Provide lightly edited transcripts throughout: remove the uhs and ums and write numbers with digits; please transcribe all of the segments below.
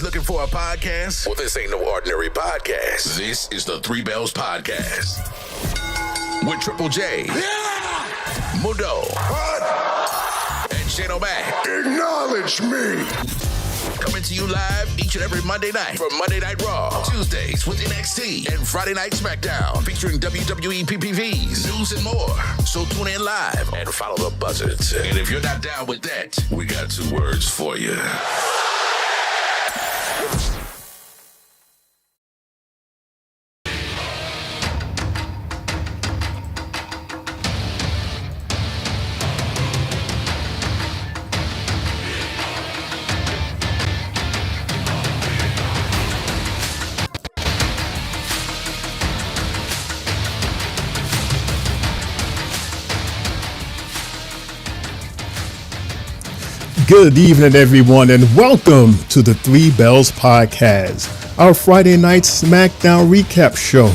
Looking for a podcast? Well, this ain't no ordinary podcast. This is the Three Bells Podcast with Triple J, Mundo, and Shane O'Mac. Acknowledge me. Coming to you live each and every Monday night for Monday Night Raw, Tuesdays with NXT, and Friday Night SmackDown featuring WWE PPVs, news, and more. So tune in live and follow the buzzards. And if you're not down with that, we got 2 words for you. Good evening, everyone, and welcome to the Three Bells Podcast, our Friday night SmackDown recap show.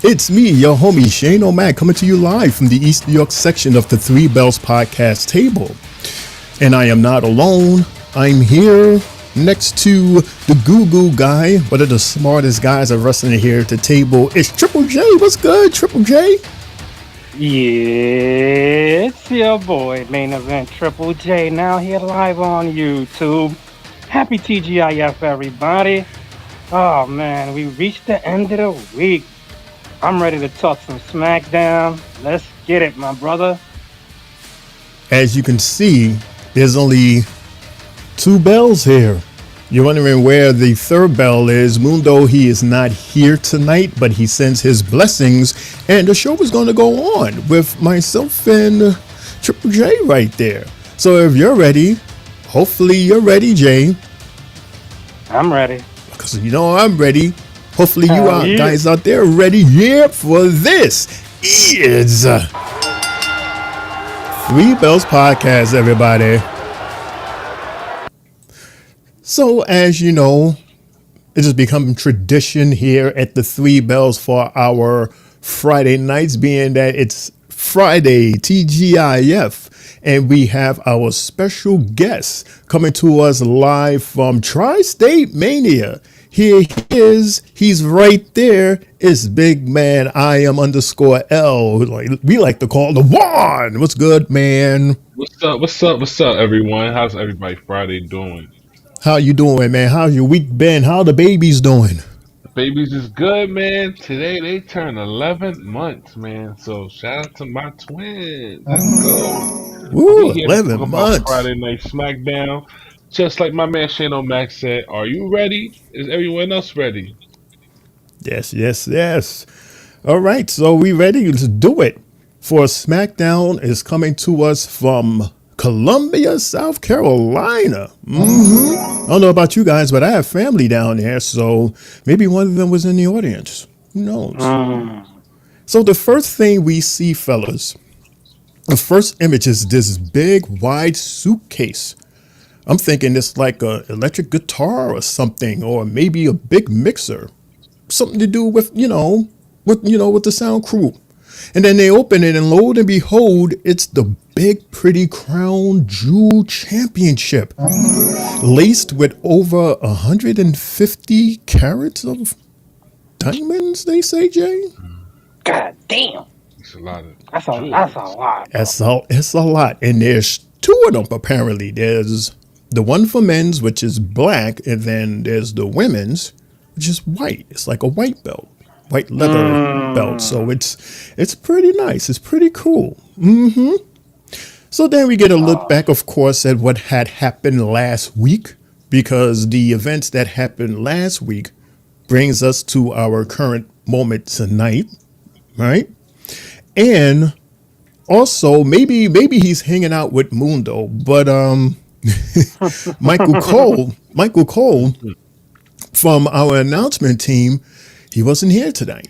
It's me, your homie Shane O'Mac, coming to you live from the East New York section of the Three Bells Podcast table. And I am not alone. I'm here next to the Goo guy, one of the smartest guys of wrestling here at the table. It's Triple J. What's good, Triple J? Yeah, it's your boy, Main Event Triple J, now here live on YouTube. Happy TGIF, everybody. Oh, man, we reached the end of the week. I'm ready to talk some SmackDown. Let's get it, my brother. As you can see, there's only 2 bells here. You're wondering where the third bell is. Mundo, he is not here tonight, but he sends his blessings, and the show is going to go on with myself and Triple J right there. So if you're ready, hopefully you're ready, Jay. I'm ready. Because you know I'm ready. Hopefully you guys out there ready. Yeah, for this is Three Bells Podcast, everybody. So, as you know, it has become tradition here at the Three Bells for our Friday nights, being that it's Friday, TGIF, and we have our special guest coming to us live from Tri-State Mania. Here he is. He's right there. It's Big Man IM_L. Like we like to call the one. What's good, man? What's up, everyone? How's everybody Friday doing? How you doing, man? How's your week been? How the babies doing? The babies is good, man. Today they turn 11 months, man. So shout out to my twins. Let's go. Woo, 11 months. Friday Night SmackDown. Just like my man Shane O'Mac said, are you ready? Is everyone else ready? Yes. All right, so we ready to do it. For SmackDown is coming to us from Columbia, South Carolina. I don't know about you guys, but I have family down there, so maybe one of them was in the audience. Who knows? So the first thing we see, fellas, the first image is this big, wide suitcase. I'm thinking it's like an electric guitar or something, or maybe a big mixer. Something to do with, with the sound crew. And then they open it, and lo and behold, it's the big, pretty Crown Jewel Championship, laced with over 150 carats of diamonds, they say, Jay? God damn. It's a lot. That's a lot. It's a lot. And there's two of them apparently. There's the one for men's, which is black, and then there's the women's, which is white. It's like a white belt, white leather belt. So it's pretty nice. It's pretty cool. So then we get a look back, of course, at what had happened last week, because the events that happened last week brings us to our current moment tonight, right? And also, maybe he's hanging out with Mundo, but Michael Cole from our announcement team, he wasn't here tonight.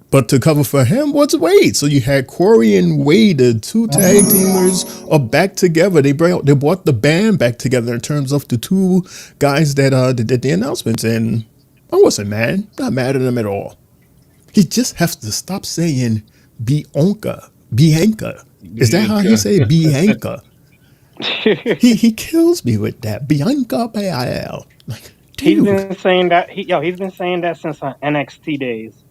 But to cover for him was Wade. So you had Corey and Wade, the two tag teamers, are back together. They brought the band back together in terms of the two guys that did the announcements. And I wasn't mad. Not mad at them at all. He just has to stop saying Bianca. Is that how he say Bianca? he kills me with that. Bianca Bale. Like, he's been saying that. He's been saying that since our NXT days.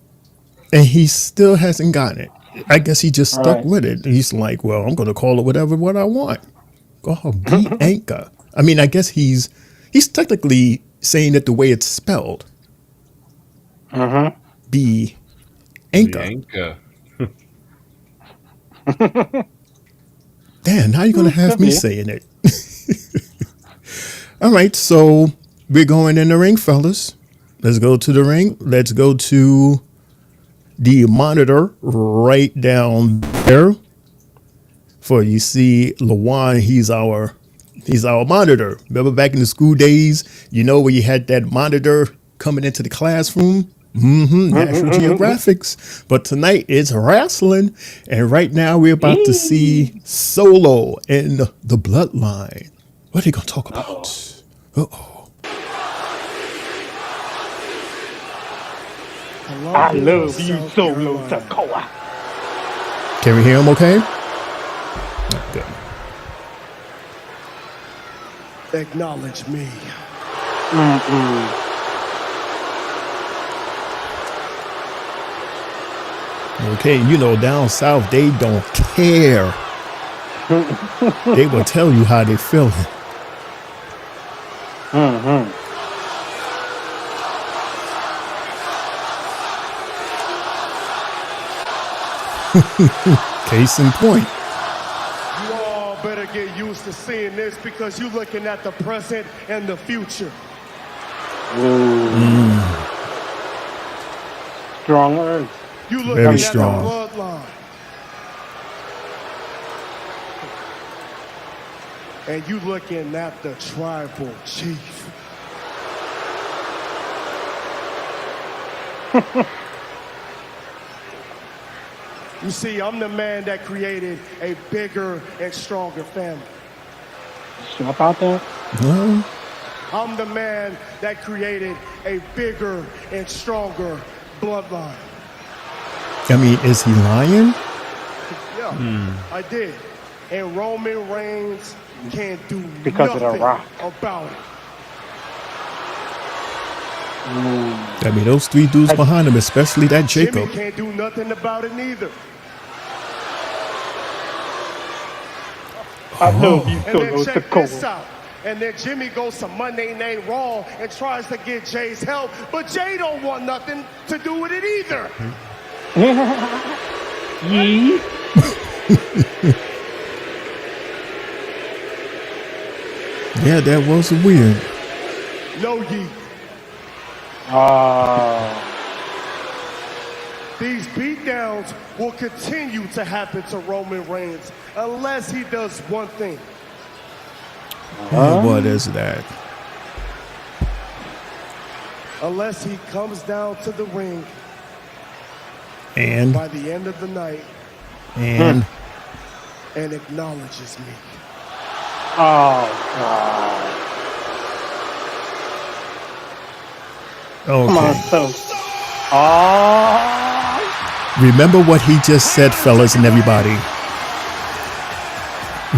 And he still hasn't gotten it. I guess he just stuck with it. He's like, well, I'm going to call it what I want. Oh, Bianca. I mean, I guess he's technically saying it the way it's spelled. Bianca. Dan, how are you going to have me saying it? All right, so we're going in the ring, fellas. Let's go to the ring. Let's go to the monitor right down there. For you see Lawan, he's our monitor. Remember back in the school days, where you had that monitor coming into the classroom? National Geographics. But tonight it's wrestling, and right now we're about to see Solo and the Bloodline. What are they gonna talk about? I love you, Solo Sikoa. Can we hear him okay? Not good. Acknowledge me. Okay, down south, they don't care. They will tell you how they feel. Case in point. You all better get used to seeing this, because you're looking at the present and the future. Strong words. You looking Very at strong. the bloodline. And you looking at the tribal chief. You see, I'm the man that created a bigger and stronger family. Sure about that? Well, I'm the man that created a bigger and stronger bloodline. I mean, is he lying? Yeah, I did. And Roman Reigns can't do Because of nothing The Rock. about it. I mean, those three dudes behind him, especially that Jacob. Jimmy can't do nothing about it neither. I love you, And Solo then check this Sikoa. out. And then Jimmy goes to Monday Night Raw and tries to get Jay's help, but Jay don't want nothing to do with it either. Yee. Yeah, that was weird. No ye. These beatdowns will continue to happen to Roman Reigns unless he does one thing. What is that? Unless he comes down to the ring And by the end of the night and acknowledges me. Oh, God. Come on, okay. so. Oh. Remember what he just said, fellas and everybody.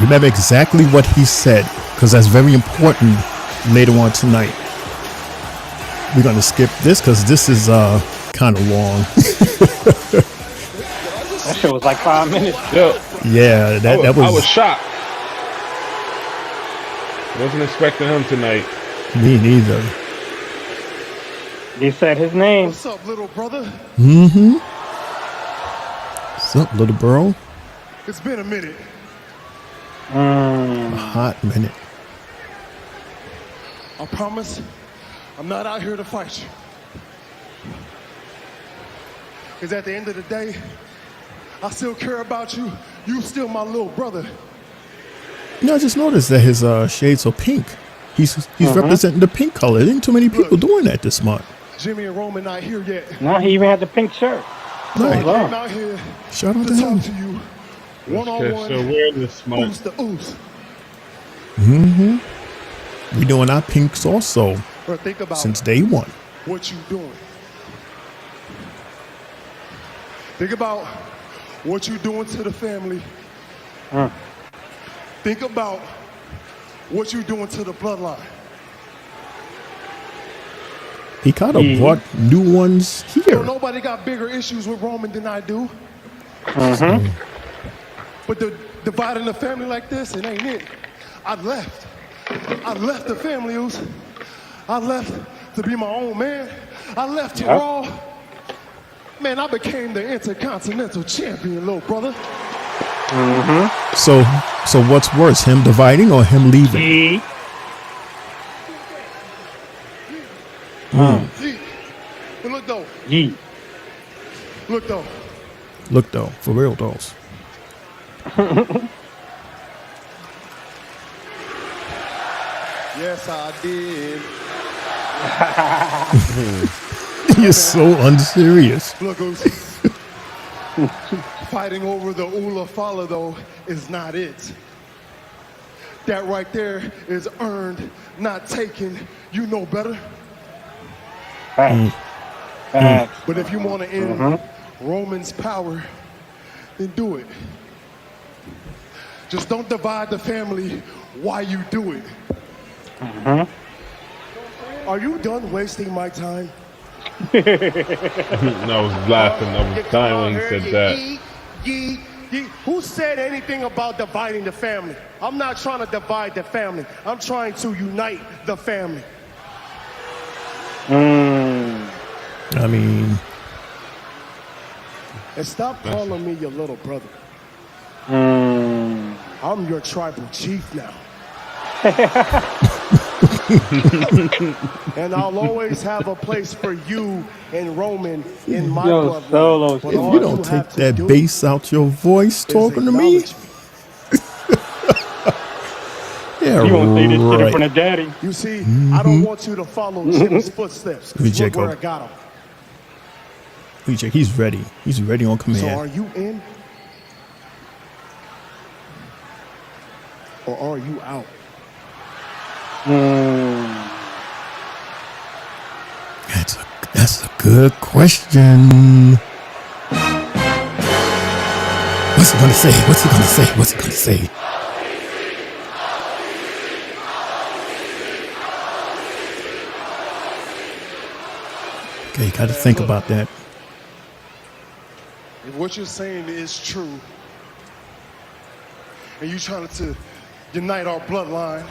Remember exactly what he said, because that's very important later on tonight. We're going to skip this because this is kind of long. That shit was like 5 minutes. Yo, Yeah, that I was was shocked. Wasn't expecting him tonight. Me neither. They said his name. What's up, little brother? What's up, little bro? It's been a minute. A hot minute. I promise I'm not out here to fight you. Because at the end of the day, I still care about you. You still my little brother. You know, I just noticed that his shades are pink. He's representing the pink color. There ain't too many people doing that this month. Jimmy and Roman not here yet. Now he even had the pink shirt. Right. I came out here Shout out to to him. talk to you one-on-one. So we're this month. Ooze to ooze. We doing our pinks also But think about since day one. what you doing. Think about what you doing to the family. Think about what you doing to the bloodline. He kind of brought new ones So here. nobody got bigger issues with Roman than I do. But the dividing the family like this, it ain't it. I left the family, Oos. I left to be my own man. I left to Raw. Man, I became the Intercontinental Champion, little brother. So what's worse, him dividing or him leaving? Yee. Gee, but look though, Yee. look though. Look though, for real dolls. Yes, I did. You're so unserious. Look, Oos. Fighting over the Ula Fala, though, is not it. That right there is earned, not taken. You know better. Facts. Facts. But if you want to end Roman's power, then do it. Just don't divide the family while you do it. Are you done wasting my time? I was laughing. I was dying when he said that. Who said anything about dividing the family? I'm not trying to divide the family. I'm trying to unite the family. I mean, And stop calling me your little brother. I'm your tribal chief now. And I'll always have a place for you and Roman in my Yo, bloodline. Solo. But if all you don't have take to that do bass out your voice is talking to me, acknowledge yeah, You won't say this shit in right. front of daddy. You see, I don't want you to follow Jimmy's footsteps. 'Cause Hey, look where I Jacob. got him. PJ, he's ready. He's ready on So command. are you in? Or are you out? That's a good question. What's he gonna say? What's he gonna say? What's he gonna say? Okay, you gotta think about that. If what you're saying is true, and you're trying to unite our bloodline,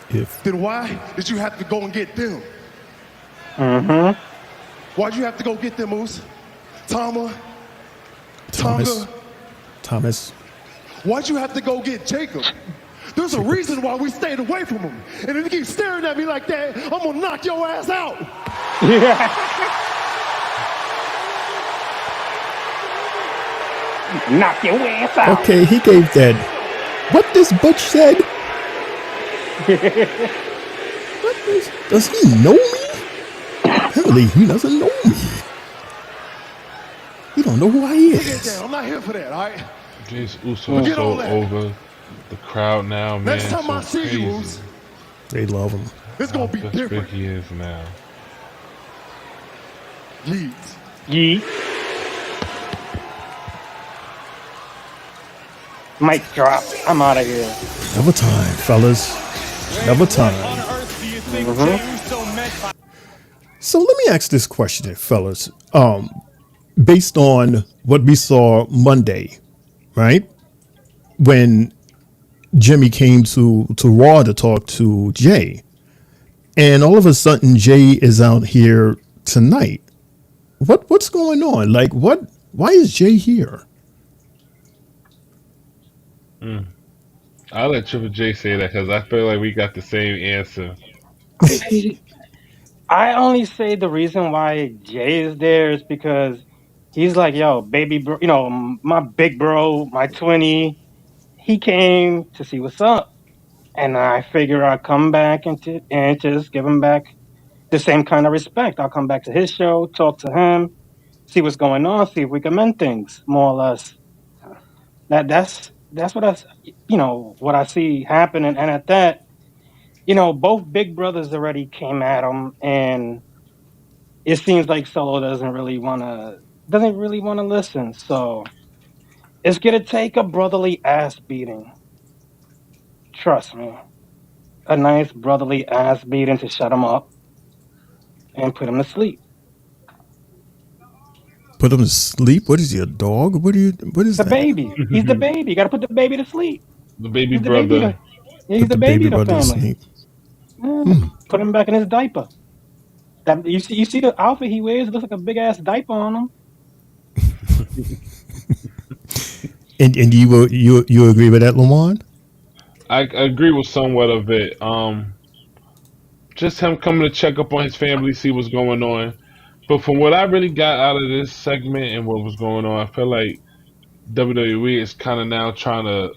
If then why did you have to go and get them? Why'd you have to go get them, Moose? Thomas? Thomas, Why'd you have to go get Jacob? There's a reason why we stayed away from him. And if you keep staring at me like that, I'm gonna knock your ass out. Knock your ass out. okay, he gave that. What this butch said? Does he know me? Apparently, he doesn't know me. He don't know who I Get is. down. I'm not here for that, all right? Jace Uso Get so on that. over the crowd now, man. Next time so I see crazy. you, Moose, They love him. it's gonna be How big different. he is now. Yeet. Yee. Mic drop. I'm out of here. Never time, fellas. Never time. So let me ask this question, fellas. Based on what we saw Monday, right? When Jimmy came to Raw to talk to Jay, and all of a sudden Jay is out here tonight. What's going on? Like, what? Why is Jay here? I'll let Triple J say that because I feel like we got the same answer. I only say the reason why Jay is there is because he's like, yo, baby bro, my big bro, my 20, he came to see what's up. And I figure I'll come back and just give him back the same kind of respect. I'll come back to his show, talk to him, see what's going on, see if we can mend things, more or less. That's what what I see happening. And at that, both big brothers already came at him, and it seems like Solo doesn't really want to listen. So it's gonna take a brotherly ass beating. Trust me, a nice brotherly ass beating to shut him up and put him to sleep. Put him to sleep? What is he, a dog? What is The that? baby, he's the baby. You got to put the baby to sleep. The baby He's the baby. brother. He's Put the the baby baby of the brother to family. sleep. Yeah, put him back in his diaper. That you see the outfit he wears. It looks like a big ass diaper on him. And you agree with that, Lamont? I agree with somewhat of it. Just him coming to check up on his family, see what's going on. But from what I really got out of this segment and what was going on, I feel like WWE is kind of now trying to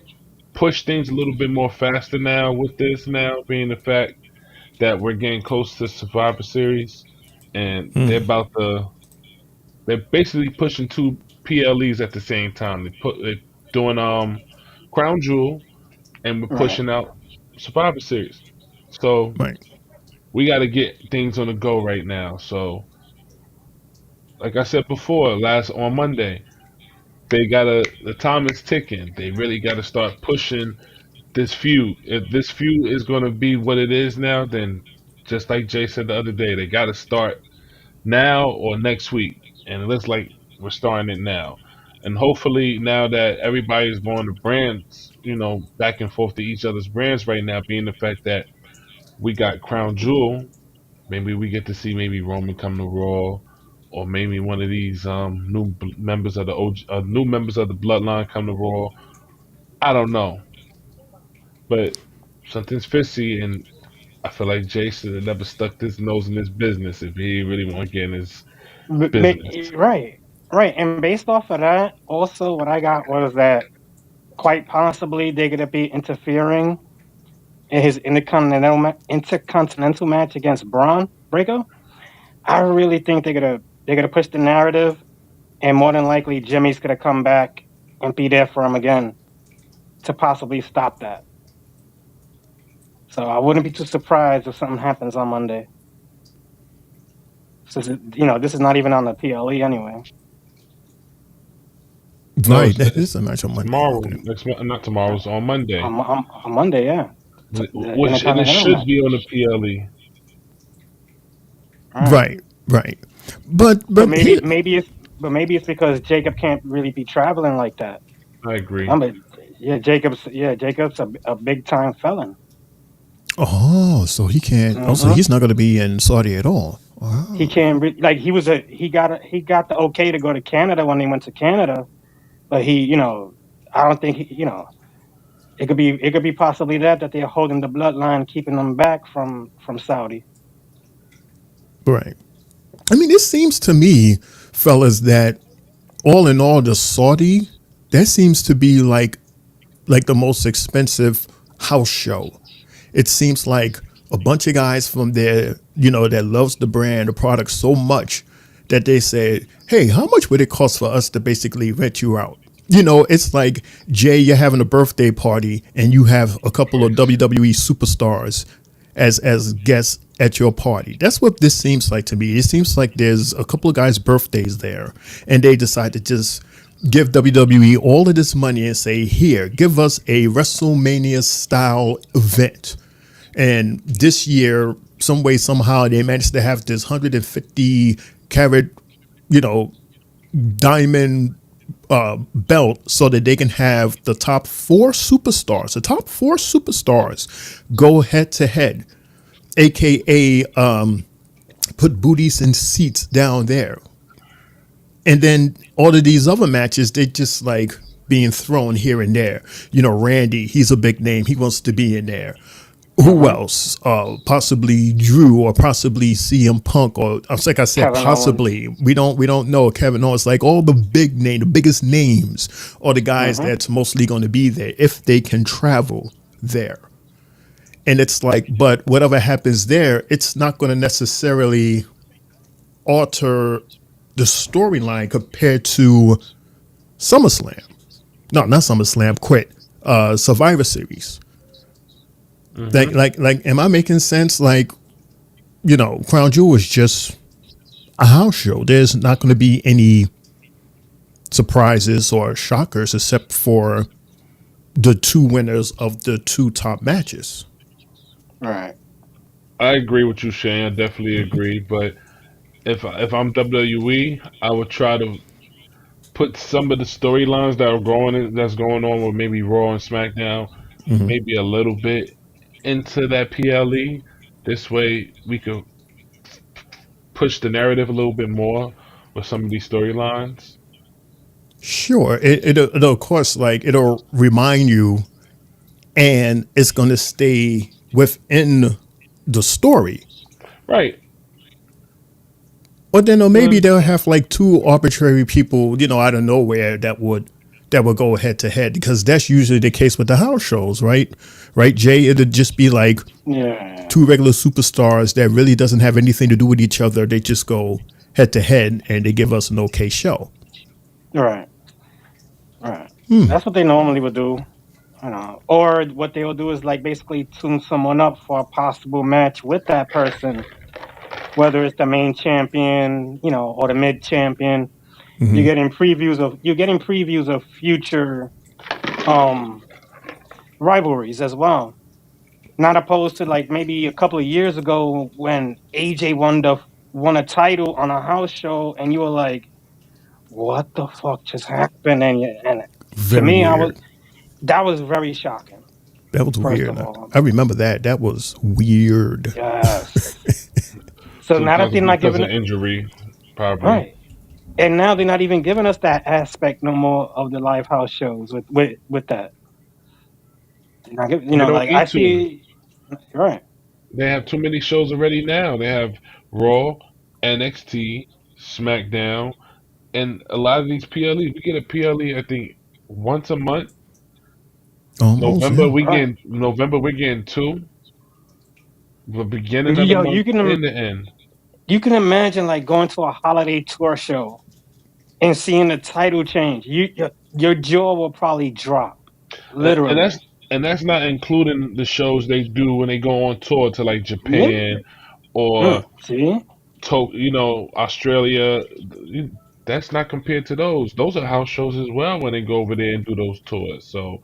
push things a little bit more faster now with this now being the fact that we're getting close to Survivor Series and they're basically pushing two PLEs at the same time. They're doing Crown Jewel and we're Right. pushing out Survivor Series. So Right. we got to get things on the go right now. So like I said before, last on Monday, the time is ticking. They really gotta start pushing this feud. If this feud is gonna be what it is now, then just like Jay said the other day, they gotta start now or next week. And it looks like we're starting it now. And hopefully now that everybody's going to brands, back and forth to each other's brands right now, being the fact that we got Crown Jewel, maybe we get to see maybe Roman come to Raw, or maybe one of these members of the new members of the Bloodline come to Raw. I don't know, but something's fishy, and I feel like Jason had never stuck his nose in his business if he really want to get in his business. Right, right. And based off of that, also what I got was that quite possibly they're gonna be interfering in his intercontinental match against Braun Breaker. I really think they're gonna push the narrative, and more than likely Jimmy's gonna come back and be there for him again to possibly stop that. So I wouldn't be too surprised if something happens on Monday. Since this is not even on the PLE anyway. No, Right. That is a match on Monday. tomorrow. Okay. Not tomorrow. It's on Monday, On Monday, yeah. The and it Intercontinental should match. be on the PLE. Right. Right. But But here, maybe it's because Jacob can't really be traveling like that. I agree. Jacob's a big time felon. so he can't. Also, he's not going to be in Saudi at all. Wow. He can't he got the okay to go to Canada when he went to Canada, but I don't think it could be possibly that they're holding the bloodline, keeping them back from Saudi. Right. I mean, it seems to me, fellas, that all in all, the Saudi, that seems to be like the most expensive house show. It seems like a bunch of guys from there, that loves the brand, the product so much that they said, hey, how much would it cost for us to basically rent you out? It's like, Jay, you're having a birthday party and you have a couple of WWE superstars as guests at your party. That's what this seems like to me. It seems like there's a couple of guys' birthdays there and they decide to just give WWE all of this money and say, here, give us a WrestleMania style event. And this year, some way, somehow, they managed to have this 150 carat, diamond belt so that they can have the top four superstars. The top four superstars go head to head, aka put booties in seats down there. And then all of these other matches, they just like being thrown here and there. You know, Randy, he's a big name. He wants to be in there. Who else? Possibly Drew, or possibly CM Punk, or like I said, Kevin possibly Owens. We don't know Kevin Owens. Like all the big name, the biggest names, are the guys that's mostly going to be there if they can travel there. And it's like, but whatever happens there, it's not going to necessarily alter the storyline compared to SummerSlam. No, not SummerSlam. Quit. Survivor Series. Like, am I making sense? Like, you know, Crown Jewel is just a house show. There's not going to be any surprises or shockers except for the two winners of the two top matches. Right. I agree with you, Shane. I definitely agree. But if I'm WWE, I would try to put some of the storylines that's going on with maybe Raw and SmackDown, maybe a little bit into that PLE. This way we could push the narrative a little bit more with some of these storylines. Sure. It'll of course, like, it'll remind you, and it's going to stay within the story. Right. Or then, or maybe they'll have like two arbitrary people, you know, out of nowhere that would go head to head, because that's usually the case with the house shows, right? Right, Jay? It'll just be like two regular superstars that really doesn't have anything to do with each other. They just go head to head and they give us an okay show. Right. That's what they normally would do. You know, or what they will do is like basically tune someone up for a possible match with that person, whether it's the main champion, you know, or the mid champion. You're getting previews of future rivalries as well. Not opposed to like maybe a couple of years ago when AJ won a title on a house show, and you were like, "What the fuck just happened?" And to me, Weird. that was very shocking. That was First weird. of all. I remember that. That was weird. Yes. So now that they're not Because giving of injury, probably. right, and now they're not even giving us that aspect no more of the live house shows with that. They're not giving, you know, don't like need I to. see, right, They have too many shows already now. They have Raw, NXT, SmackDown, and a lot of these PLEs. We get a PLE, I think, once a month. Almost. November Yeah. we're getting two. The beginning of the yo, month and the end. you can imagine like going to a holiday tour show and seeing the title change. Your jaw will probably drop, And literally. that's not including the shows they do when they go on tour to like Japan or See, Australia. That's not compared to those. Those are house shows as well when they go over there and do those tours. So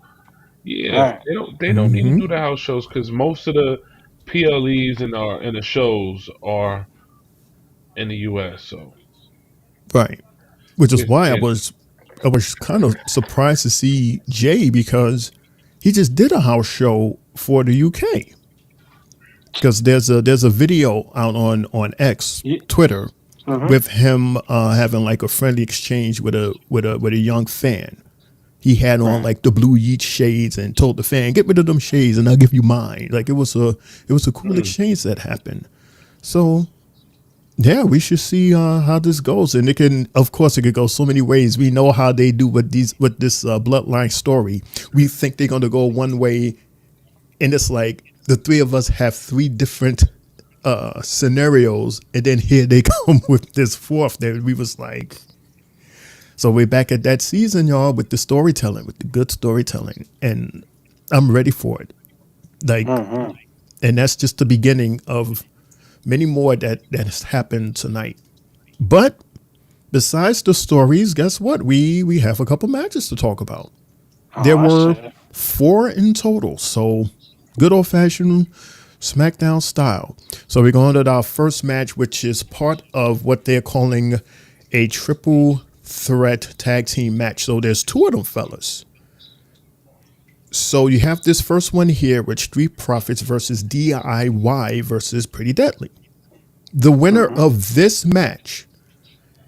yeah, right, they don't need to do the house shows because most of the PLEs and the shows are in the US. So Right. Which is it's, why I it's was kind of surprised to see Jay, because he just did a house show for the UK. Because there's a video out on X, Twitter, with him having like a friendly exchange with a young fan. He had on like the blue Yeet shades and told the fan, "Get rid of them shades and I'll give you mine." Like it was a cool exchange that happened. So yeah, we should see how this goes, and it could go so many ways. We know how they do with this Bloodline story. We think they're going to go one way, and it's like the three of us have three different scenarios, and then here they come with this fourth that we was like. So we're back at that season, y'all, with the storytelling, with the good storytelling, and I'm ready for it. Like, and that's just the beginning of many more that has happened tonight. But besides the stories, guess what? We have a couple matches to talk about. There were 4 in total, so good old fashioned SmackDown style. So we're going to our first match, which is part of what they're calling a triple threat tag team match. So there's two of them, fellas. So you have this first one here with Street Profits versus DIY versus Pretty Deadly. The winner of this match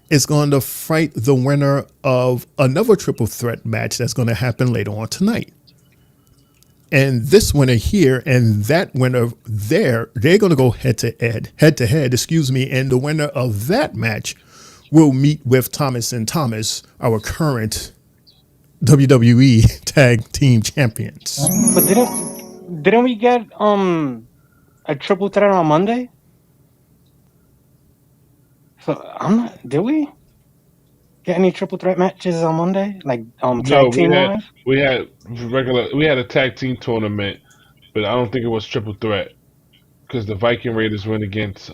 is going to fight the winner of another triple threat match that's going to happen later on tonight. And this winner here and that winner there, they're going to go head to head, and the winner of that match will meet with Thomas and Thomas, our current WWE Tag Team Champions. But didn't we get a triple threat on Monday? So I'm not. Did we get any triple threat matches on Monday? Like No, tag team wise? we had a tag team tournament, but I don't think it was triple threat because the Viking Raiders went against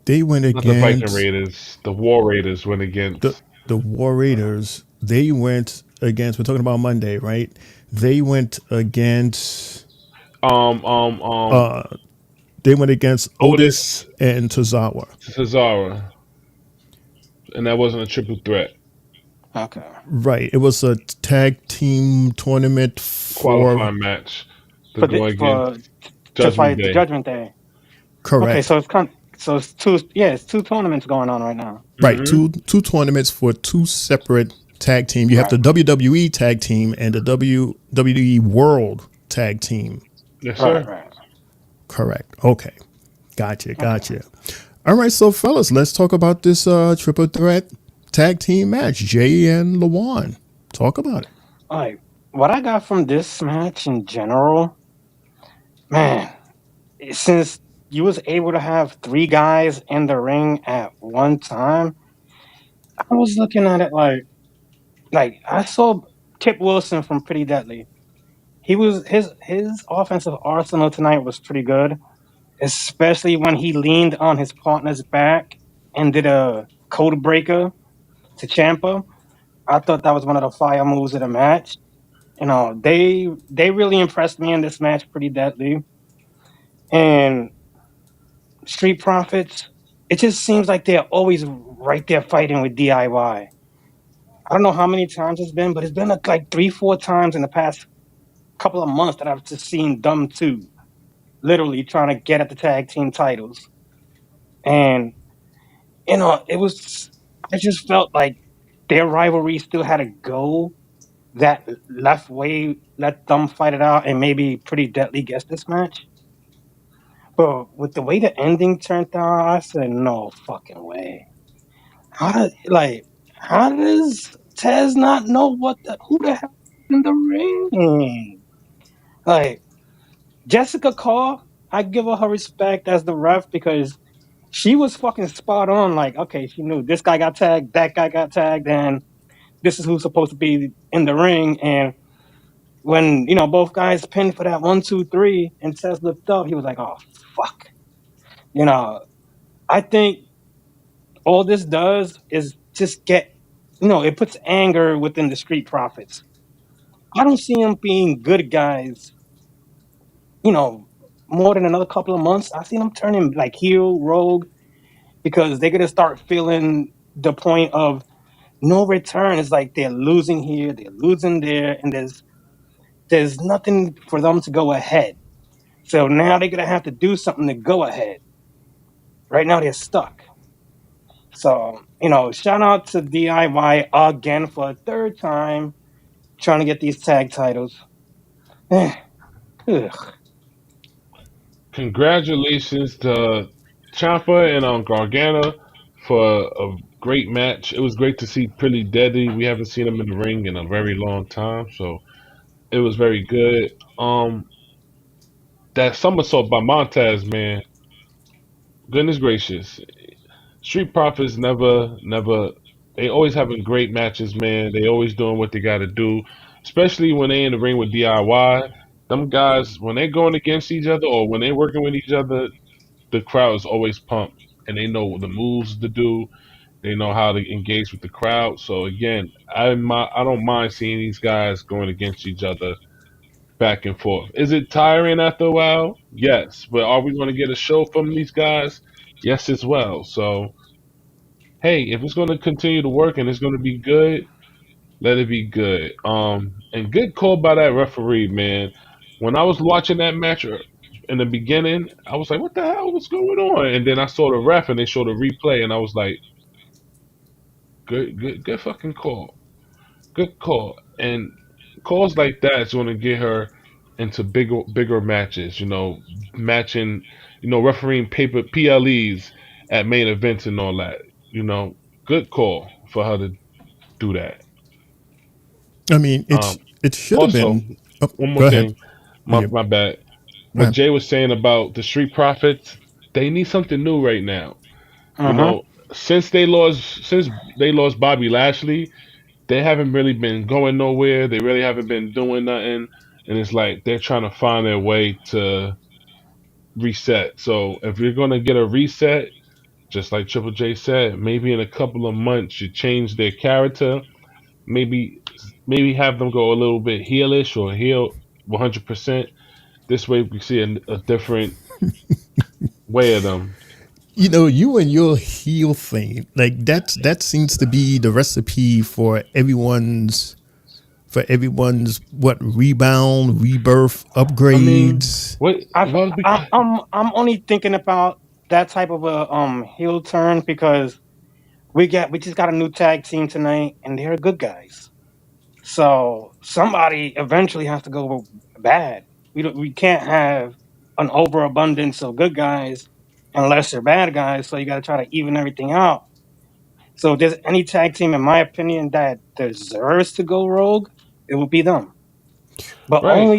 They went not the Viking against Raiders, the War Raiders went against the War Raiders. They went against. We're talking about Monday, right? They went against. um um um They went against Otis Otis and Tozawa. Cesaro, and that wasn't a triple threat Okay. Right. It was a tag team tournament for qualifying match to For go against for to Judgment fight the Day. Judgment Day. Okay, correct. so it's two. Yeah, it's two tournaments going on right now. Right. Two tournaments for two separate tag team. You have the Right. WWE tag team and the WWE World tag team. Yes, Right. sir. Right. Correct. Okay. Gotcha. All right, so fellas, let's talk about this triple threat tag team match. Jay and Lawan. Talk about it. Like what I got from this match in general, man. Since you was able to have three guys in the ring at one time, I was looking at it like I saw Kip Wilson from Pretty Deadly. He was his offensive arsenal tonight was pretty good, especially when he leaned on his partner's back and did a code breaker to Champa. I thought that was one of the fire moves of the match. You know, they really impressed me in this match, Pretty Deadly. And Street Profits, it just seems like they're always right there fighting with DIY. I don't know how many times it's been, but it's been like three, four times in the past couple of months that I've just seen them two literally trying to get at the tag team titles. And, it was, I just felt like their rivalry still had to go that left way, let them fight it out, and maybe Pretty Deadly gets this match. But with the way the ending turned out, I said, no fucking way. How does how does Tez not know who the hell in the ring? Like Jessica Carr, I give her respect as the ref because she was fucking spot on. Like, okay, she knew this guy got tagged, that guy got tagged, and this is who's supposed to be in the ring. And when both guys pinned for that 1, 2, 3, and Tez looked up, he was like, "Oh fuck," you know. I think all this does is just it puts anger within the Street Profits. I don't see them being good guys, you know, more than another couple of months. I see them turning like heel, rogue, because they're gonna start feeling the point of no return. It's like they're losing here, they're losing there, and there's nothing for them to go ahead. So now they're gonna have to do something to go ahead. Right now they're stuck. So, shout out to DIY again for a third time trying to get these tag titles. Eh, ugh. Congratulations to Champa and Gargano for a great match. It was great to see Pretty Deadly. We haven't seen him in the ring in a very long time, so it was very good. That somersault by Montez, man, goodness gracious. Street Profits never. They always having great matches, man. They always doing what they got to do, especially when they in the ring with DIY. Them guys, when they're going against each other or when they're working with each other, the crowd is always pumped and they know the moves to do. They know how to engage with the crowd. So again, I don't mind seeing these guys going against each other back and forth. Is it tiring after a while? Yes, but are we going to get a show from these guys? Yes, as well. So hey, if it's going to continue to work and it's going to be good, let it be good. And good call by that referee, man. When I was watching that match in the beginning, I was like, "What the hell? What's going on?" And then I saw the ref and they showed a replay, and I was like, "Good fucking call, good call." And calls like that is going to get her into bigger matches. Matching, refereeing paper PLEs at main events and all that. Good call for her to do that. I mean, Um, it should have Also, been. Oh, one more go ahead. thing. My Yeah, my bad. go What ahead. Jay was saying about the Street Profits, they need something new right now. You Uh-huh. know, since they lost Bobby Lashley, they haven't really been going nowhere. They really haven't been doing nothing, and it's like they're trying to find their way to reset. So if you're gonna get a reset, just like Triple J said, maybe in a couple of months you change their character. Maybe have them go a little bit heelish or heel 100%. This way we see a different way of them. You and your heel thing, like that seems to be the recipe for everyone's what rebound, rebirth, I mean, upgrades. what? I've, Well, I'm only thinking about that type of a heel turn because we just got a new tag team tonight and they're good guys. So somebody eventually has to go bad. We can't have an overabundance of good guys unless they're bad guys. So you got to try to even everything out. So if there's any tag team, in my opinion, that deserves to go rogue, it would be them. But right.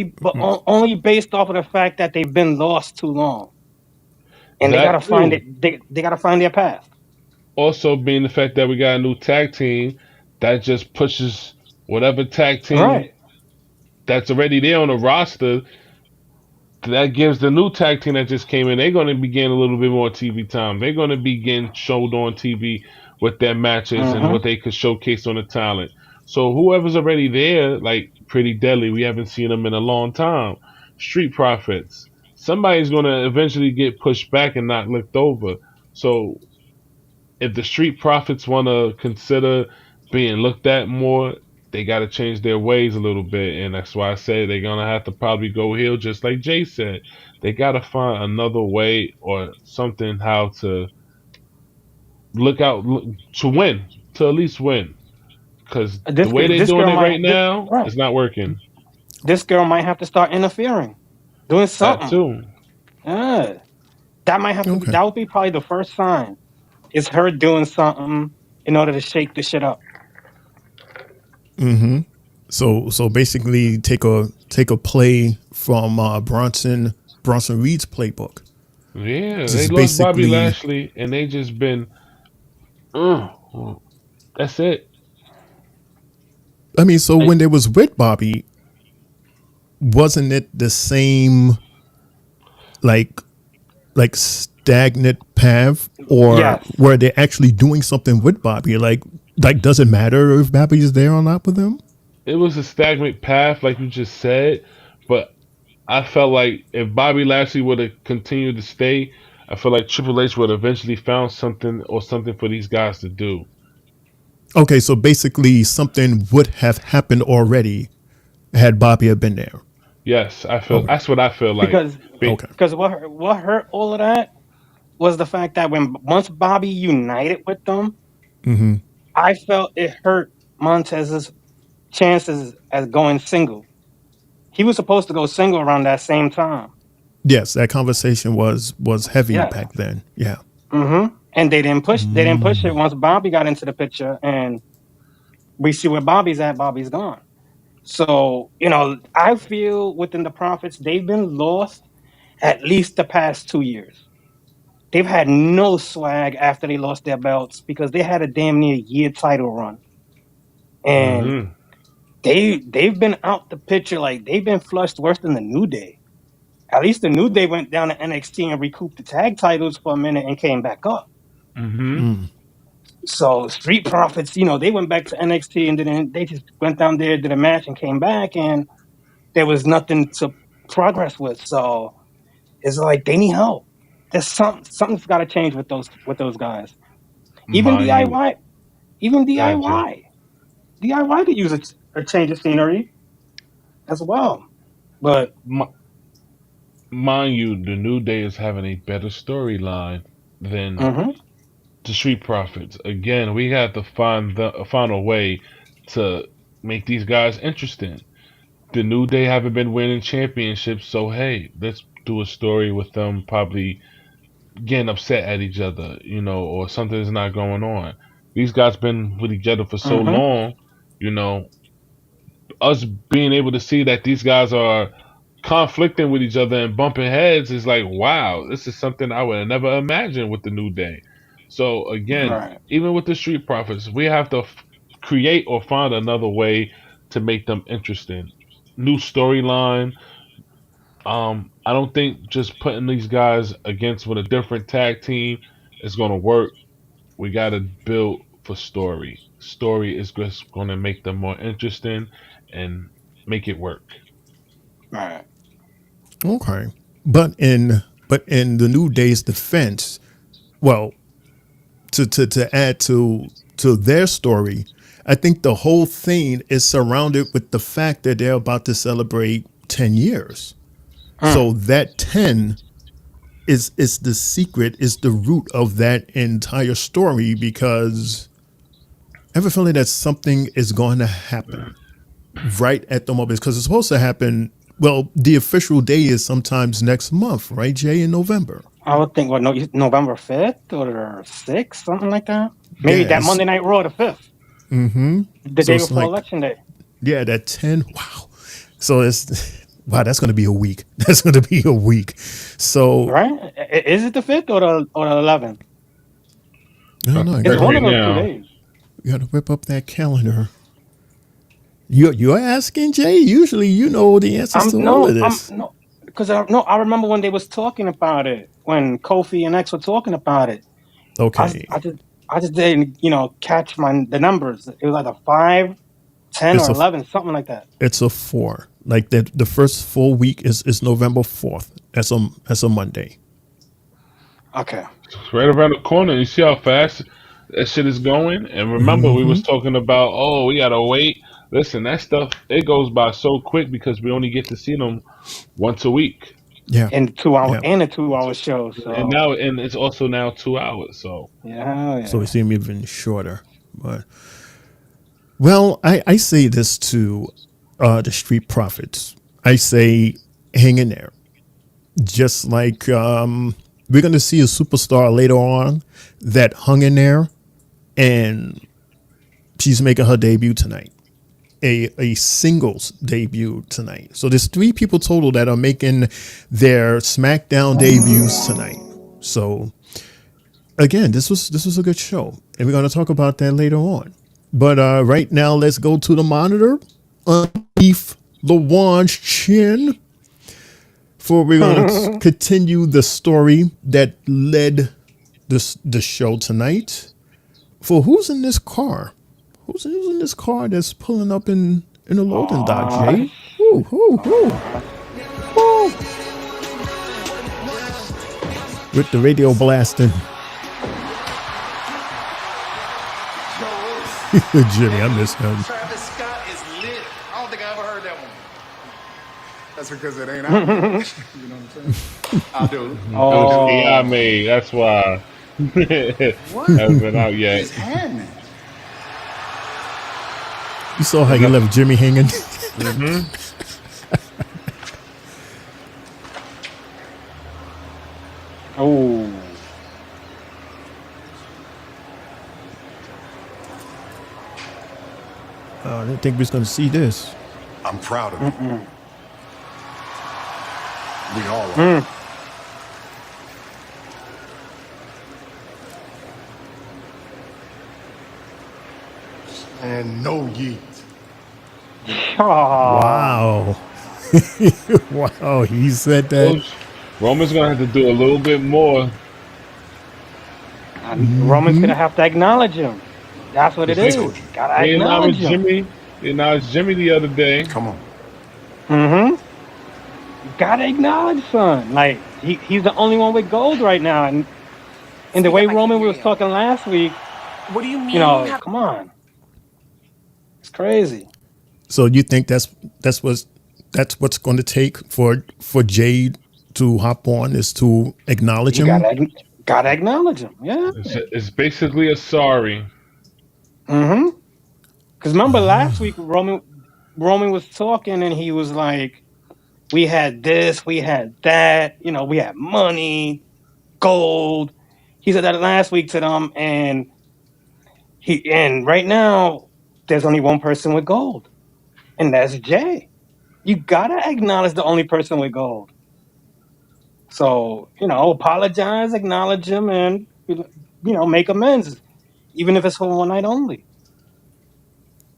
only based off of the fact that they've been lost too long, and they gotta That find too. it. They gotta find their path. Also, being the fact that we got a new tag team, that just pushes whatever tag team Right. that's already there on the roster. That gives the new tag team that just came in. They're going to be getting a little bit more TV time. They're going to be getting showed on TV with their matches and Mm-hmm. what they could showcase on the talent. So whoever's already there, like Pretty Deadly, we haven't seen them in a long time. Street Profits. Somebody's going to eventually get pushed back and not looked over. So if the Street Profits want to consider being looked at more, they got to change their ways a little bit, and that's why I say they're gonna have to probably go heel, just like Jay said. They got to find another way or something how to to win, to at least win, because the way they're This doing girl it right might now right. is not working. This girl might have to start interfering, doing That something. too. Yeah. That might have to be. Okay. That would be probably the first sign. Is her doing something in order to shake the shit up. So basically, take a play from Bronson Reed's playbook. Yeah, they Just lost Bobby basically, Lashley, and they just been. Uh, that's it. I mean, so Like, when they was with Bobby, wasn't it the same like stagnant path, or Yes. were they actually doing something with Bobby? Like does it matter if Bobby is there or not with them? it was a stagnant path, like you just said, but I felt like if Bobby Lashley would have continued to stay, I feel like Triple H would have eventually found something for these guys to do. Okay, so basically something would have happened already had Bobby have been there. Yes, I feel Okay. that's what I feel like. Because Be- Okay. what hurt all of that was the fact that when once Bobby united with them, I felt it hurt Montez's chances as going single. He was supposed to go single around that same time. Yes, that conversation was heavy Yes. back then. Yeah. And they didn't push. They didn't push it once Bobby got into the picture, and we see where Bobby's at. Bobby's gone. So I feel within the Profits, they've been lost at least the past 2 years. They've had no swag after they lost their belts because they had a damn near year title run, and hmm they've been out the picture like they've been flushed worse than the New Day. At least the New Day went down to NXT and recouped the tag titles for a minute and came back up. hmm So Street Profits, they went back to NXT and then they just went down there, did a match, and came back, and there was nothing to progress with. So it's like they need help. There's something's got to change with those guys. Even Mind you, DIY, even God, Jay. DIY could use a change of scenery as well. But Mi- Mind you, the New Day is having a better storyline than hmm the Street Profits. Again, we have to find a way to make these guys interesting. The New Day haven't been winning championships, so hey, let's do a story with them probably getting upset at each other, or something's not going on. These guys been with each other for so hmm long, you know, us being able to see that these guys are conflicting with each other and bumping heads is like, wow, this is something I would have never imagined with the New Day. So again, right, even with the Street Profits, we have to create or find another way to make them interesting. New storyline. I don't think just putting these guys against with a different tag team is going to work. We got to build for story. Story is just going to make them more interesting and make it work. right. Okay. But in the New Day's defense, well, to add to their story, I think the whole thing is surrounded with the fact that they're about to celebrate 10 years. So that 10 is the secret, is the root of that entire story, because I have a feeling that something is going to happen right at the moment, because it's supposed to happen. Well, the official day is sometimes next month, right, Jay, in November. I would think what, no, November 5th or 6th, something like that. Maybe that Yes. Monday Night Raw, the 5th, the So day it's before like, Election Day. yeah, that 10. Wow. So it's, wow, that's going to be a week. That's going to be a week. So, Right? Is it the 5th or the 11th? I I don't know. I think It's got one right of those 2 now, days. to whip up that calendar. You're asking, Jay? Usually you know the answers to all of this. No, because I remember when they was talking about it, when Kofi and X were talking about it. I, Okay. I just I just didn't catch the numbers. It was like a 5, 10, It's or a 11, something like that. it's a 4. Like that, the first full week is November 4th. That's a Monday. Okay. it's right around the corner. You see how fast that shit is going? And remember, we was talking about, oh, we gotta wait. Listen, that stuff, it goes by so quick because we only get to see them once a week. Yeah. In 2 hour Yeah. and a 2 hour show. And So it's also now 2 hours. So yeah. So it seemed even shorter. But well, I say this to the Street Profits. I say, hang in there. Just like we're going to see a superstar later on that hung in there, and she's making her debut tonight. A singles debut tonight. So there's 3 people total that are making their SmackDown debuts tonight. So again, this was a good show, and we're going to talk about that later on. But right now, let's go to the monitor underneath Lawan's chin, for we're going to continue the story that led the show tonight. For who's in this car? Who's in this car that's pulling up in a loading dock, Jay? Who? With the radio blasting. Jimmy, I miss him. Travis Scott is lit. I don't think I ever heard that one. That's because it ain't out. You know what I'm saying? I do. it was AI made. That's why. Hasn't been out yet. His hand, man. You saw how you left Jimmy hanging? Oh. I didn't think we was going to see this. I'm proud of you. We all are. And no yeet. Wow. Wow, he said that. Roman's gonna have to do a little bit more. Roman's gonna have to acknowledge him. That's what it is. Gotta He acknowledge acknowledged him. Jimmy. He acknowledged Jimmy the other day. Come on. Gotta acknowledge son. Like he's the only one with gold right now, and the way Roman was talking last week, What do you mean? Come on. It's crazy. So you think that's what's going to take for Jade to hop on is to acknowledge You him? gotta acknowledge him. Yeah. It's basically a sorry. Mm-hmm. Because remember last week Roman was talking and he was like, we had this, we had that, we had money, gold. He said that last week to them, and right now there's only one person with gold, and that's Jay. You gotta acknowledge the only person with gold. So, apologize, acknowledge him, and make amends, even if it's for one night only.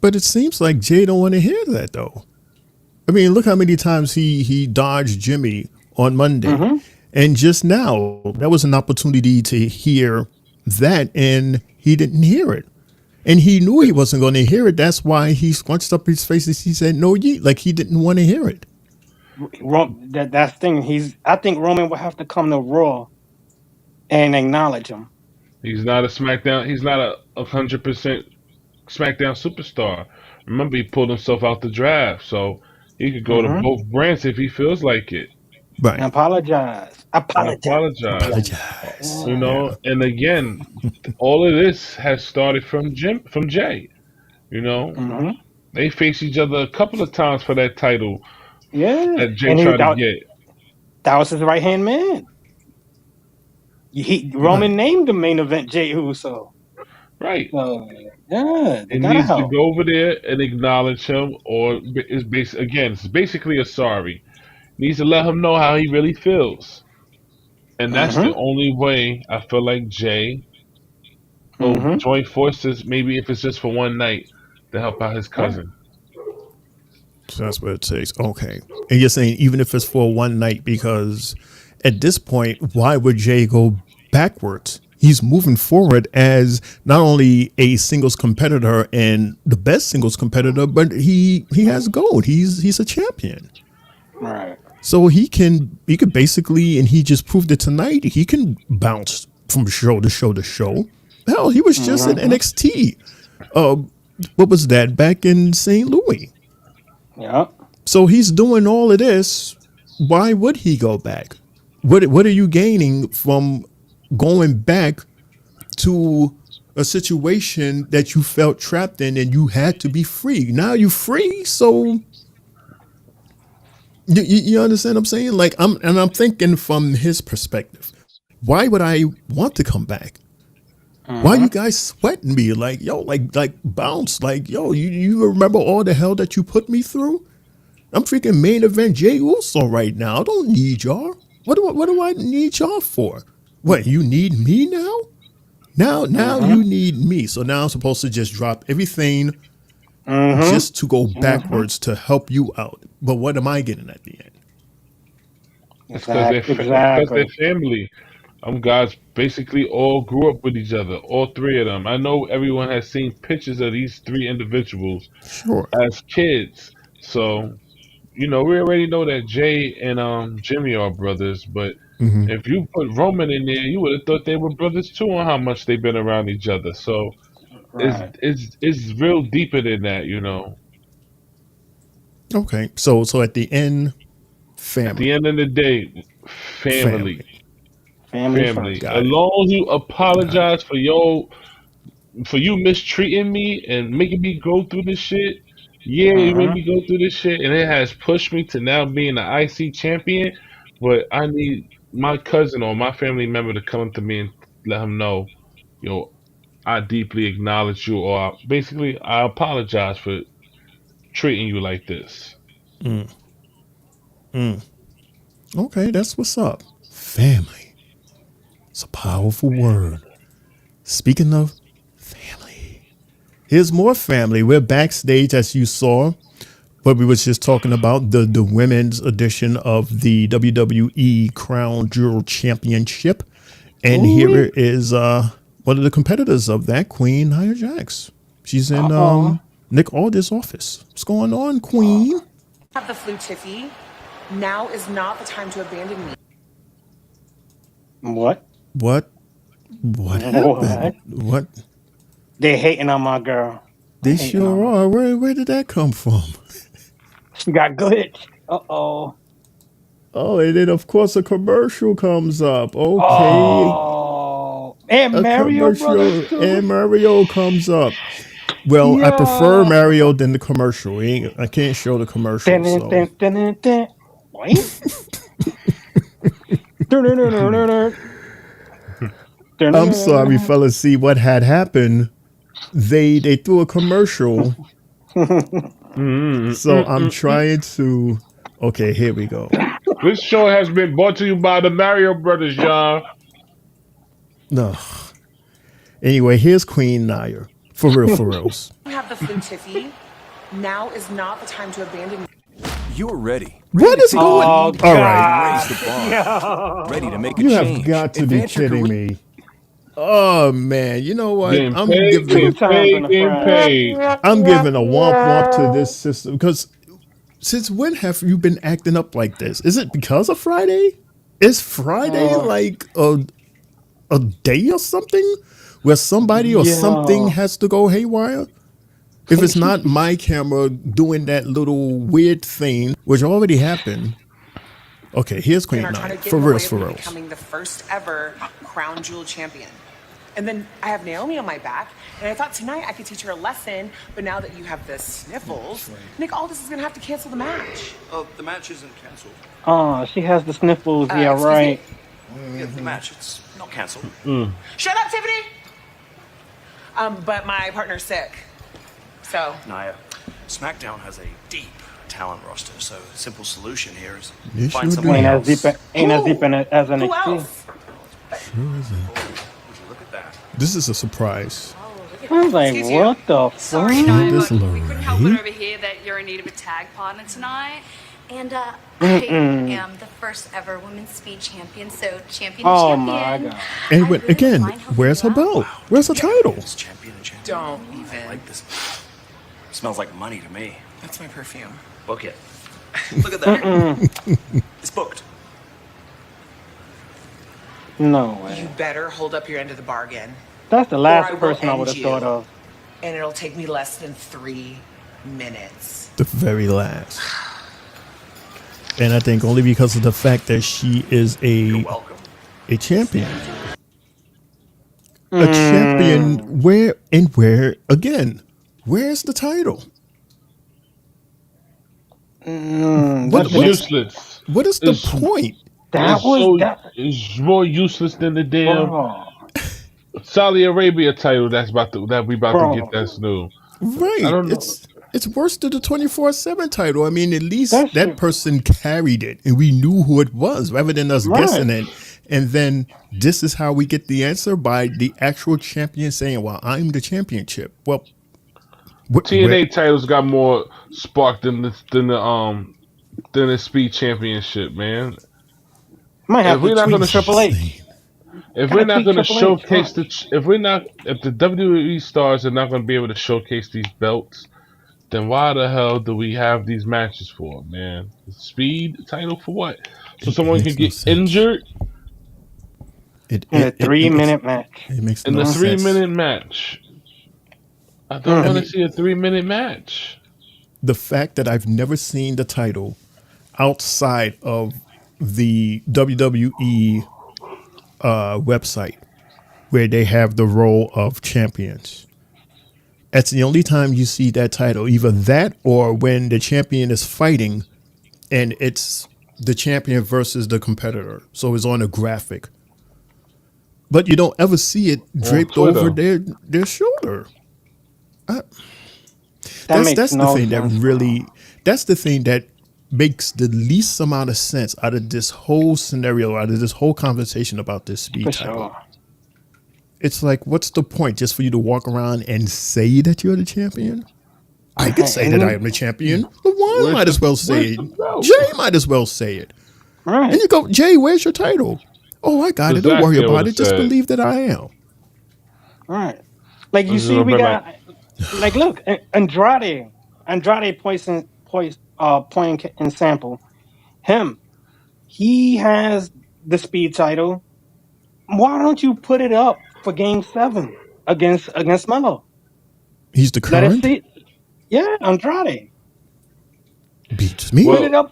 But it seems like Jay don't want to hear that though. I mean, look how many times he dodged Jimmy on Monday. Mm-hmm. And just now, that was an opportunity to hear that, and he didn't hear it. And he knew he wasn't going to hear it. That's why he scrunched up his face and he said, no, ye, like he didn't want to hear it. That's the thing. I think Roman will have to come to Raw and acknowledge him. He's not a SmackDown. He's not a 100% SmackDown superstar. Remember, he pulled himself out the draft, so he could go to both brands if he feels like it. Right. And apologize. Apologize. And again, all of this has started from Jay. They faced each other a couple of times for that title. Yeah, that Jay tried to get. That was his right hand man. Roman named the main event Jey Uso. Right. Yeah, it needs to go over there and acknowledge him, or it's basically a sorry. Needs to let him know how he really feels, and that's the only way I feel like Jay will join forces. Maybe if it's just for one night to help out his cousin. So that's what it takes. Okay. And you're saying even if it's for one night, because at this point, why would Jay go backwards? He's moving forward as not only a singles competitor and the best singles competitor, but he has gold. He's a champion. Right. So he could basically, and he just proved it tonight, he can bounce from show to show to show. Hell, he was just in NXT. What was that? Back in St. Louis. Yeah. So he's doing all of this. Why would he go back? What are you gaining from going back to a situation that you felt trapped in and you had to be free? Now you're free, so you understand what I'm saying? Like I'm thinking from his perspective. Why would I want to come back? Why you guys sweating me? Like, yo, like bounce. Like, yo, you remember all the hell that you put me through? I'm freaking main event Jey Uso right now. I don't need y'all. What do I need y'all for? What, you need me now? Now you need me. So now I'm supposed to just drop everything just to go backwards to help you out. But what am I getting at the end? Because they're family. Guys basically all grew up with each other, all three of them. I know everyone has seen pictures of these three individuals as kids. So, we already know that Jay and Jimmy are brothers, but if you put Roman in there, you would have thought they were brothers too on how much they've been around each other. So it's real deeper than that, Okay. So at the end, family. At the end of the day, family. Family. As long as you apologize for you mistreating me and making me go through this shit. Yeah, you made me go through this shit, and it has pushed me to now being the IC champion. But I need my cousin or my family member to come to me and let him know, I deeply acknowledge you, or basically I apologize for treating you like this. Okay, that's what's up. Family. It's a powerful word. Speaking of family, here's more family. We're backstage, as you saw, but we was just talking about the women's edition of the WWE Crown Jewel Championship. And here is one of the competitors of that, Queen Nia Jax. She's in Nick Aldis' office. What's going on, Queen? Have the flu, Tiffy. Now is not the time to abandon me. What? What happened? What? They hating on my girl. They Hating on sure her. are. Where did that come from? She got glitched. Uh-oh. Oh, and then of course a commercial comes up. Okay, Oh. And a Mario Brothers commercial too? and Mario comes up. Well, I prefer Yeah. Mario than the commercial. I can't show the commercial, Dun, dun, so dun, dun, dun, dun. Wait. Dun, dun, dun, dun, dun, dun. Dun, dun, I'm dun, sorry, dun, fellas. See what had happened. They threw a commercial, so I'm trying to. Okay, here we go. This show has been brought to you by the Mario Brothers, y'all. No. Anyway, here's Queen Naya. For real, for reals. You have the flu, Tiffy. Now is not the time to abandon me. You're ready. What is going? Oh, All right, Raise the bar. God. Ready to make a you change. have got to be Advance your kidding career- me. Oh man, you know what? Getting I'm paid, giving Two times in the getting front. paid. I'm giving a womp womp to this system because since when have you been acting up like this? Is it because of Friday? Is Friday like a day or something where somebody or something Yeah. has to go haywire? If it's not my camera doing that little weird thing, which already happened. Okay, here's And Queen are trying Naya. to get For in the way reals, of for me reals. becoming the first ever crown jewel champion. And then I have Naomi on my back, and I thought tonight I could teach her a lesson, but now that you have the sniffles, Nick Aldis is gonna have to cancel the match. Oh, the match isn't canceled. Oh, she has the sniffles. Yeah, Excuse right. me? Yeah, the match, it's not canceled. Shut up, Tiffany! But my partner's sick. So, Naya, SmackDown has a deep talent roster, so the simple solution here is Yes, find you someone Ain't do. as else. deep, ain't as deep in it as who NXT. else? Would you look at that? This is a surprise. I was like, what the Sorry, fuck? no, This but we couldn't help but Lorraine. overhear that you're in need of a tag partner tonight. And I am the first ever women's speed champion, so champion to Oh my champion. god. And I when, really again, don't mind helping where's her you out. belt? Where's her title? It's champion and champion. Don't I even. like this. Smells like money to me. That's my perfume. Book it. Look at that. It's booked. No You way. better hold up your end of the bargain, That's the I last will person I end would have you. thought of. and it'll take me less than 3 minutes. The very last. And I think only because of the fact that she is You're welcome. a champion. A champion where again, where's the title? That's Useless. What is the It's- point? That It's was so, that. it's more useless than the damn Bro. Saudi Arabia title that we about Bro. to get. That's new. Right. I don't know. It's worse than the 24/7 title. I mean, at least That's that true. person carried it and we knew who it was rather than us Right. guessing it. And then this is how we get the answer by the actual champion saying, well, I'm the championship. Well, TNA titles got more spark than the Speed Championship, man. Might have If we're to not tweet gonna Triple H. If we're not tweet going to Triple H, showcase if the WWE stars are not going to be able to showcase these belts, then why the hell do we have these matches for, man? The Speed title for what? So someone can makes no get sense. injured In a 3-minute match. It makes in no a sense. 3-minute match. I don't want to see a 3-minute match. The fact that I've never seen the title outside of the WWE website where they have the role of champions. That's the only time you see that title. Either that or when the champion is fighting and it's the champion versus the competitor. So it's on a graphic. But you don't ever see it draped Twitter. over their shoulder. That makes That's no the thing that sense, really, that's the thing that makes the least amount of sense out of this whole scenario, out of this whole conversation about this speed For title. sure. It's like, what's the point? Just for you to walk around and say that you're the champion? I could say that I am the champion. LeJay might as well say it. where's the belt? Jay might as well say it. Right. And you go, Jay, where's your title? Oh, I got it. Don't worry Exactly about what it. it Just said. believe that I am. Right. Like you This is see, what we I'm got like look, Andrade poison point and sample. Him. He has the speed title. Why don't you put it up for game 7 against Melo? He's the Let us current? see. Yeah, Andrade. Beats me. Put it Well,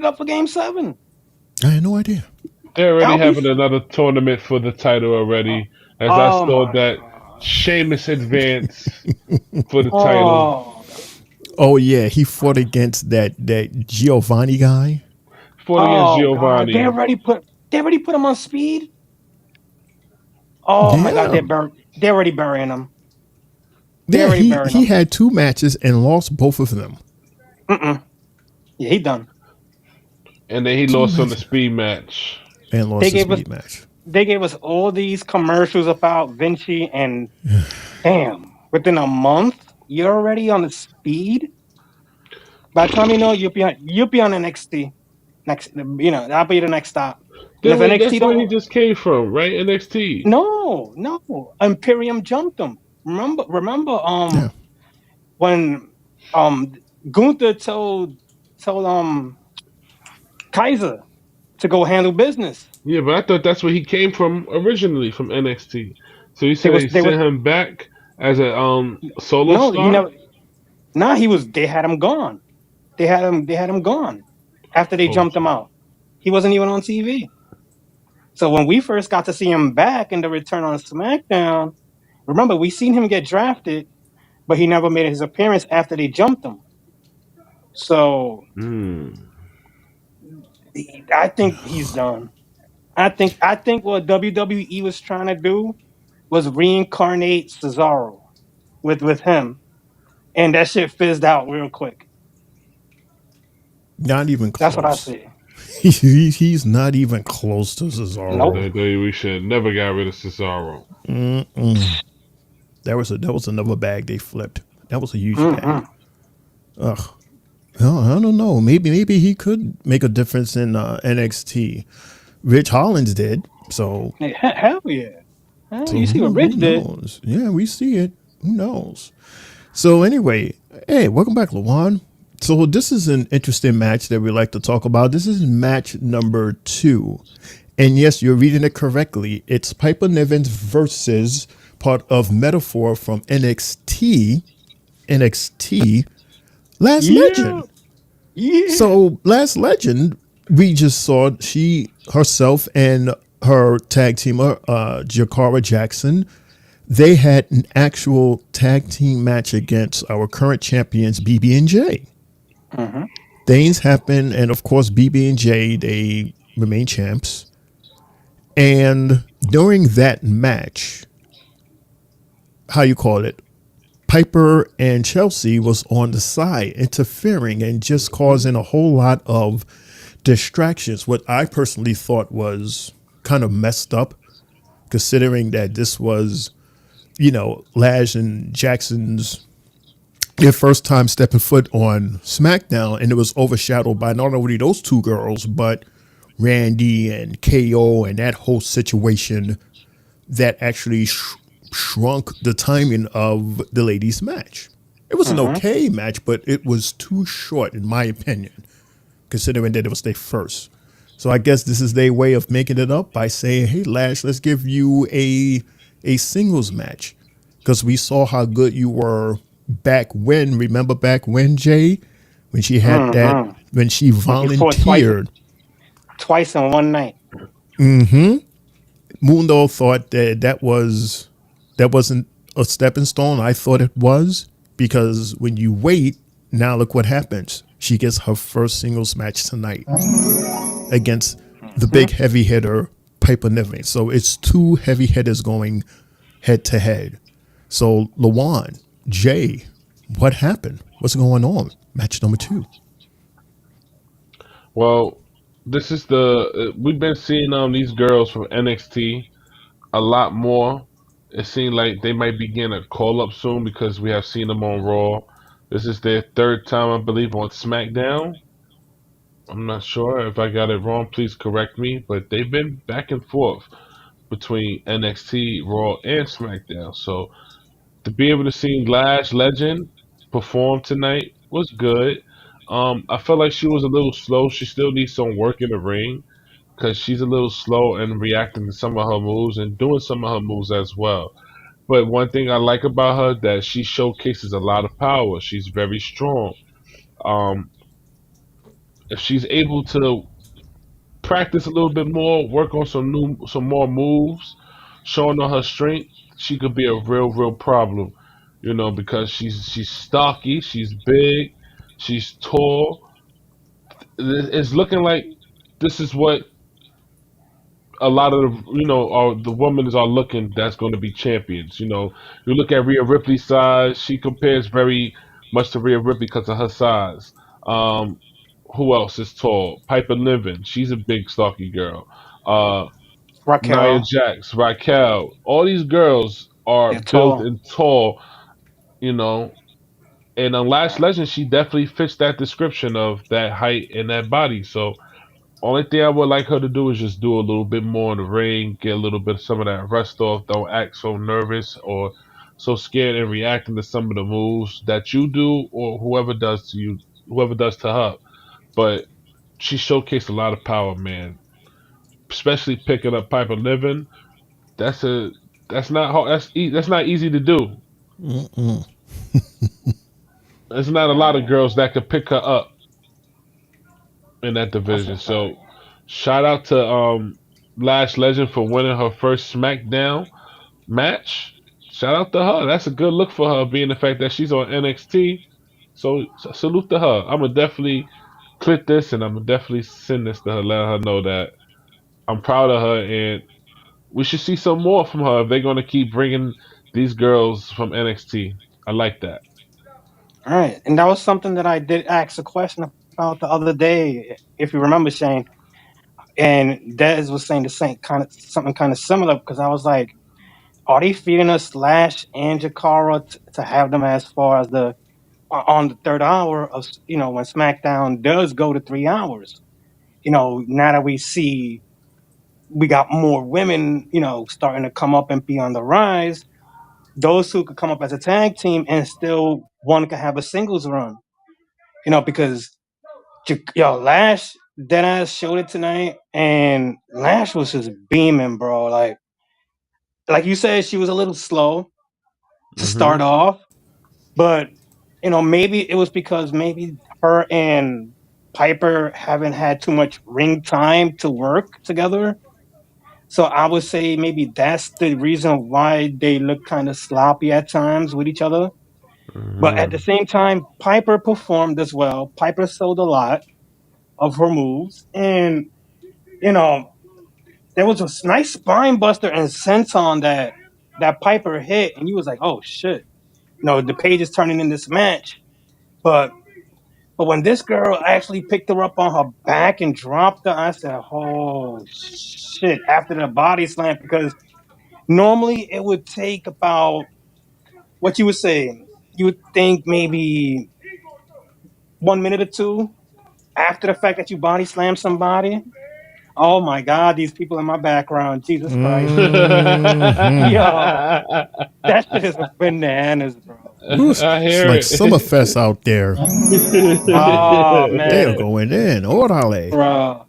up for game 7. I had no idea. they're already That'll be. having another tournament for the title already. As I Oh saw my that god. Sheamus advance for the title. Oh. Oh yeah, he fought against that Giovanni guy. Fought against Oh god. Giovanni. They already put him on speed. Oh my god. Yeah. They're already burying him. They're Yeah, already he burying he him. had 2 matches and lost both of them. Mm-mm. Yeah, he done. And then he Two lost on the matches speed match. and lost They the gave us speed match. they gave us all these commercials about Vinci, and damn, within a month you're already on the speed. By the time you know, you'll be on NXT next. That'll be the next stop. And if NXT That's where he don't, just came from, right? NXT. no, Imperium jumped him. Remember, Yeah. when um Gunther told Kaiser to go handle business. Yeah, but I thought that's where he came from originally, from NXT. So you They said was they they was sent him back as a solo no, he star? never. Nah, he was. They had him gone. They had him gone after they Oh, jumped him out. He wasn't even on TV. So when we first got to see him back in the return on SmackDown, remember we seen him get drafted, but he never made his appearance after they jumped him. So hmm. I think he's done. I think what WWE was trying to do was reincarnate Cesaro with him, and that shit fizzed out real quick. Not even That's what I close. see. He's not even close to Nope. Cesaro. We should never got rid of Cesaro. Mm-mm. That was another bag they flipped. That was a huge bag. Mm-mm. Ugh. Well, I don't know. Maybe he could make a difference in NXT. Rich Hollins did. So, Hey, hell yeah. You see what who Rich did? knows? Yeah, we see it. Who knows? So anyway, hey, welcome back, Lawan. So this is an interesting match that we like to talk about. This is match number 2. And yes, you're reading it correctly. It's Piper Niven versus part of Metaphor from NXT. NXT Last Yeah. Legend. Yeah. So Last Legend, we just saw she herself and her tag teamer, Jakara Jackson. They had an actual tag team match against our current champions, BB and J. Mm-hmm. Things happen, and of course, BB and J, they remain champs. And during that match, how you call it, Piper and Chelsea was on the side interfering and just causing a whole lot of distractions. What I personally thought was kind of messed up, considering that this was, Lash and Jackson's their first time stepping foot on SmackDown, and it was overshadowed by not only those 2 girls, but Randy and KO and that whole situation that actually shrunk the timing of the ladies' match. It was an okay match, but it was too short, in my opinion, considering that it was their first. So I guess this is their way of making it up by saying, "Hey, Lash, let's give you a singles match," because we saw how good you were back when. Remember back when, Jay, when she had that, when she He fought volunteered. twice in one night. Mundo thought that wasn't a stepping stone. I thought it was, because when you wait, now look what happens. She gets her first singles match tonight against the big heavy hitter Piper Niven. So it's 2 heavy hitters going head to head. So Lawan, Jay, what happened? What's going on? Match number 2. Well, this is we've been seeing these girls from NXT a lot more. It seems like they might be getting a call up soon because we have seen them on Raw. This is their 3rd time, I believe, on SmackDown. I'm not sure if I got it wrong. Please correct me, but they've been back and forth between NXT, Raw, and SmackDown. So to be able to see Lash Legend perform tonight was good. I felt like she was a little slow. She still needs some work in the ring because she's a little slow in reacting to some of her moves and doing some of her moves as well. But one thing I like about her that she showcases a lot of power. She's very strong. Um, if she's able to practice a little bit more, work on some more moves, showing on her strength, she could be a real problem. Because she's stocky, she's big, she's tall. It's looking like this is what a lot of the women are looking that's going to be champions. You look at Rhea Ripley's size; she compares very much to Rhea Ripley because of her size. Um, who else is tall? Piper Niven, she's a big stocky girl. Uh, Nia Raquel, Jax, Raquel, all these girls are they're built tall. and tall. You know, and on Last Legend, she definitely fits that description of that height and that body. So only thing I would like her to do is just do a little bit more in the ring, get a little bit of some of that rust off. Don't act so nervous or so scared and reacting to some of the moves that you do or whoever does to you, whoever does to her. But she showcased a lot of power, man. Especially picking up Piper Niven. That's a that's not hard. That's not easy to do. Mm-mm. There's not a lot of girls that could pick her up in that That's a division. fact. So shout out to Lash Legend for winning her first SmackDown match. Shout out to her. That's a good look for her, being the fact that she's on NXT. So salute to her. I'm gonna definitely clip this and I'm gonna definitely send this to her, let her know that I'm proud of her and we should see some more from her if they're gonna keep bringing these girls from NXT. I like that. All right, and that was something that I did ask a question about the other day, if you remember, Shane. And Dez was saying the same kind of something kind of similar because I was like, are they feeding us Slash and Jakara to have them as far as the on the third hour of when SmackDown does go to 3 hours? Now that we see we got more women, starting to come up and be on the rise. Those who could come up as a tag team and still one could have a singles run. Because Lash Deadass showed it tonight, and Lash was just beaming, bro. Like you said, she was a little slow to Hmm. start off, but maybe it was because maybe her and Piper haven't had too much ring time to work together. So I would say maybe that's the reason why they look kind of sloppy at times with each other. But at the Hmm. same time, Piper performed as well. Piper sold a lot of her moves, and you know there was a nice spine buster and senton that Piper hit, and you was like, oh shit, the page is turning in this match. But when this girl actually picked her up on her back and dropped her, I said, oh shit! After the body slam, because normally it would take about what you were saying. You would think maybe 1 minute or two after the fact that you body slam somebody. Oh my God, these people in my background, Jesus Christ. Hmm. Yo, that shit is bananas, bro. I It's hear like it. Summerfest out there. Oh They are man, going in. Orale. bro.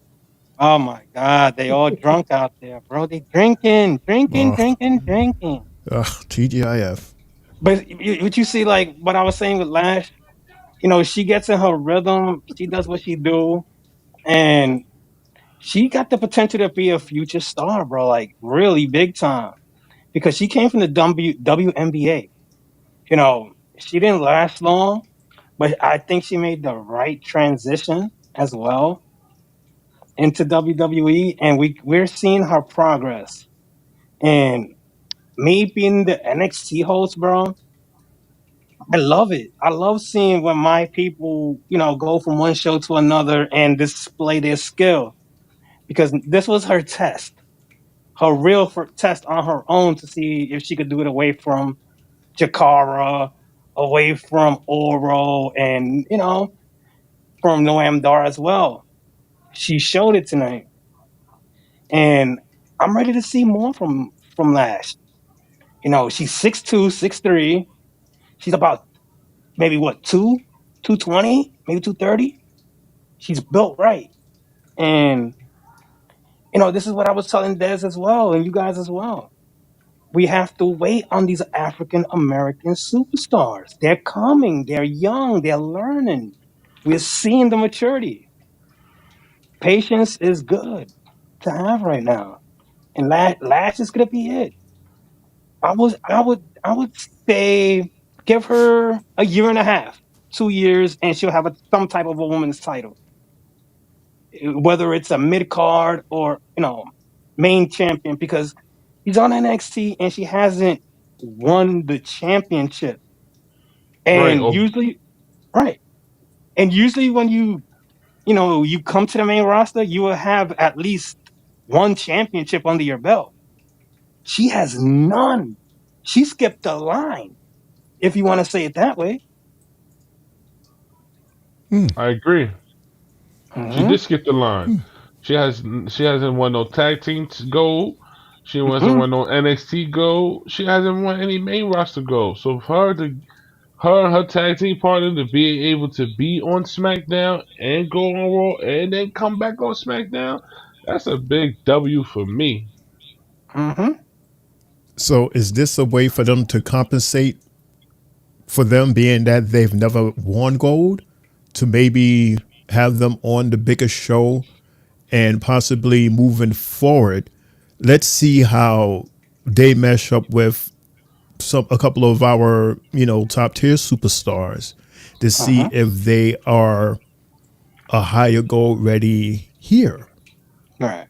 Oh my God, they all drunk out there, bro. They drinking, drinking, Oh, drinking, drinking. TGIF. But what you see, like what I was saying with Lash, she gets in her rhythm. She does what she do, and she got the potential to be a future star, bro. Like really big time, because she came from the WNBA. She didn't last long, but I think she made the right transition as well into WWE, and we're seeing her progress. And me being the NXT host, bro, I love it. I love seeing when my people, go from one show to another and display their skill, because this was her test, her real test on her own to see if she could do it away from Jakara, away from Oro, and from Noam Dar as well. She showed it tonight, and I'm ready to see more from Lash. She's 6'2", 6'3". She's about maybe what 220, maybe 230. She's built right, and this is what I was telling Des as well, and you guys as well. we have to wait on these African American superstars. They're coming. They're young. They're learning. We're seeing the maturity. Patience is good to have right now, and Lash is gonna be it. I would say give her a year and a half, 2 years, and she'll have some type of a woman's title, whether it's a mid card or main champion, because she's on NXT and she hasn't won the championship. Right. And Or usually, right, and usually when you come to the main roster, you will have at least one championship under your belt. She has none. She skipped the line, if you want to say it that way. I agree. She Hmm. did skip the line. She hasn't won no tag team gold. She hasn't Hmm. won no NXT gold. She hasn't won any main roster gold. So for her and her tag team partner to be able to be on SmackDown and go on Raw and then come back on SmackDown, that's a big W for me. Hmm. So is this a way for them to compensate for them being that they've never won gold, to maybe have them on the biggest show and possibly moving forward? Let's see how they mesh up with a couple of our top tier superstars to see Hmm. if they are a higher gold ready here. Right.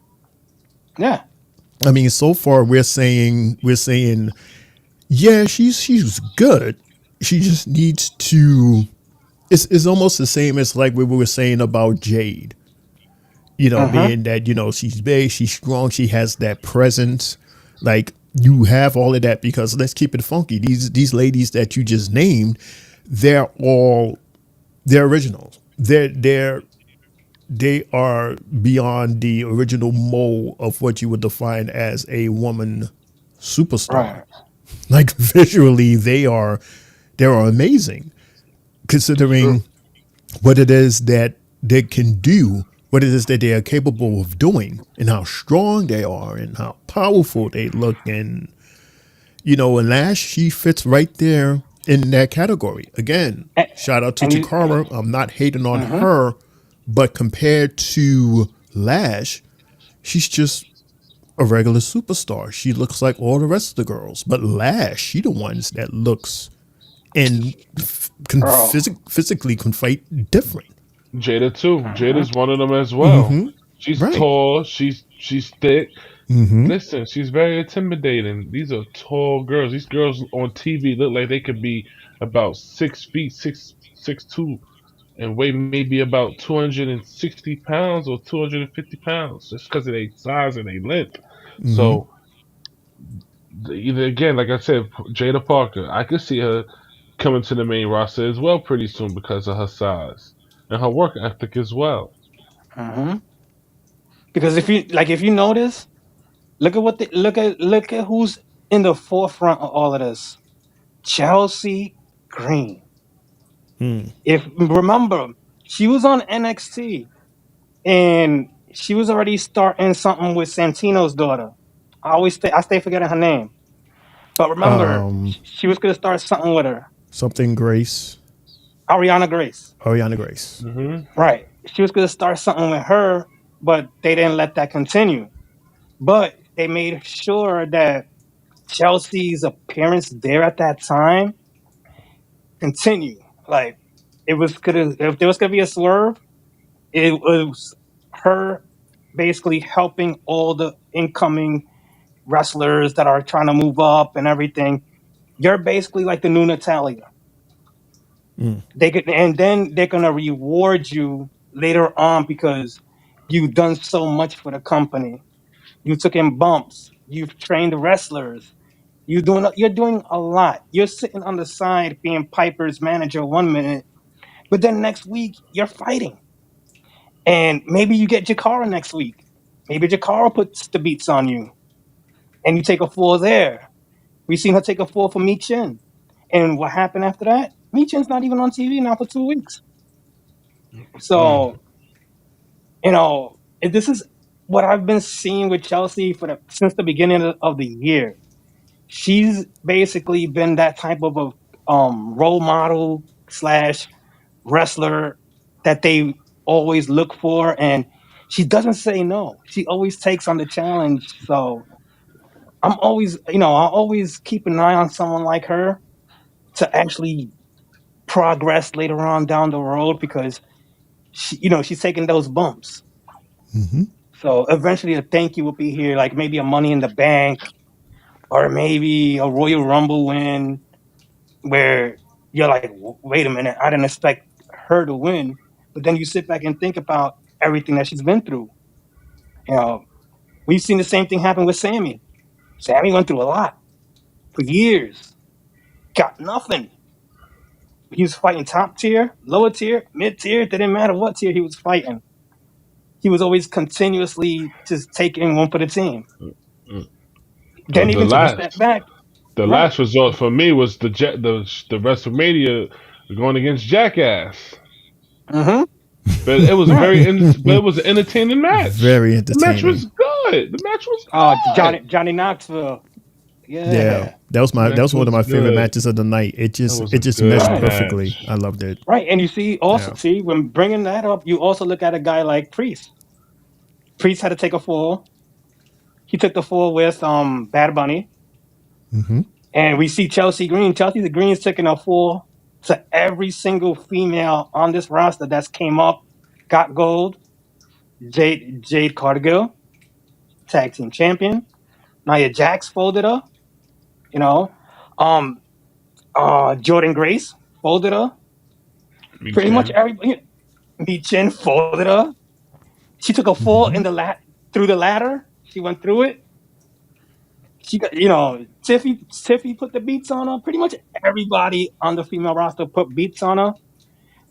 Yeah. I mean, so far we're saying yeah, she's good. She just needs to. It's almost the same as like we were saying about Jade. Hmm. Being that she's big, she's strong, she has that presence. Like you have all of that because let's keep it funky. These ladies that you just named, they're originals. They are beyond the original mold of what you would define as a woman superstar. Right. Like visually, they are amazing True. considering what it is that they can do, what it is that they are capable of doing, and how strong they are, and how powerful they look. And Lash, she fits right there in that category. Again, And, shout out to and you. Takara. I'm not hating on Hmm. her, but compared to Lash, she's just a regular superstar. She looks like all the rest of the girls, but Lash, she the ones that looks and Girl. physically can fight different. Jada too. Hmm. Jada's one of them as well. She's Right. tall. She's thick. Listen, she's very intimidating. These are tall girls. These girls on TV look like they could be about 6 feet, 6'2", and weigh maybe about 260 pounds or 250 pounds, just because of their size and their length. So either again, like I said, Jada Parker, I could see her coming to the main roster as well pretty soon because of her size and her work ethic as well. Hmm. Because if you notice, look at who's in the forefront of all of this. Chelsea Green. If remember, she was on NXT and she was already starting something with Santino's daughter. I stay forgetting her name. But remember, she was gonna start something with her. Something Grace, Ariana Grace. Ariana Grace. Right. She was gonna start something with her, but they didn't let that continue. But they made sure that Chelsea's appearance there at that time continue. Like it was gonna if there was gonna be a swerve, it was her basically helping all the incoming wrestlers that are trying to move up and everything. You're basically like the new Natalia. And then they're gonna reward you later on because you've done so much for the company. You took in bumps. You've trained the wrestlers. You're doing a lot. You're sitting on the side being Piper's manager 1 minute, but then next week you're fighting. And maybe you get Jakara next week. Maybe Jakara puts the beats on you and you take a fall there. We've seen her take a fall for Mi Chin. And what happened after that? Mi Chin's not even on TV now for 2 weeks. Mm. So, this is what I've been seeing with Chelsea since the beginning of the year. she's basically been that type of a role model slash wrestler that they always look for, and she doesn't say no. She always takes on the challenge. So I'm always, I always keep an eye on someone like her to actually progress later on down the road because she's taking those bumps. Mm-hmm. So eventually a thank you will be here, like maybe a Money in the Bank or maybe a Royal Rumble win where you're like, wait a minute, I didn't expect her to win. But then you sit back and think about everything that she's been through. We've seen the same thing happen with Sammy. Sammy went through a lot for years, got nothing. He was fighting top tier, lower tier, mid tier. Didn't matter what tier he was fighting. He was always continuously just taking one for the team. Then The even took a step back. the Right. last result for me was the WrestleMania going against Jackass. Mm-hmm. But it was but it was an entertaining match. Very The match was entertaining. good. The match was good. Johnny Knoxville. Yeah, that was Match one of was my favorite good. matches of the night. It That was a just good meshed match. perfectly. I loved it. Right, and you see also Yeah. when bringing that up, you also look at a guy like Priest. Priest had to take a fall. He took the fall with Bad Bunny, Mm-hmm. and we see Chelsea Green. Chelsea Green's taking a fall to every single female on this roster that's came up, got gold. Jade Cargill, tag team champion. Nia Jax folded her. You know, um, Jordan Grace folded her. Me Pretty much too. everybody. Chin folded her. She took a fall in Mm-hmm. through the ladder. She went through it. She got, Tiffy put the beats on her. Pretty much everybody on the female roster put beats on her.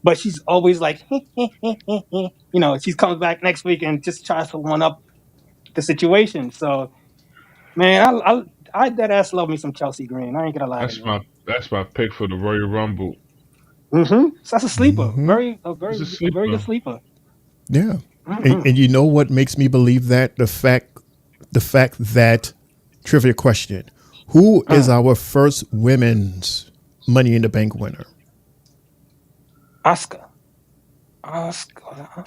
But she's always like, she comes back next week and just tries to one up the situation. So, man, I dead ass love me some Chelsea Green. I ain't gonna lie to you. That's my pick for the Royal Rumble. So that's a sleeper. Mm-hmm. A It's a very good sleeper. sleeper. Yeah. And you know what makes me believe that? The fact that trivia question. Who is our first women's Money in the Bank winner? Oscar. Oscar. I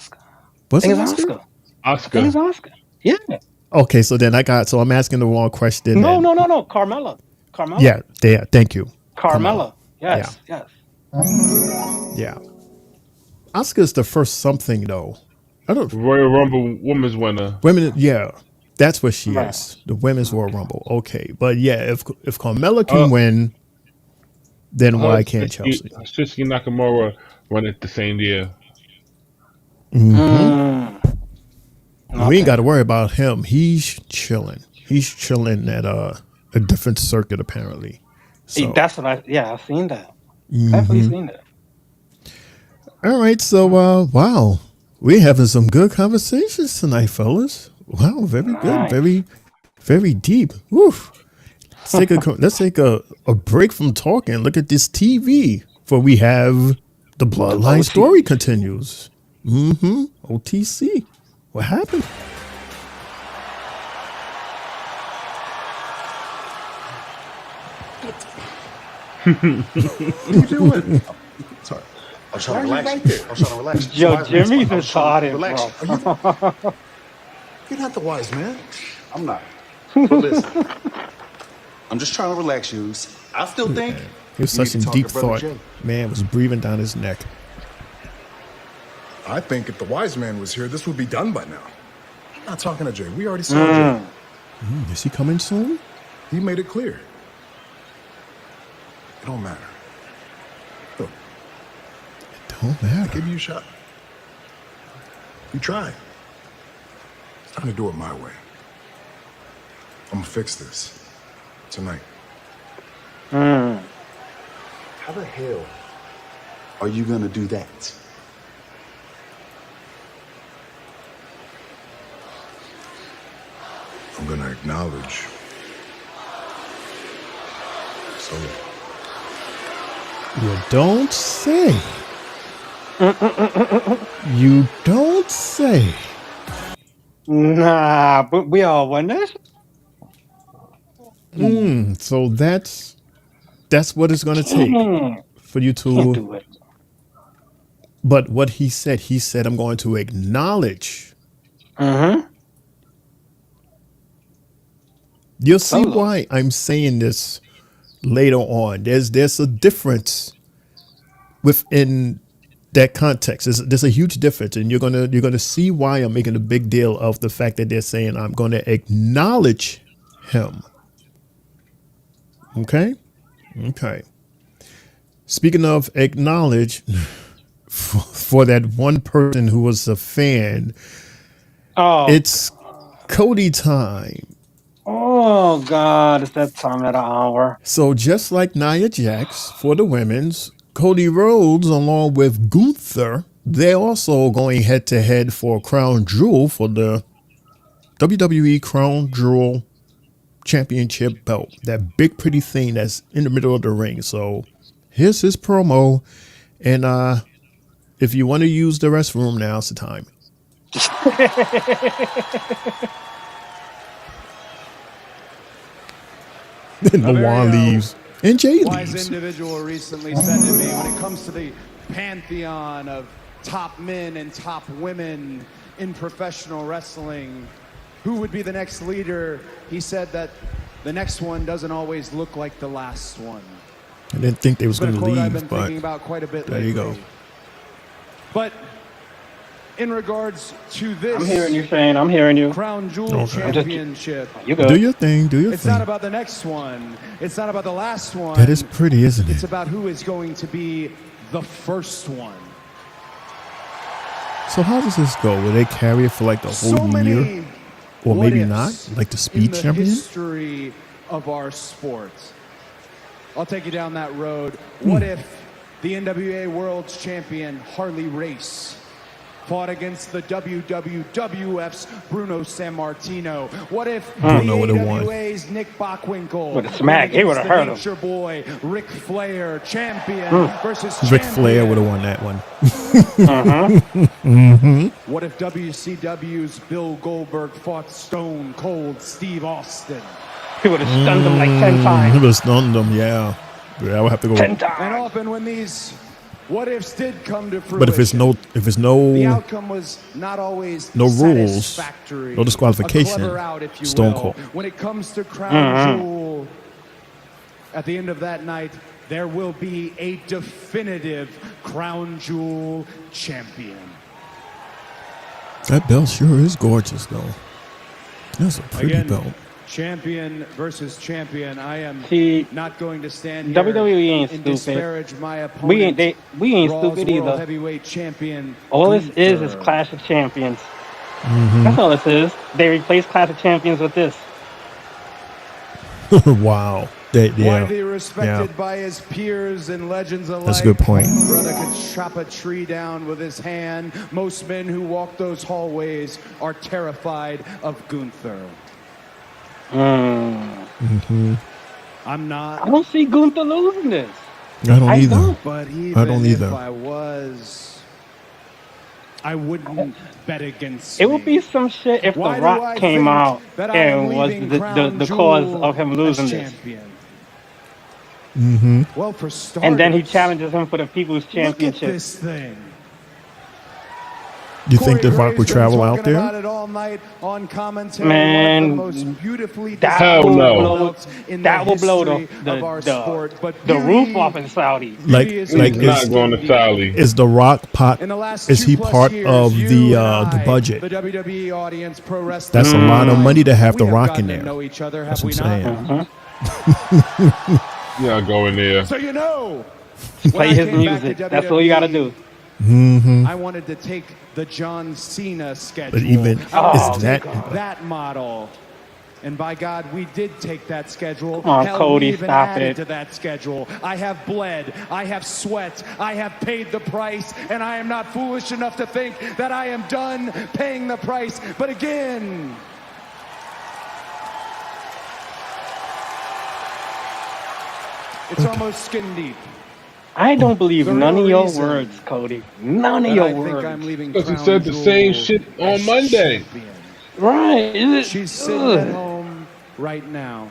Was think it it's Oscar? Oscar. I think it's Oscar. Oscar. Yeah. Okay, so then I'm asking the wrong question No, then. no. Carmella. Yeah, there. Thank you. Carmella. Yes. Yeah. Oscar's the first something though. I don't Royal Rumble Women's winner. women yeah. That's what she Right. is. The women's Royal Rumble. Okay. But yeah, if Carmella can Uh, win, then why her can't Chelsea? Shinsuke Nakamura won it the same year. Mm-hmm. Mm. We ain't got to worry about him. He's chilling. He's chilling at a different circuit apparently. So That's what I've seen that. mhm. Definitely seen that. All right, so wow. We're having some good conversations tonight, fellas. Wow, very good. Nice. Very, very deep. Woof. Let's take a break from talking. Look at this TV. For we have the Bloodline story continues. Mm-hmm. OTC. What happened? What are you doing? Sorry. I was trying to relax. I was trying to relax. Yo, Wise man Jimmy's spot. I was trying to retarded, relax. bro. You're not the wise man. I'm not. But listen, I'm just trying to relax you. I still think He was you such need in to talk deep to Brother thought. Jay. Man was breathing down his neck. I think if the wise man was here, this would be done by now. I'm not talking to Jay. We already saw Jay. Is he coming soon? He made it clear. It don't matter. Look, Don't I matter. give you a shot. You try. It's time to do it my way. I'm gonna fix this tonight. How the hell are you gonna do that? I'm gonna acknowledge. So, You don't say. You don't say. Nah, but we all won this. So that's what it's going to take for you Can't to. do it. But what he said, I'm going to acknowledge. You'll see Solo. why I'm saying this later on. There's a difference within that context. There's a huge difference, and you're gonna see why I'm making a big deal of the fact that they're saying I'm going to acknowledge him. Okay. Speaking of acknowledge, for that one person who was a fan, Oh. it's Cody time. Oh God, it's that time of the hour. So just like Nia Jax for the women's, Cody Rhodes along with Gunther, they're also going head to head for Crown Jewel for the WWE Crown Jewel Championship belt. That big pretty thing that's in the middle of the ring. So here's his promo. And if you want to use the restroom, now's the time. And Lawan leaves. And Jay Wise leaves. individual recently said to me, when it comes to the pantheon of top men and top women in professional wrestling, who would be the next leader? He said that the next one doesn't always look like the last one. I didn't think they was It's been going a to quote I've leave, been but thinking about quite a bit there lately. you go. But in regards to this, I'm hearing you saying. I'm hearing you. Crown Jewel Championship, You go. Do your thing. Do your it's thing. not about the next one. It's not about the last one. That is pretty, isn't It's it? about who is going to be the first one. So how does this go? Will they carry it for like the So whole many year? Or what maybe ifs not? Like the in speed the champion? history of our sport. I'll take you down that road. What if the NWA World's Champion Harley Race fought against the WWF's Bruno Sammartino? What if Bruno would've won. AWA's Nick Bockwinkel With a smack, he went would've against hurt the him. Nature Boy, Ric Flair, champion versus Ric champion? Flair would have won that one. What if WCW's Bill Goldberg fought Stone Cold Steve Austin? He would have stunned him like 10 He times. would have stunned them, yeah. Yeah, I would have to go. 10 And times. often when these what ifs did come to fruition, But if it's the no outcome was not always No rules, satisfactory. no disqualification, A clever out, if you Stone will. Cold. When it comes to Crown Jewel, at the end of that night, there will be a definitive Crown Jewel champion. that belt sure is gorgeous though. That's a pretty Again, belt. champion versus champion. I am See, not going to stand here WWE ain't and stupid. disparage my opponent. We ain't Raw's stupid World either. Heavyweight champion. All this is Gunther. Clash of Champions. That's all this is. They replaced Clash of Champions with this. Wow. Yeah. Widely respected by his peers and legends alike. That's a good point. Brother could chop a tree down with his hand. Most men who walk those hallways are terrified of Gunther. I'm I not, don't see Gunther losing this. I don't I either. don't. but even I don't if either. I was, I wouldn't bet against It me. would be some shit if Why The do Rock I came think out that I am and was leaving the Crown cause Jewel of him losing as this. champion? Mm-hmm. Well, for starters, And then he challenges him for the People's look at Championship. this thing. You think The Rock would Corey Graves been travel talking out there? about it all night on commentary. Man, one of the most beautifully that Hell designed no. belts in That the will blow history of our sport. the But roof beauty- off in Saudi. Like beauty is like He's not is going to Sally. is The Rock part? in the last Is he 2+ part years, of you the and budget? The WWE audience, pro wrestling. That's a lot of money to have We The Rock gotten in to there. know each other, have That's we what I'm not? saying. Yeah, go in there. So you know, Play his music. That's all you got to do. I wanted to take the John Cena schedule. But even I is wanted to that take that model. And by God, we did take that schedule. Come on, Hell, Cody, we even stop added it. to that schedule. I have bled, I have sweat, I have paid the price, and I am not foolish enough to think that I am done paying the price. But again, it's almost skin deep. I don't believe The none real of your reason words, Cody. None of that your I think words. I'm leaving Because he Crown said the same Jewel shit on as Monday. champion. Right. Is it? She's sitting Ugh. at home right now.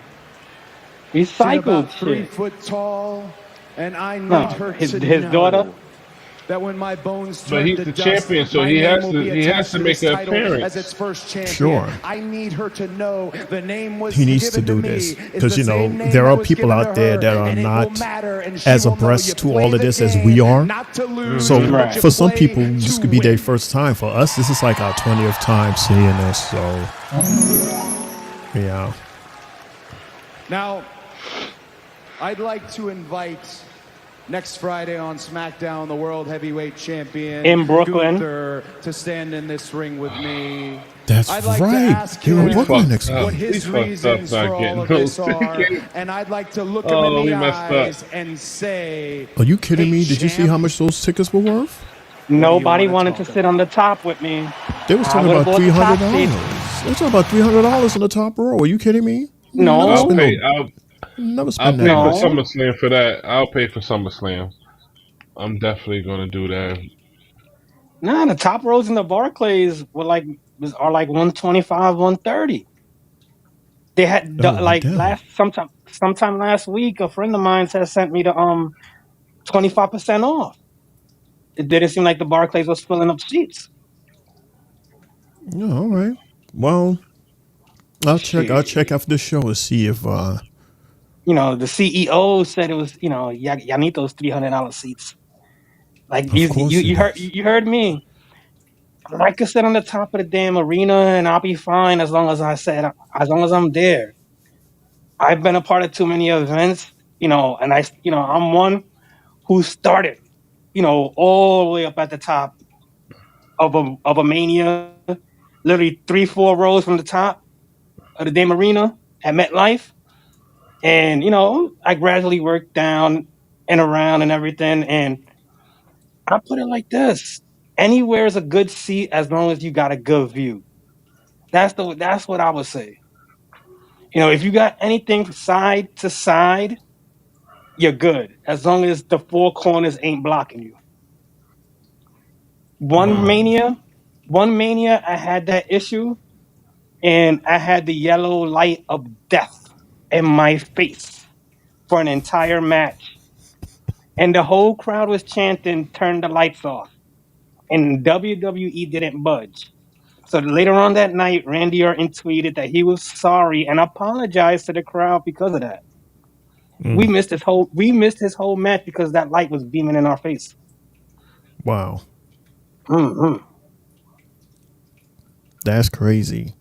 He She's about cycled 3 shit. foot tall, and I need No, her his to daughter. know that when my bones But turn he's to the dust, champion, so my he name has will to be he has attached to to make this an title as its appearance. first champion. Sure. I need her to know the name was He needs to given do me this is because, the you know, same name there that are was people given to out there her, that are and it will not matter, and she as will know abreast you to play all of the this as game we are. not to lose, So but you for some play people, this to could be their win. first time. For us, this is like our 20th time seeing this. So, yeah. Now, I'd like to invite next Friday on SmackDown the World Heavyweight Champion In Brooklyn. Gunther to stand in this ring with me. That's I'd like to right. ask Here in him Brooklyn next fucked up. what week. his We fucked up reasons not for all getting of those this are, tickets. and I'd like to look him in Oh, the we messed up. eyes and say, Are you kidding "Hey, me? Did you see champ, how much those tickets were worth? Nobody wanna wanted to talk sit on the top with me. They was I talking would have about bought the top $300. seat. They was talking about $300 in the top row. Are you kidding me? Never No, spend I'll never spend that pay for much. no. SummerSlam for that. I'll pay for SummerSlam. I'm definitely gonna do that. Nah, the top rows in the Barclays are like 125, 130. They had Oh, well, like damn. sometime last week, a friend of mine had sent me the 25% off. It didn't seem like the Barclays was filling up seats. Yeah, all right. Well, I'll check Shit. after the show and see if The CEO said it was, y'all need those $300 seats. Like of course he does. you heard me. I could sit on the top of the damn arena and I'll be fine as long as I'm there. I've been a part of too many events, and I'm one who started, all the way up at the top of a mania, literally 3-4 rows from the top of the damn arena at MetLife. And I gradually worked down and around and everything. And I put it like this: anywhere is a good seat as long as you got a good view. That's what I would say. If you got anything side to side, you're good as long as the four corners ain't blocking you. One Wow. mania, one mania, I had that issue, and I had the yellow light of death in my face for an entire match, and the whole crowd was chanting, "Turn the lights off," and WWE didn't budge. So later on that night, Randy Orton tweeted that he was sorry and apologized to the crowd because of that. Mm, We missed his whole match because that light was beaming in our face. wow. Hmm. That's crazy.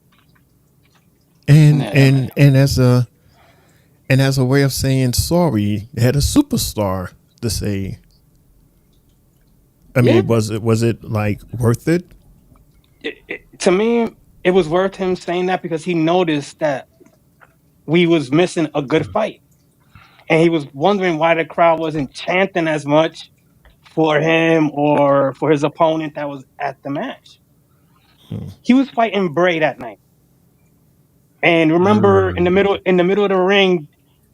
And Yeah, man. and and as a way of saying sorry, they had a superstar to say. I Yeah. mean, was it like worth it? To me, it was worth him saying that because he noticed that we was missing a good fight, and he was wondering why the crowd wasn't chanting as much for him or for his opponent that was at the match. He was fighting Bray that night, and remember in the middle of the ring,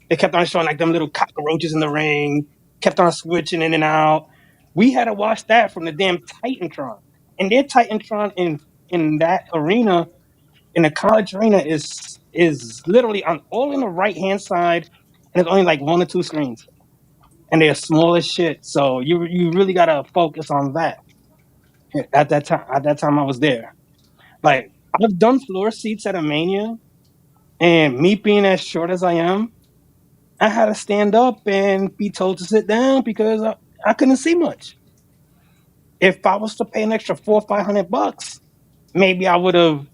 they kept on showing like them little cockroaches in the ring, kept on switching in and out. We had to watch that from the damn Titantron, and their Titantron in that arena, in the college arena, is literally on all in the right hand side, and it's only like one or two screens, and they're small as shit. So you really gotta focus on that. At that time I was there. Like, I've done floor seats at a Mania, and me being as short as I am, I had to stand up and be told to sit down because I couldn't see much. If I was to pay an extra $400 or $500, maybe I would have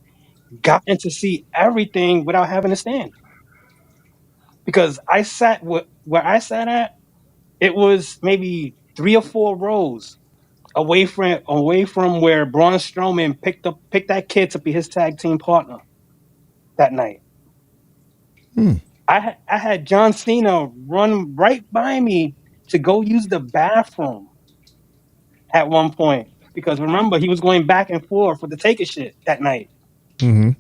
gotten to see everything without having to stand. Because where I sat at, it was maybe 3 or 4 rows away from where Braun Strowman picked that kid to be his tag team partner that night. Hmm. I had John Cena run right by me to go use the bathroom at one point because remember he was going back and forth with the Taker shit that night. Mm-hmm.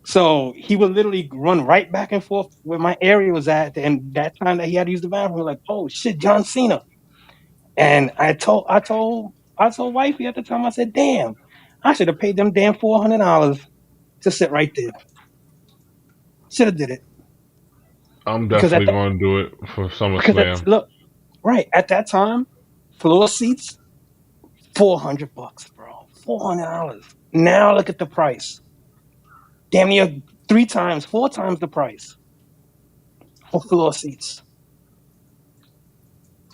So he would literally run right back and forth where my area was at, and that time that he had to use the bathroom, like, oh shit, John Cena. And I told wifey at the time, I said, damn, I should have paid them damn $400 to sit right there. Should have did it. I'm because at definitely the going to do it for because SummerSlam. look, right at that time, floor seats $400, bro. $400. Now look at the price. Damn near 3 times, 4 times the price for floor seats.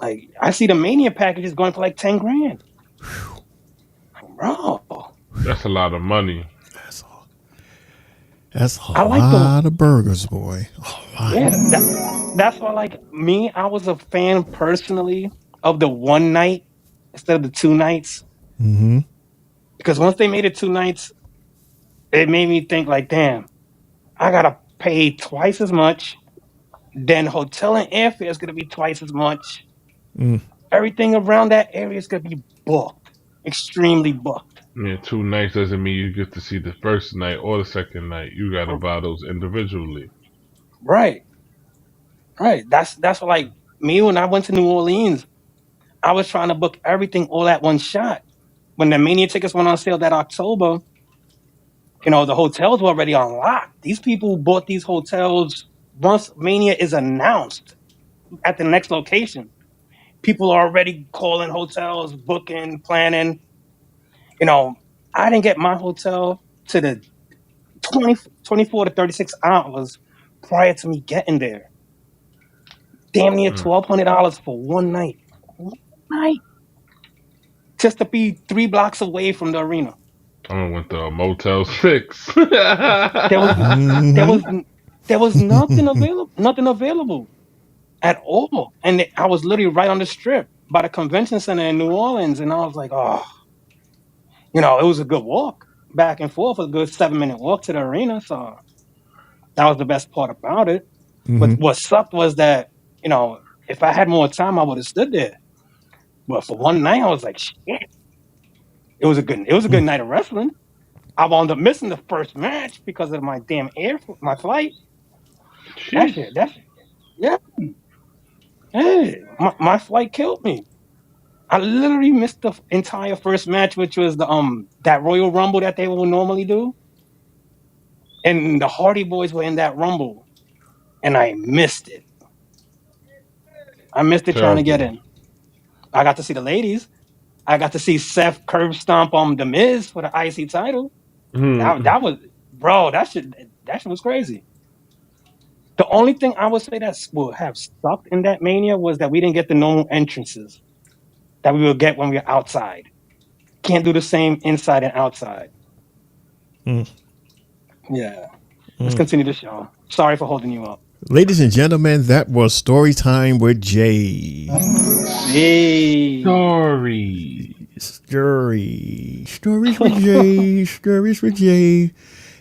Like I see the Mania packages going for like 10 grand. Like, bro, That's a lot of money. That's a I like the lot of burgers, boy. A yeah. lot. That's why like me, I was a fan personally of the one night instead of the 2 nights Mm-hmm. because once they made it 2 nights, it made me think like, damn, I gotta pay twice as much. Then hotel and airfare is gonna be twice as much. Mm. Everything around that area is gonna be booked, extremely booked. Yeah, 2 nights doesn't mean you get to see the first night or the second night. You got to buy those individually. Right, right. That's what, like me when I went to New Orleans, I was trying to book everything all at one shot. When the Mania tickets went on sale that October, the hotels were already on lock. These people bought these hotels once Mania is announced at the next location. People are already calling hotels, booking, planning. You know, I didn't get my hotel to the 24 to 36 hours prior to me getting there. Damn near Mm. $1,200 for one night. One night. Just to be 3 blocks away from the arena. I went to a Motel 6. There was there Mm-hmm. was there was nothing available at all. And I was literally right on the strip by the convention center in New Orleans. And I was like, oh, it was a good walk back and forth, a good 7 minute walk to the arena. So that was the best part about it. But Mm-hmm. what sucked was that, if I had more time, I would have stood there. But for one night, I was like, shit. It was a good night of wrestling. I wound up missing the first match because of my flight. That Jeez. shit, yeah, hey, my flight killed me. I literally missed the entire first match, which was the that Royal Rumble that they will normally do, and the Hardy Boys were in that Rumble, and I missed it. I missed it trying to get Terrible. in. I got to see the ladies. I got to see Seth curb stomp on the Miz for the IC title. Mm. That was, bro. That shit was crazy. The only thing I would say that would have sucked in that Mania was that we didn't get the normal entrances that we would get when we were outside. Can't do the same inside and outside. Mm. Yeah. Let's Mm. continue the show. Sorry for holding you up. Ladies and gentlemen, that was Story Time with Jay. Hey. Sorry. Stories with Jay. Stories with Jay.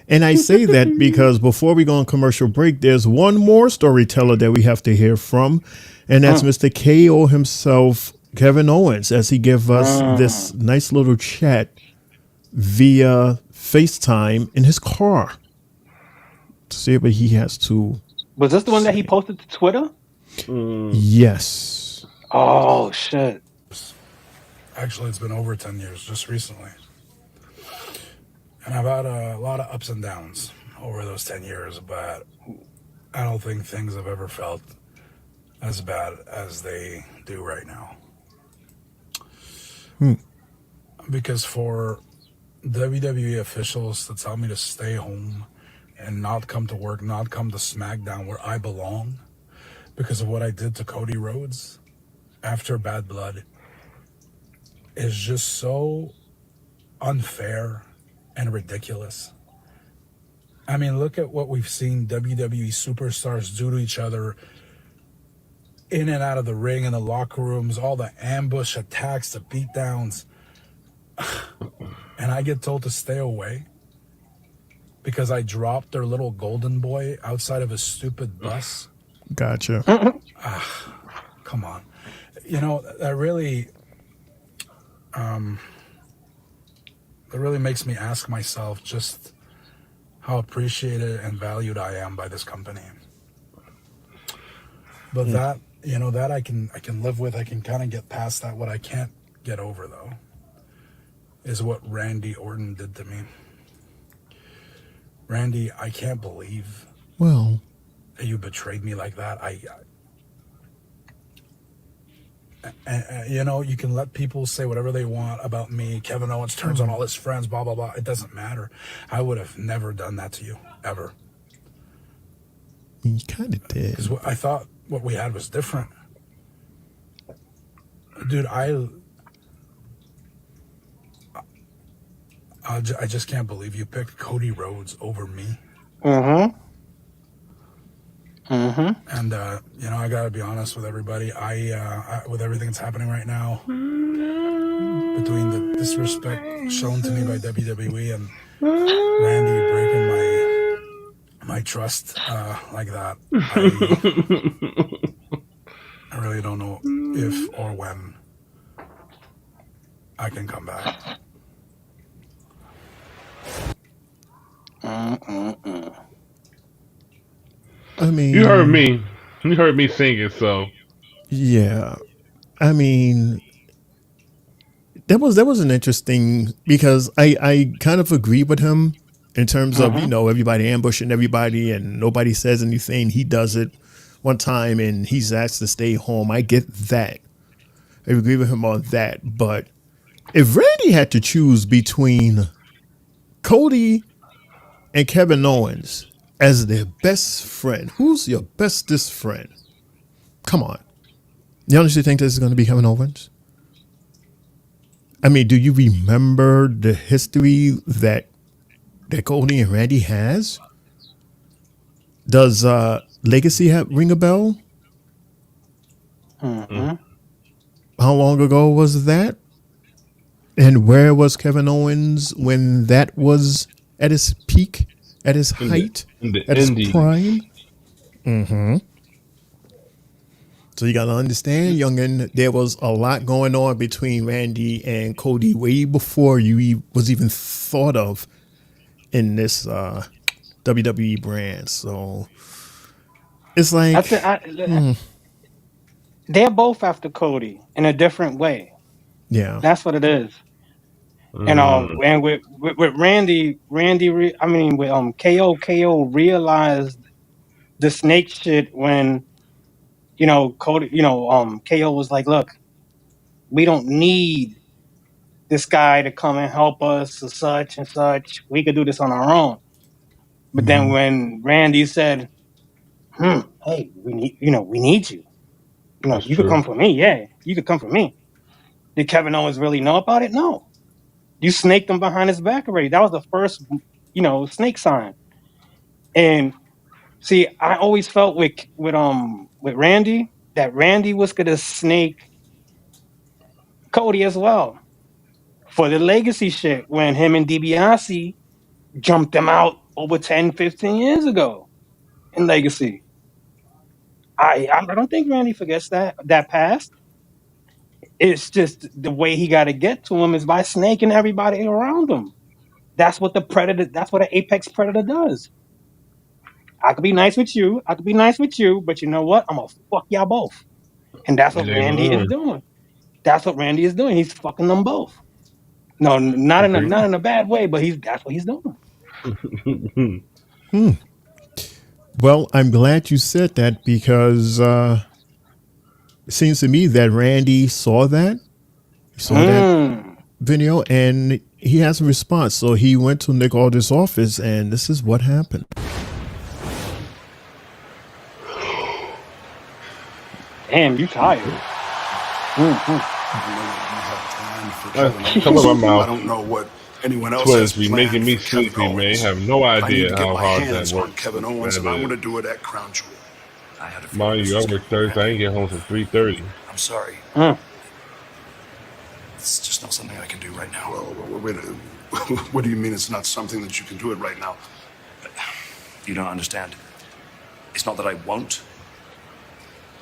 And I say that because before we go on commercial break, there's one more storyteller that we have to hear from, and that's Mr. KO himself, Kevin Owens, as he gave us this nice little chat via FaceTime in his car. To see what he has to. Was this the one that he posted to Twitter? Yes. Oh, shit. Actually, it's been over 10 years, just recently. And I've had a lot of ups and downs over those 10 years, but I don't think things have ever felt as bad as they do right now. Because for WWE officials to tell me to stay home and not come to work, not come to SmackDown where I belong, because of what I did to Cody Rhodes after Bad Blood, is just so unfair and ridiculous. I mean, look at what we've seen WWE superstars do to each other in and out of the ring, in the locker rooms, all the ambush attacks, the beatdowns. And I get told to stay away because I dropped their little golden boy outside of a stupid bus. Gotcha. Come on. That really makes me ask myself just how appreciated and valued I am by this company. But that I can live with. I can kind of get past that. What I can't get over, though, is what Randy Orton did to me. Randy, I can't believe Well, you betrayed me like that. You know, you can let people say whatever they want about me. Kevin Owens turns on all his friends, blah, blah, blah. It doesn't matter. I would have never done that to you, ever. You kind of did. Because I thought what we had was different. Dude, I just can't believe you picked Cody Rhodes over me. Mm-hmm. And, you know, I got to be honest with everybody. I with everything that's happening right now, between the disrespect shown to me by WWE and Randy breaking my trust like that, I really don't know if or when I can come back. I mean, You heard me. You heard me singing, so yeah. I mean, that was an interesting, because I kind of agree with him in terms of, you know, everybody ambushing everybody and nobody says anything. He does it one time and he's asked to stay home. I get that. I agree with him on that. But if Randy had to choose between Cody and Kevin Owens as their best friend, who's your bestest friend? Come on. You honestly think this is going to be Kevin Owens? I mean, do you remember the history that Cody and Randy has? Does Legacy ring a bell? How long ago was that? And where was Kevin Owens when that was at its peak, at its height, at its prime? So you got to understand, youngin', there was a lot going on between Randy and Cody way before you was even thought of in this WWE brand. So it's like they're both after Cody in a different way. Yeah, that's what it is. And and with Randy, with KO realized the snake shit when, you know, Cody, you know, KO was like, look, we don't need this guy to come and help us or such and such. We could do this on our own. But then when Randy said, hey, we need you. You know, you could come for me. Yeah, you could come for me. Did Kevin Owens really know about it? No. You snaked him behind his back already. That was the first, you know, snake sign. And see, I always felt with Randy that Randy was gonna snake Cody as well for the legacy shit when him and DiBiase jumped them out over 10, 15 years ago in legacy. I don't think Randy forgets that past. It's just the way he got to get to him is by snaking everybody around him. That's what an apex predator does. I could be nice with you. But you know what? I'm gonna fuck y'all both. And that's what Randy is doing. He's fucking them both. No, not in a bad way, but that's what he's doing. Well, I'm glad you said that, because it seems to me that Randy saw that. He saw that video and he has a response. So he went to Nick Aldis' office and this is what happened. Damn, you tired. Come on, my mouth. I don't know what anyone else Twins has be planned making me for Kevin sleepy, man. Owens. Have no I need idea to get how my hard hands that on works. Kevin Owens, and I want to do it at Crown Jewel. Mind you, I work Thursday. I ain't get home till 3:30. I'm sorry. It's just not something I can do right now. Well, wait, what do you mean it's not something that you can do it right now? You don't understand. It's not that I won't.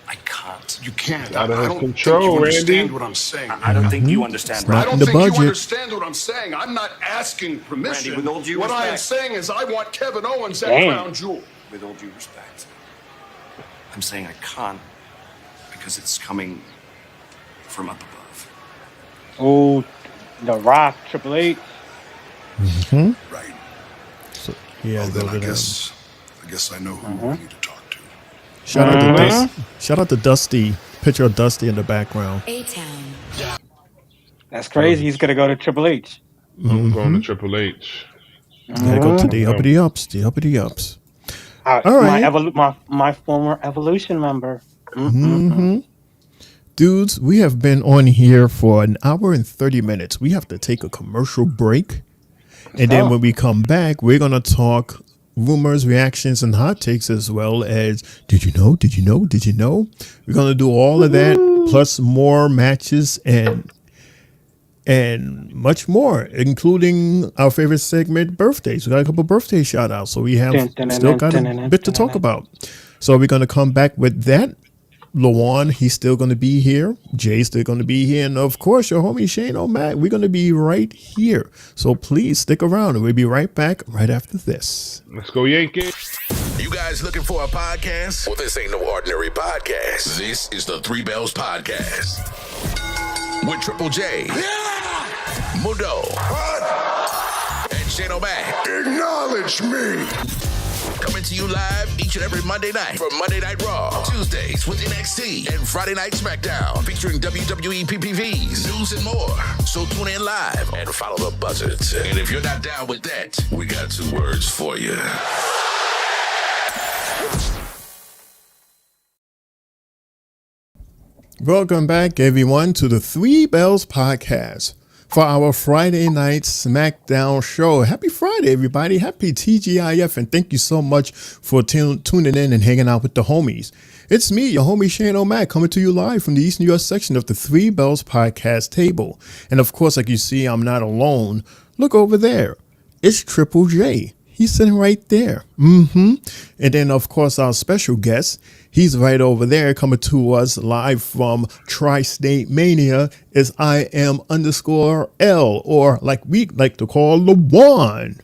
I can't. You can't. Out of I his don't control, think you understand Randy. what I'm saying. I don't think you understand. Not I don't in the think budget. you understand what I'm saying. I'm not asking permission. Randy, with all due what I am respect. saying is I want Kevin Owens at Crown Jewel. With all due respect, I'm saying I can't because it's coming from up above. Oh, The Rock, Triple H. Right. So, yeah, well, then I guess I know who we need to talk to. Shout out to Shout out to Dusty. Picture of Dusty in the background. That's crazy. He's gonna go to Triple H. I'm going to Triple H. Gotta go to the uppity ups. The uppity ups. All right. My former Evolution member. Dudes, we have been on here for an hour and 30 minutes. We have to take a commercial break. And then when we come back, we're going to talk rumors, reactions, and hot takes, as well as did you know, did you know, did you know? We're going to do all of that, plus more matches and much more, including our favorite segment, birthdays. We got a couple birthday shout outs, so we have still got a bit to talk about. So we're going to come back with that. Lawan, he's still going to be here. Jay's still going to be here. And of course, your homie Shane O'Mac, we're going to be right here. So please stick around and we'll be right back right after this. Let's go Yankees. You guys looking for a podcast? Well, this ain't no ordinary podcast. This is the Three Bells Podcast. With Triple J, Mundo, and Shane O'Mac. Acknowledge me. Coming to you live each and every Monday night from Monday Night Raw, Tuesdays with NXT, and Friday Night SmackDown, featuring WWE PPVs, news, and more. So tune in live and follow the buzzards. And if you're not down with that, we got 2 words for you. Welcome back, everyone, to the Three Bells Podcast for our Friday night SmackDown show. Happy Friday, everybody. Happy TGIF, and thank you so much for tuning in and hanging out with the homies. It's me, your homie Shane O'Mac, coming to you live from the East New York section of the Three Bells Podcast table. And of course, like you see, I'm not alone. Look over there. It's Triple J. He's sitting right there. And then, of course, our special guest, he's right over there coming to us live from Tri-State Mania is IM_L, or like we like to call LeJuan.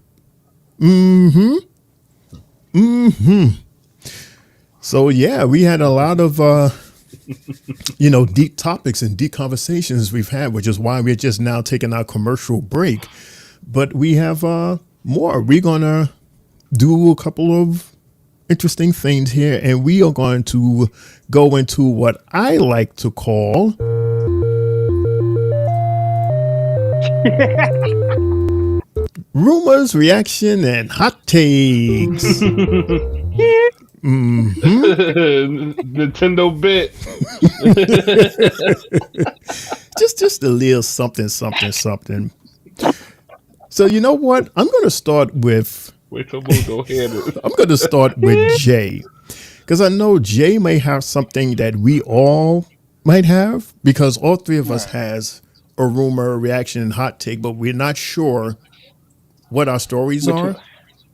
So, yeah, we had a lot of, deep topics and deep conversations we've had, which is why we're just now taking our commercial break. But we have more. We're going to do a couple of interesting things here, and we are going to go into what I like to call rumors, reaction, and hot takes. Nintendo bit. just a little something. So you know what? I'm going to start with. Wait till Mundo handle it. I'm going to start with Jay, because I know Jay may have something that we all might have, because all three of us has a rumor, reaction, and hot take, but we're not sure what our stories are.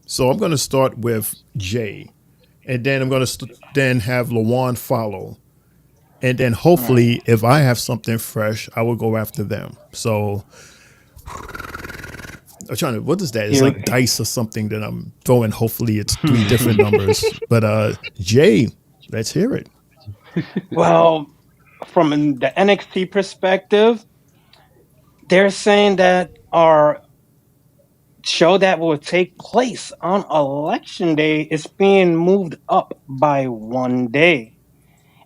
So I'm going to start with Jay, and then I'm going to then have LeJuan follow, and then hopefully if I have something fresh, I will go after them. So I'm trying to, what is that? It's like dice or something that I'm throwing. Hopefully it's 3 different numbers. But Jay, let's hear it. Well, from the NXT perspective, they're saying that our show that will take place on Election Day is being moved up by 1 day.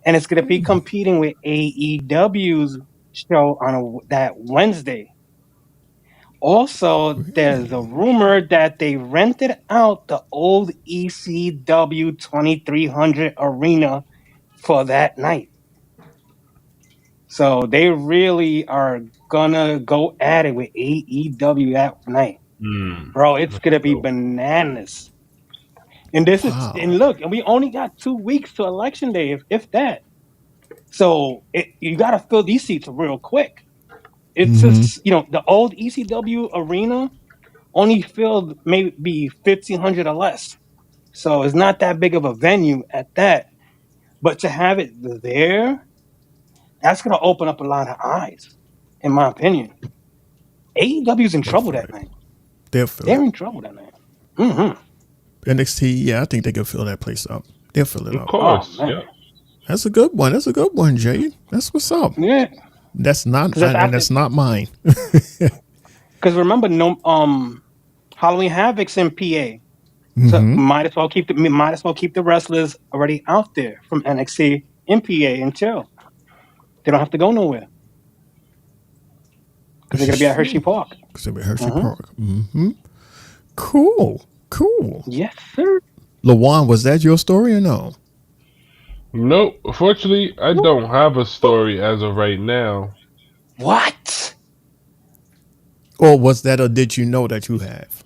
And it's going to be competing with AEW's show on that Wednesday. Also, there's a rumor that they rented out the old ECW 2300 arena for that night. So they really are gonna go at it with AEW that night. Bro, it's gonna be bananas. And this is, and look, and we only got 2 weeks to Election Day, if that. So you gotta fill these seats real quick. It's just, the old ECW arena only filled maybe 1,500 or less. So it's not that big of a venue at that. But to have it there, that's going to open up a lot of eyes, in my opinion. AEW's in trouble that night. They're in trouble that night. NXT, yeah, I think they can fill that place up. They'll fill it up. Of course, yeah. That's a good one. That's a good one, Jay. That's what's up. Yeah. That's not that's not mine. Because remember, Halloween Havoc's in PA. So Mm-hmm. might as well keep the wrestlers already out there from NXT, MPA, and chill. They don't have to go nowhere because they're This gonna is be at Hershey true. Park. Because at Hershey Hmm. Park. Mm-hmm. Cool. Cool. Yes, sir. Lawan, was that your story or no? Nope. Fortunately, I don't have a story as of right now. What? Or was that, or did you know that you have?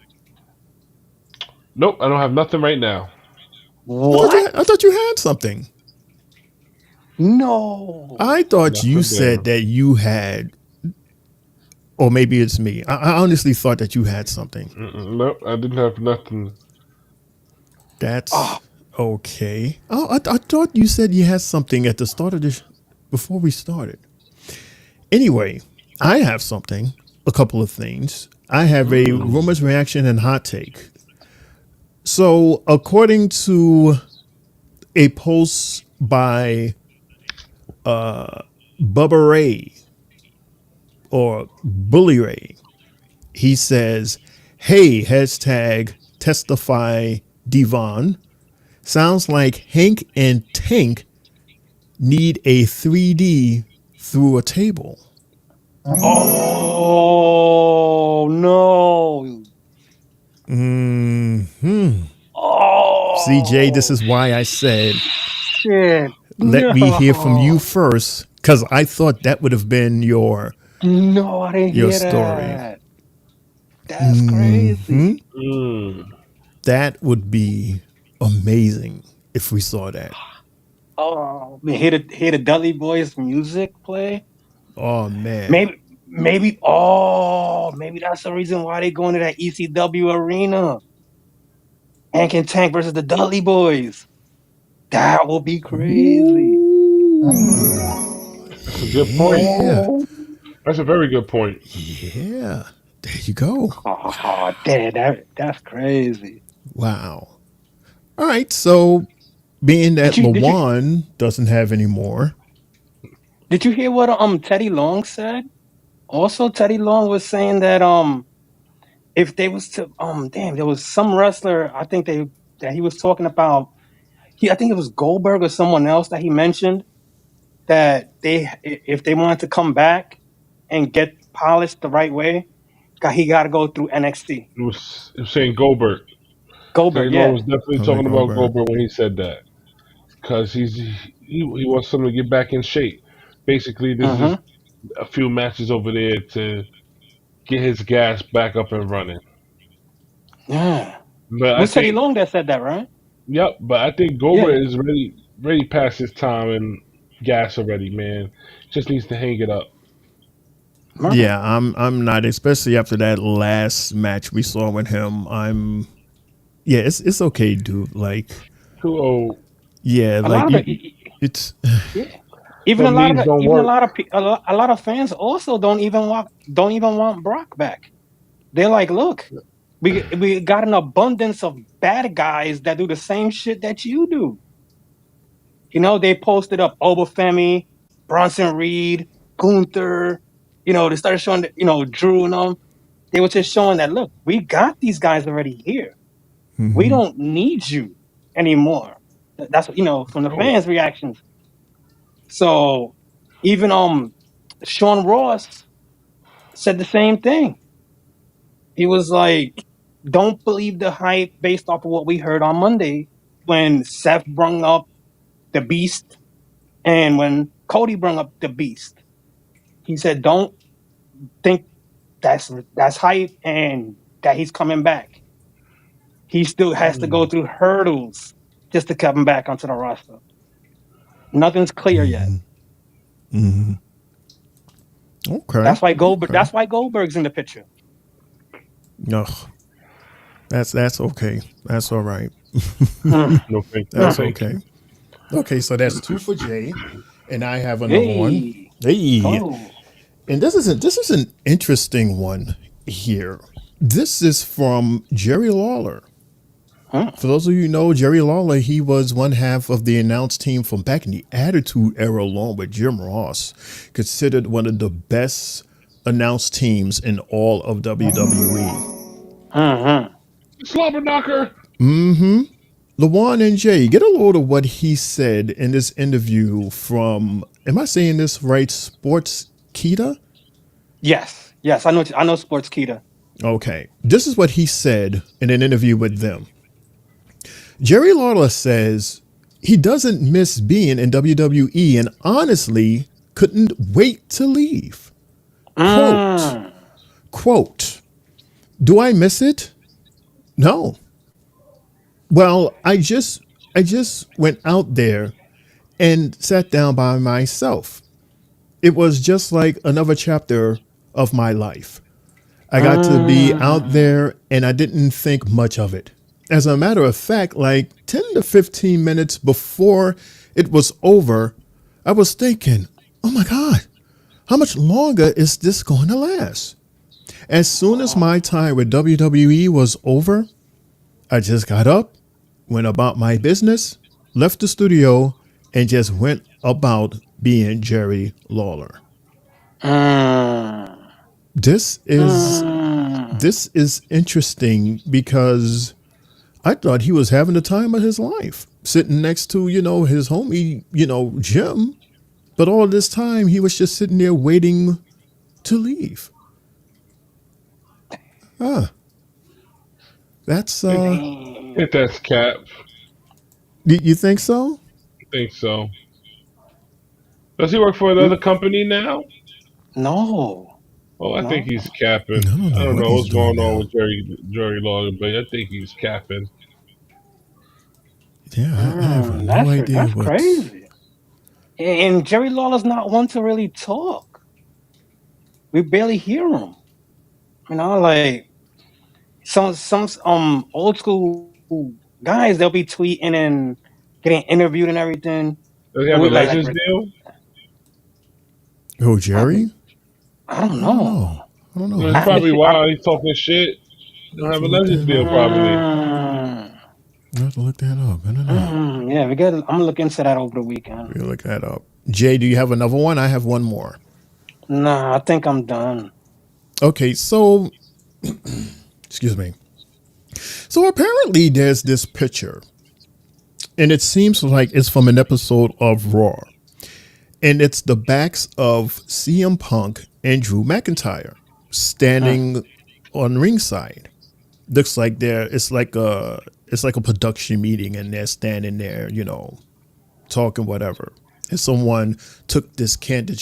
Nope, I don't have nothing right now. What? I thought you had something. No. I thought you Nothing said there. that you had, or maybe it's me. I honestly thought that you had something. Nope, I didn't have nothing. That's okay. Oh, I thought you said you had something at the start of this, before we started. Anyway, I have something, a couple of things. I have a rumors, reaction, and hot take. So, according to a post by Bubba Ray or Bully Ray, he says, "Hey, hashtag testify Devon. Sounds like Hank and Tank need a 3D through a table." Oh no. Hmm. Oh CJ, this is why I said, shit. let me hear from you No. first, because I thought that would have been your No, I didn't hear story. that. That's crazy. That would be amazing if we saw that. Oh, man, hear the Dudley Boys music play. Oh man. Maybe that's the reason why they going to that ECW arena. Hank and Tank versus the Dudley Boys. That will be crazy. That's a good point. Yeah. That's a very good point. Yeah. There you go. Oh, damn, that's crazy. Wow. All right. So, being that Did you Lawan doesn't have any more. did you hear what Teddy Long said? Also, Teddy Long was saying that if they was to there was some wrestler that he was talking about. I think it was Goldberg or someone else that he mentioned that if they wanted to come back and get polished the right way, he got to go through NXT. It was saying Goldberg. Teddy Goldberg, Long yeah. was definitely Okay, talking about Goldberg. Goldberg when he said that. Because he wants someone to get back in shape. Basically, this is Mm-hmm. a few matches over there to get his gas back up and running. Yeah. But It I was Teddy think, Long that said that, right? yep. But I think Yeah. Goldberg is ready past his time and gas already, man. Just needs to hang it up. Yeah, I'm not, especially after that last match we saw with him. Yeah, it's okay, dude. Like, Too old. yeah, A like lot of it's yeah. Even Some knees don't work. a lot of fans also don't even want Brock back. They're like, look, we got an abundance of bad guys that do the same shit that you do. You know, they posted up Obafemi, Bronson Reed, Gunther. You know, they started showing that, Drew and them. They were just showing that, look, we got these guys already here. We don't need you anymore. That's from the Cool. fans' reactions. So even Sean Ross said the same thing. He was like, don't believe the hype based off of what we heard on Monday when Seth brung up the beast and when Cody brung up the beast. He said, don't think that's hype and that he's coming back. He still has to go through hurdles just to come back onto the roster. Nothing's clear yet. okay. That's why Goldberg. Okay. That's why Goldberg's in the picture. No, that's okay. That's all right. No, thank you. That's Thank okay. you. Okay, so that's two for Jay, and I have another one. Hey, Hey, oh, and this is an interesting one here. This is from Jerry Lawler. For those of you who know, Jerry Lawler, he was one half of the announced team from back in the Attitude Era, along with Jim Ross, considered one of the best announced teams in all of WWE. Slobber knocker. Mm-hmm. LeJuan and Jay, get a load of what he said in this interview from, am I saying this right, Sports Kita? Yes, yes, I know Sports Kita. Okay. This is what he said in an interview with them. Jerry Lawler says he doesn't miss being in WWE and honestly couldn't wait to leave. Quote, do I miss it? No. Well, I just went out there and sat down by myself. It was just like another chapter of my life. I got to be out there and I didn't think much of it. As a matter of fact, like 10 to 15 minutes before it was over, I was thinking, oh my God, how much longer is this going to last? As soon as my time with WWE was over, I just got up, went about my business, left the studio, and just went about being Jerry Lawler. This is interesting because I thought he was having the time of his life, sitting next to, his homie, Jim. But all this time he was just sitting there waiting to leave. That's I think that's cap. You think so? I think so. Does he work for another company now? No. Oh, I think he's capping. I don't know what's going on with Jerry Lawler, but I think he's capping. Yeah, I have no idea. That's crazy. And Jerry Lawler's not one to really talk. We barely hear him. Like some old school guys, they'll be tweeting and getting interviewed and everything. Does he have a Legends deal? Oh, Jerry? I don't know. I don't know. That's probably why he's talking shit. He don't have a Legends deal, probably. I have to look that up. I don't know. Yeah, I'm gonna look into that over the weekend. We'll look that up. Jay, do you have another one? I have one more. Nah, I think I'm done. Okay, so excuse me. So apparently there's this picture, and it seems like it's from an episode of Raw. And it's the backs of CM Punk and Drew McIntyre standing on ringside. Looks like it's like a production meeting and they're standing there, talking whatever. And someone took this candid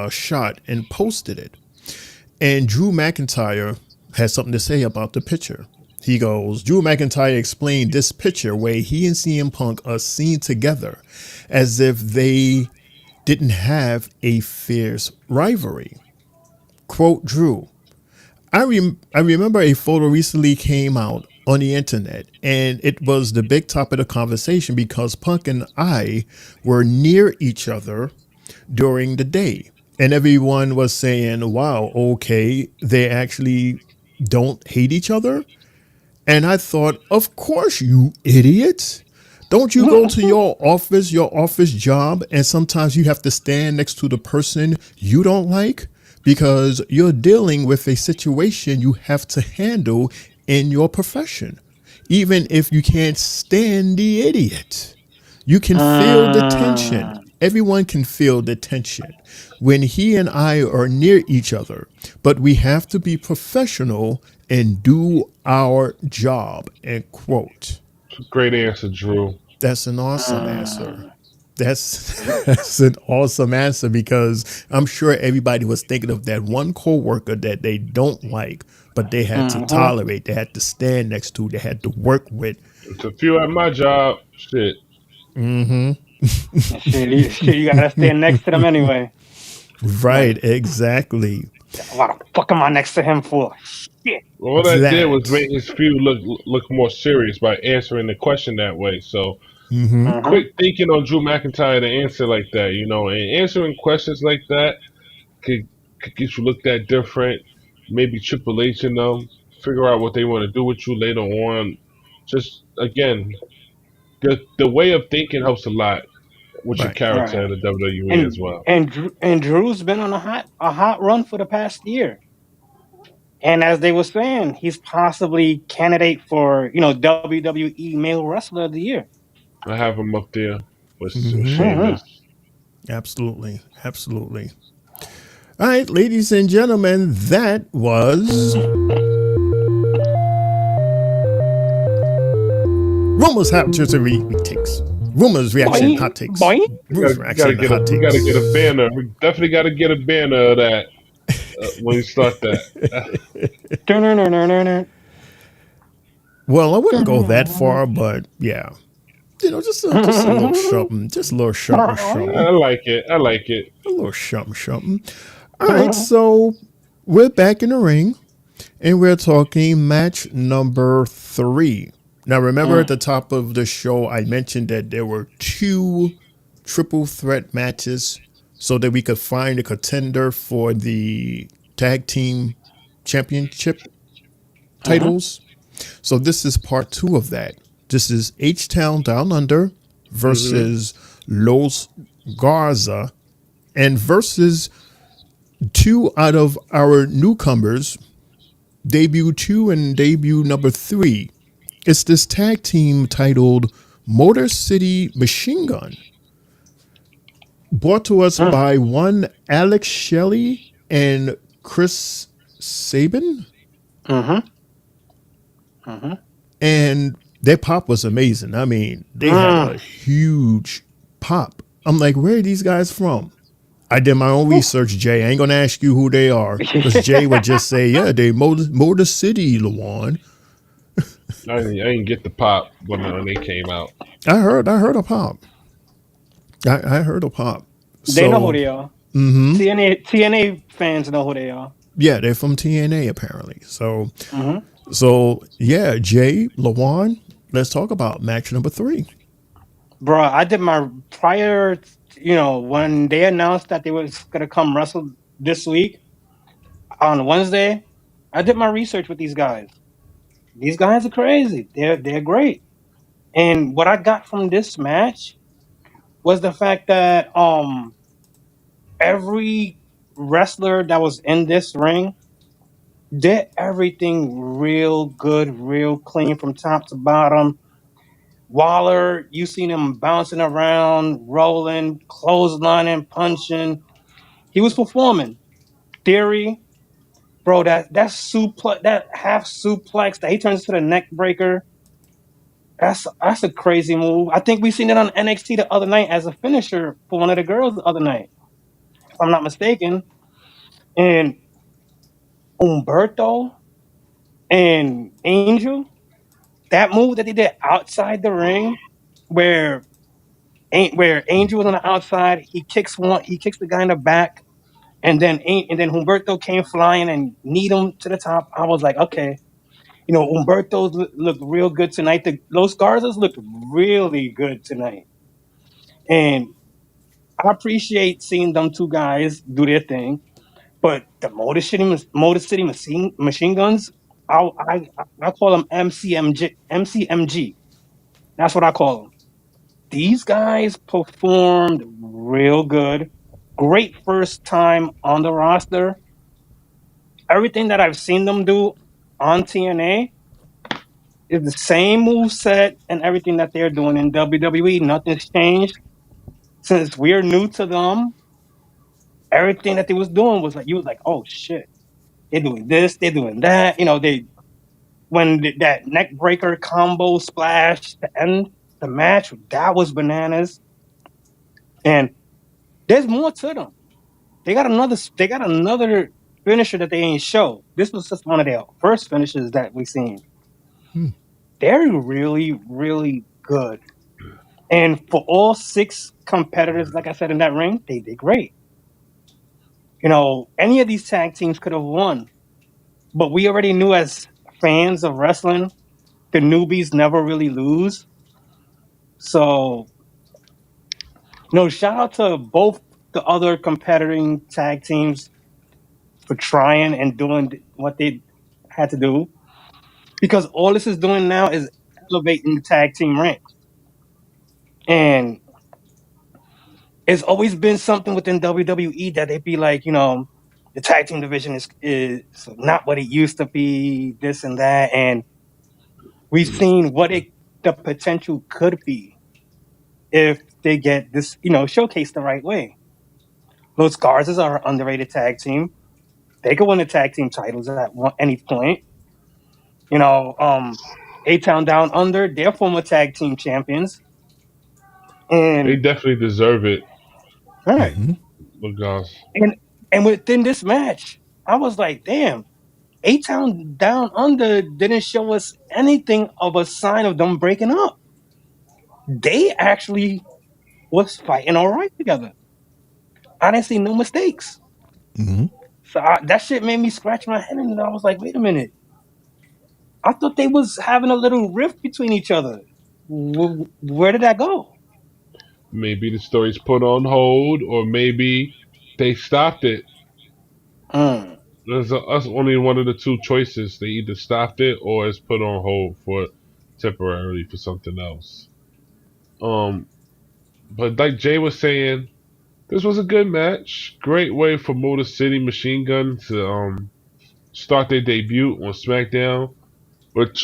shot and posted it. And Drew McIntyre has something to say about the picture. He goes, Drew McIntyre explained this picture where he and CM Punk are seen together as if they didn't have a fierce rivalry. Quote Drew, I remember a photo recently came out on the internet, and it was the big topic of conversation because Punk and I were near each other during the day. And everyone was saying, wow, okay, they actually don't hate each other. And I thought, of course, you idiots. Don't you go to your office job, and sometimes you have to stand next to the person you don't like because you're dealing with a situation you have to handle in your profession. Even if you can't stand the idiot, you can feel the tension. Everyone can feel the tension when he and I are near each other, but we have to be professional and do our job, end quote. Great answer, Drew. That's an awesome answer. That's an awesome answer because I'm sure everybody was thinking of that one coworker that they don't like, but they had to tolerate, they had to stand next to, they had to work with. It's a few at my job. Shit. Mm-hmm. Shit, you gotta stand next to them anyway. Right, exactly. What the fuck am I next to him for? Shit. All that did was make his feud look more serious by answering the question that way. So quick thinking on Drew McIntyre to answer like that, and answering questions like that could get you looked at different. Maybe Triple H and them figure out what they want to do with you later on. Just again, the way of thinking helps a lot with your character in the WWE as well. And Drew's been on a hot run for the past year. And as they were saying, he's possibly candidate for WWE Male Wrestler of the Year. I have him up there with Mm-hmm. Sheamus. Absolutely. Absolutely. All right, ladies and gentlemen, that was Rumors, Hot Takes, Rumors, Reaction, Hot Takes. Boing. Rumors, Reaction, Hot We gotta get a Takes. banner. We definitely gotta get a banner of that when you start that. Well, I wouldn't go that far, but yeah. Just a little something. Just a little something. I like it. I like it. A little something. All right, so we're back in the ring, and we're talking match number 3. Now, remember at the top of the show, I mentioned that there were 2 triple threat matches so that we could find a contender for the tag team championship titles. So this is part 2 of that. This is H-Town Down Under versus Los Garza and versus 2 out of our newcomers, debut 2 and debut number 3. It's this tag team titled Motor City Machine Gun, brought to us by one Alex Shelley and Chris Sabin. And their pop was amazing. I mean, they had a huge pop. I'm like, where are these guys from? I did my own research, Jay. I ain't gonna ask you who they are, because Jay would just say, yeah, they Motor City, Lawan. I didn't get the pop when they came out. I heard a pop. I heard a pop. They know who they are. TNA fans know who they are. Yeah, they're from TNA apparently. So, so yeah, Jay, Lawan, let's talk about match number 3. Bro, I did my prior, when they announced that they was gonna come wrestle this week on Wednesday, I did my research with these guys. These guys are crazy. They're great. And what I got from this match was the fact that every wrestler that was in this ring did everything real good, real clean from top to bottom. Waller, you seen him bouncing around, rolling, clotheslining, punching. He was performing. Theory, bro, that suplex, that half suplex that he turns to the neck breaker. That's a crazy move. I think we seen it on NXT the other night as a finisher for one of the girls the other night, if I'm not mistaken. And Umberto and Angel, that move that they did outside the ring, where Angel was on the outside, he kicks the guy in the back, and then Humberto came flying and kneed him to the top. I was like, okay, Humberto's looked real good tonight. The Los Garzas looked really good tonight, and I appreciate seeing them 2 guys do their thing. But the Motor City machine guns, I call them MCMG. That's what I call them. These guys performed real good. Great first time on the roster. Everything that I've seen them do on TNA is the same move set and everything that they're doing in WWE. Nothing's changed. Since we're new to them, everything that they was doing was like, you was like, oh shit, they're doing this, they're doing that. That neck breaker combo splash to end the match, that was bananas. And there's more to them. They got another finisher that they ain't show. This was just one of their first finishes that we seen. They're really, really good. And for all 6 competitors, like I said, in that ring, they did great. Any of these tag teams could have won. But we already knew as fans of wrestling, the newbies never really lose. So, shout out to both the other competing tag teams for trying and doing what they had to do. Because all this is doing now is elevating the tag team ranks. And it's always been something within WWE that they'd be like, the tag team division is not what it used to be, this and that, and we've seen what the potential could be if they get this, showcased the right way. Los Garzas are an underrated tag team. They could win the tag team titles at any point. A-Town Down Under, they're former tag team champions. They And definitely deserve it. right. Because And within this match, I was like, damn, A-Town Down Under didn't show us anything of a sign of them breaking up. They actually was fighting all right together. I didn't see no mistakes. So that shit made me scratch my head, and I was like, wait a minute. I thought they was having a little rift between each other. Where did that go? maybe the story's put on hold, or maybe they stopped it. That's only one of the two choices. They either stopped it or it's put on hold for temporarily for something else. But like Jay was saying, this was a good match. Great way for Motor City Machine Gun to start their debut on SmackDown. With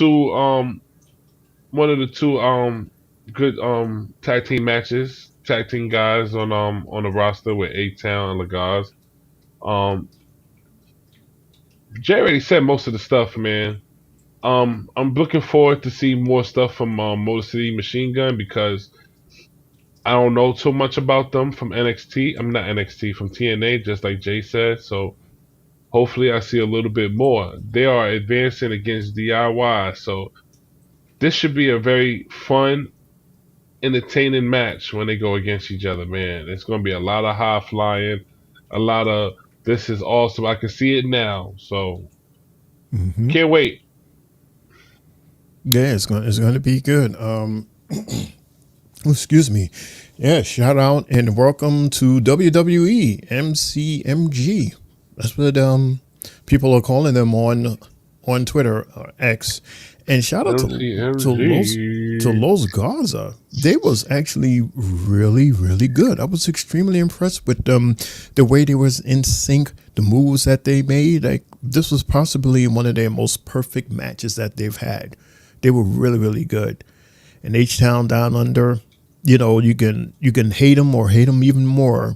one of the two good tag team matches, tag team guys on the roster with A-Town and Lagaz. Jay already said most of the stuff, man. I'm looking forward to see more stuff from Motor City Machine Gun because I don't know too much about them from NXT. I'm not NXT, from TNA, just like Jay said. So hopefully I see a little bit more. They are advancing against DIY, so this should be a very fun, entertaining match when they go against each other, man. It's going to be a lot of high flying, a lot of this is awesome. I can see it now, so can't wait. Yeah, it's going to be good. Excuse me. Yeah, shout out and welcome to WWE MCMG. That's what people are calling them on Twitter or X. And shout out to Los Gaza. They was actually really, really good. I was extremely impressed with the way they was in sync, the moves that they made. Like, this was possibly one of their most perfect matches that they've had. They were really, really good. And H-Town Down Under, you can hate them or hate them even more.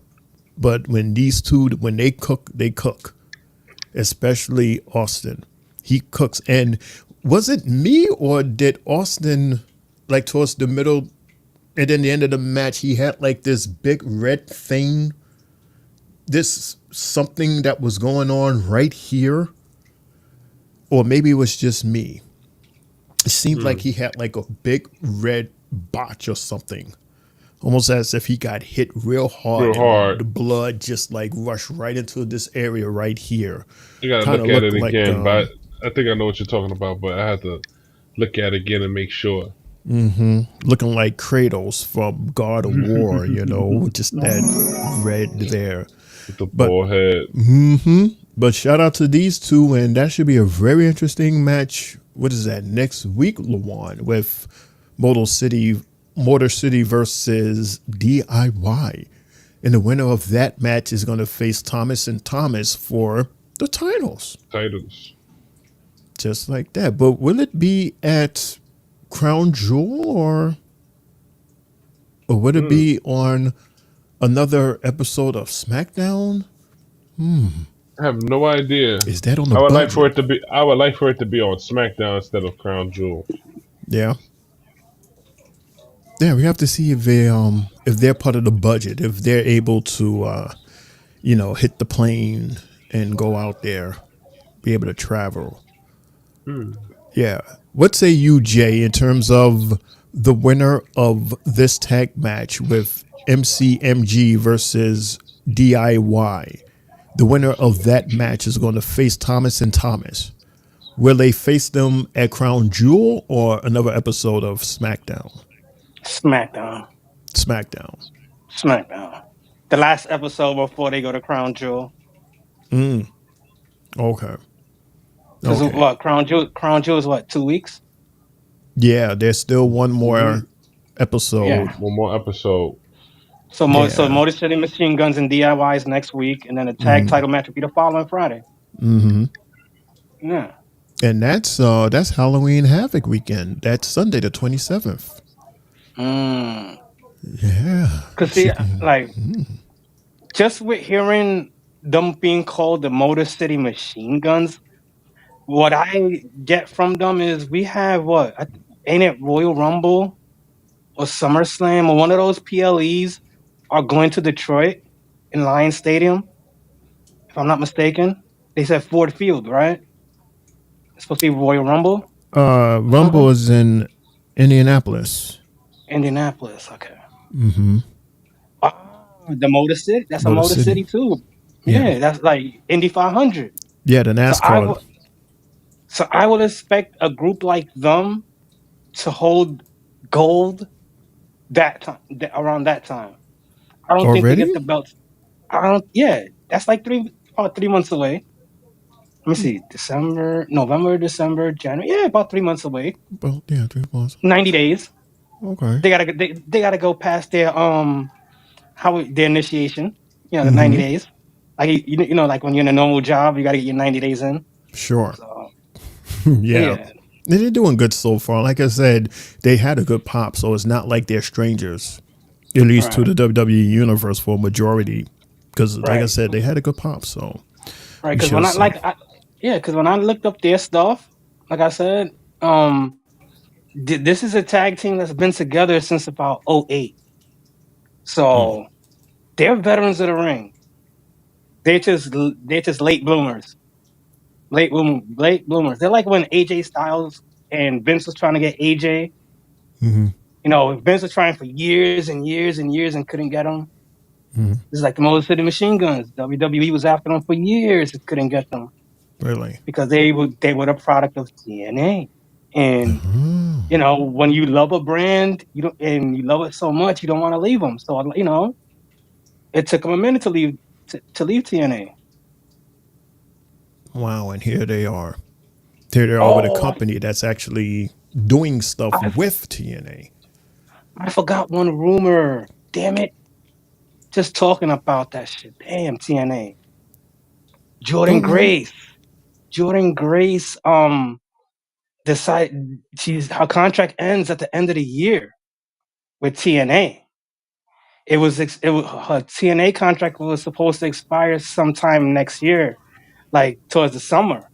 But when these two, when they cook, they cook. Especially Austin. He cooks. And was it me or did Austin, like towards the middle and then the end of the match, he had like this big red thing, this something that was going on right here? Or maybe it was just me. It seemed like he had like a big red botch or something. Almost as if he got hit real hard. And the blood just like rushed right into this area right here. You gotta look at it again, but I think I know what you're talking about, but I had to look at it again and make sure. Looking like Kratos from God of War, just that red there. With the bald head. But shout out to these two, and that should be a very interesting match. What is that, next week, Lawan, with Motor City versus DIY. And the winner of that match is going to face Thomas and Thomas for the titles. Just like that. But will it be at Crown Jewel or would it be on another episode of SmackDown? I have no idea. Is that on the I would budget? like for it to be on SmackDown instead of Crown Jewel. Yeah. Yeah, we have to see if they're part of the budget, if they're able to hit the plane and go out there, be able to travel. Yeah. What say you, Jay, in terms of the winner of this tag match with MCMG versus DIY? The winner of that match is going to face Thomas and Thomas. Will they face them at Crown Jewel or another episode of SmackDown? SmackDown. The last episode before they go to Crown Jewel. Okay. What, Crown Jewel is what, 2 weeks? Yeah, there's still one more episode. Yeah. One more episode. So Yeah. Motor City Machine Guns and DIYs next week, and then the tag title match will be the following Friday. Mm-hmm. Yeah. And that's Halloween Havoc weekend. That's Sunday the 27th. Mm. Yeah. Cause see, like, just with hearing them being called the Motor City Machine Guns, what I get from them is we have what? Ain't it Royal Rumble or SummerSlam or one of those PLEs are going to Detroit in Lions Stadium, if I'm not mistaken. They said Ford Field, right? It's supposed to be Royal Rumble. Rumble is in Indianapolis. Indianapolis, okay. Mm-hmm. The Motor City, that's a Motor Motor City. City too. Yeah. Yeah, that's like Indy 500. Yeah, the So I NASCAR. would, so I would expect a group like them to hold gold that time, around that time. I don't think they get Already? the belts. I don't. Yeah, that's like about 3 months away. Let me see. December, November, December, January. Yeah, about 3 months away. Well, yeah, 3 months. 90 days. Okay. They gotta go past their their initiation. You know, the 90 Mm-hmm. days. Like you know, like when you're in a normal job, you gotta get your 90 days in. Sure. So Yeah. yeah, They're doing good so far. Like I said, they had a good pop, so it's not like they're strangers, at least to right, the WWE universe for a majority. Because, like I right, said, they had a good pop, so right. we Because shall when see. because when I looked up their stuff, like I said, this is a tag team that's been together since about '08. So they're veterans of the ring. They're just late bloomers. Late bloomers. They're like when AJ Styles and Vince was trying to get AJ. Mm-hmm. You know, Vince was trying for years and years and years and couldn't get him. Mm-hmm. This is like the Motor City Machine Guns. WWE was after them for years and couldn't get them Really? because they were the product of TNA. And Oh. you know, when you love a brand, you don't and you love it so much, you don't want to leave them. So you know, it took them a minute to leave TNA. Wow, and here they are. Here they are with a Oh, company that's actually doing stuff I with TNA. I forgot one rumor. Damn it! Just talking about that shit. Damn TNA. Jordan Okay. Grace. Jordan Grace. Decide her contract ends at the end of the year with TNA. Her TNA contract was supposed to expire sometime next year, like towards the summer.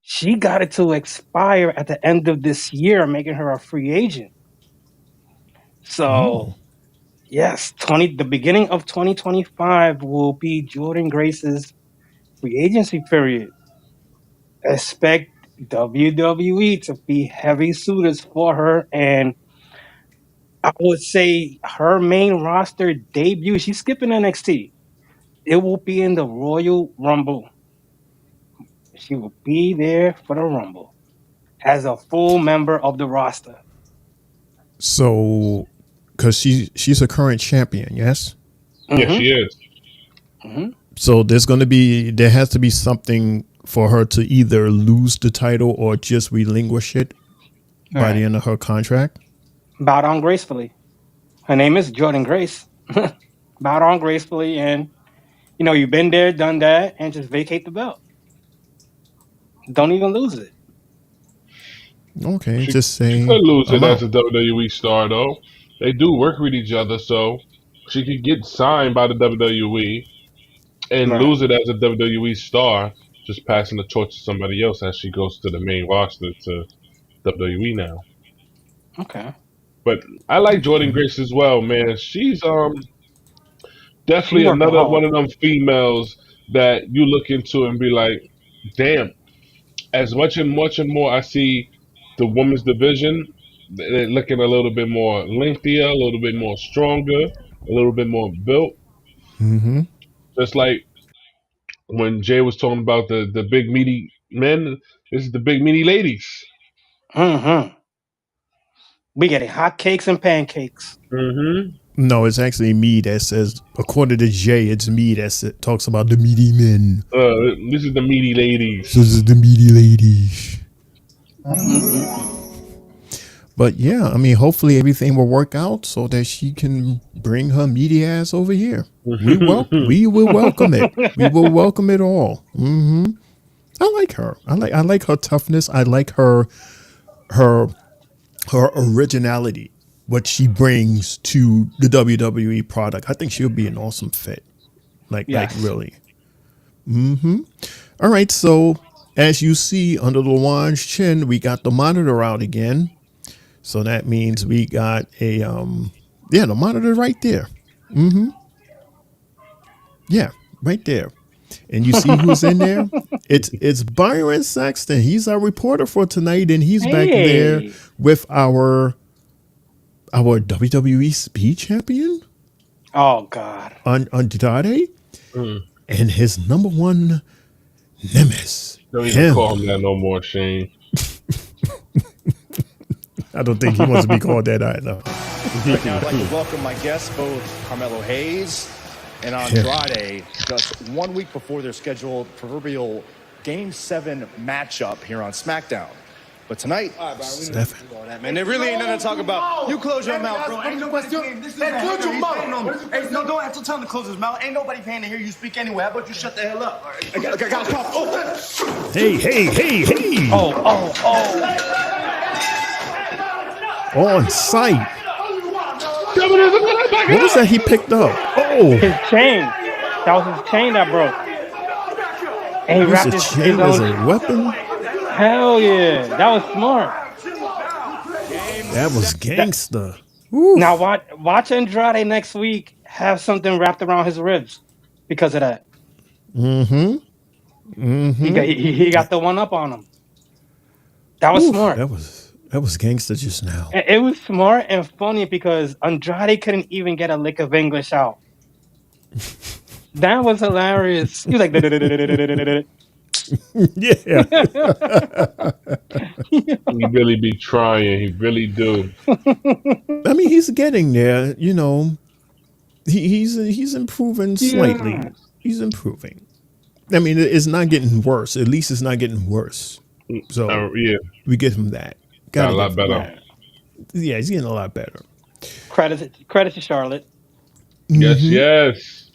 She got it to expire at the end of this year, making her a free agent. So Oh. yes, the beginning of 2025 will be Jordan Grace's free agency period. Expect WWE to be heavy suitors for her, and I would say her main roster debut. She's skipping NXT. It will be in the Royal Rumble. She will be there for the Rumble as a full member of the roster. So, because she's a current champion, yes? Yes, Mm-hmm. she is. Mm-hmm. So there has to be something for her to either lose the title or just relinquish it All by the right. end of her contract. Bow down gracefully. Her name is Jordan Grace. Bow down gracefully, and you know you've been there, done that, and just vacate the belt. Don't even lose it. Okay, just She say could lose it I'm as out. a WWE star though. They do work with each other, so she could get signed by the WWE and Right. lose it as a WWE star, just passing the torch to somebody else as she goes to the main roster to WWE now. Okay. But I like Jordan Okay. Grace as well, man. She's She definitely working another hard. one of them females that you look into and be like, damn. As much and more I see the women's division, they're looking a little bit more lengthier, a little bit more stronger, a little bit more built. Mm-hmm. Just like when Jay was talking about the big meaty men, this is the big meaty ladies. Mm-hmm. We getting hot cakes and pancakes. Mm-hmm. No, it's actually me that says, according to Jay, it's me talks about the meaty men. This is the meaty ladies. So this is the meaty ladies. Mm-mm-mm. But yeah, I mean, hopefully everything will work out so that she can bring her meaty ass over here. We will welcome it. We will welcome it all. I like her. I like her toughness. I like her originality. What she brings to the WWE product. I think she'll be an awesome fit. Like really. All right. So as you see under Lawan's chin, we got the monitor out again. So that means we got a the monitor right there. Yeah, right there. And you see who's in there? It's Byron Saxton. He's our reporter for tonight, and he's back there with our WWE Speed Champion. Oh God, Andrade, and his number one nemesis. Don't even call him that no more, Shane. I don't think he wants to be called that either. Right now, I'd like to welcome my guests, both Carmelo Hayes and Andrade, just 1 week before their scheduled proverbial Game 7 matchup here on SmackDown. But tonight, man, there really ain't nothing to talk about. You close your mouth, bro. Ain't nobody paying. Close your mouth. Hey, no, don't have to tell him to close his mouth. Ain't nobody paying to hear you speak anyway. How about you shut the hell up? I got to talk. Oh. Hey. Oh. On site. What was that he picked up? Oh. His chain. That was his chain that broke. And he wrapped his chain as a weapon? Hell yeah. That was smart. That was gangster. Now watch Andrade next week have something wrapped around his ribs because of that. He got the one up on him. That was smart. That was gangster just now. It was smart and funny because Andrade couldn't even get a lick of English out. That was hilarious. He was like, yeah. He really be trying. He really do. I mean, he's getting there. You know, he's improving slightly. Yeah. He's improving. I mean, it's not getting worse. At least it's not getting worse. So we give him that. Got a lot better. That. Yeah, he's getting a lot better. Credit to Charlotte. Yes.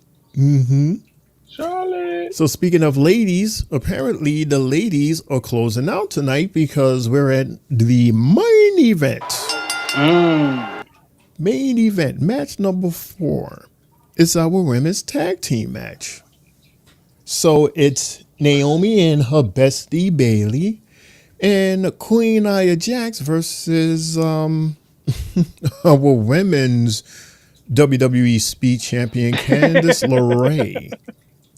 Charlotte. So speaking of ladies, apparently the ladies are closing out tonight because we're at the main event. Main event, match number 4. It's our women's tag team match. So it's Naomi and her bestie Bayley and Queen Nia Jax versus our women's WWE Speed Champion Candice LeRae.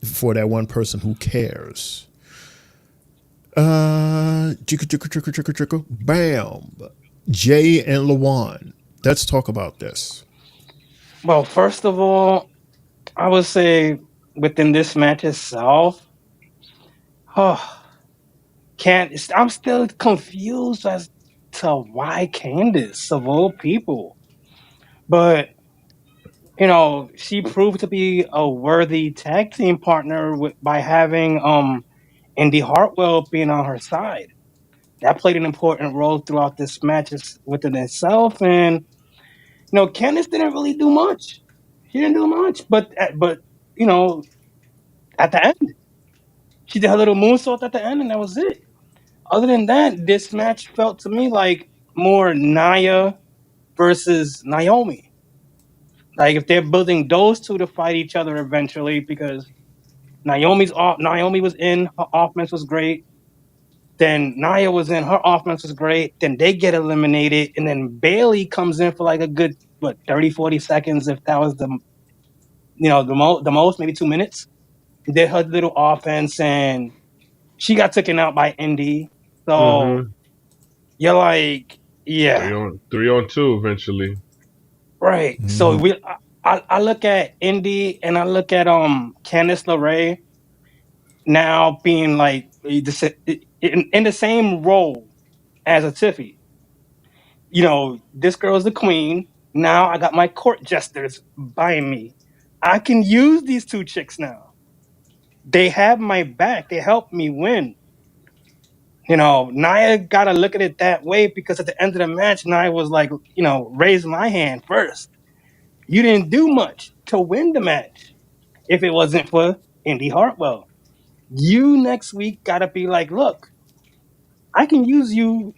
For that one person who cares. Bam. Jay and Lawan. Let's talk about this. Well, first of all, I would say within this match itself, I'm still confused as to why Candice of all people. But you know, she proved to be a worthy tag team partner by having Indy Hartwell being on her side. That played an important role throughout this match within itself. And, you know, Candice didn't really do much. She didn't do much. But you know, at the end, she did her little moonsault at the end, and that was it. Other than that, this match felt to me like more Nia versus Naomi. Like if they're building those two to fight each other eventually, because Naomi was in, her offense was great. Then Nia was in, her offense was great. Then they get eliminated, and then Bayley comes in for like a good 30, 40 seconds, if that was the most, maybe 2 minutes. Did her little offense, and she got taken out by Indy. So you're like, yeah, 3 on 2 eventually. Right. So I look at Indy and I look at Candice LeRae now being like in the same role as a Tiffy. You know, this girl's the queen. Now I got my court jesters by me. I can use these two chicks now. They have my back. They help me win. Nia gotta look at it that way because at the end of the match, Nia was like, raise my hand first. You didn't do much to win the match if it wasn't for Indy Hartwell. You next week gotta be like, look, I can use you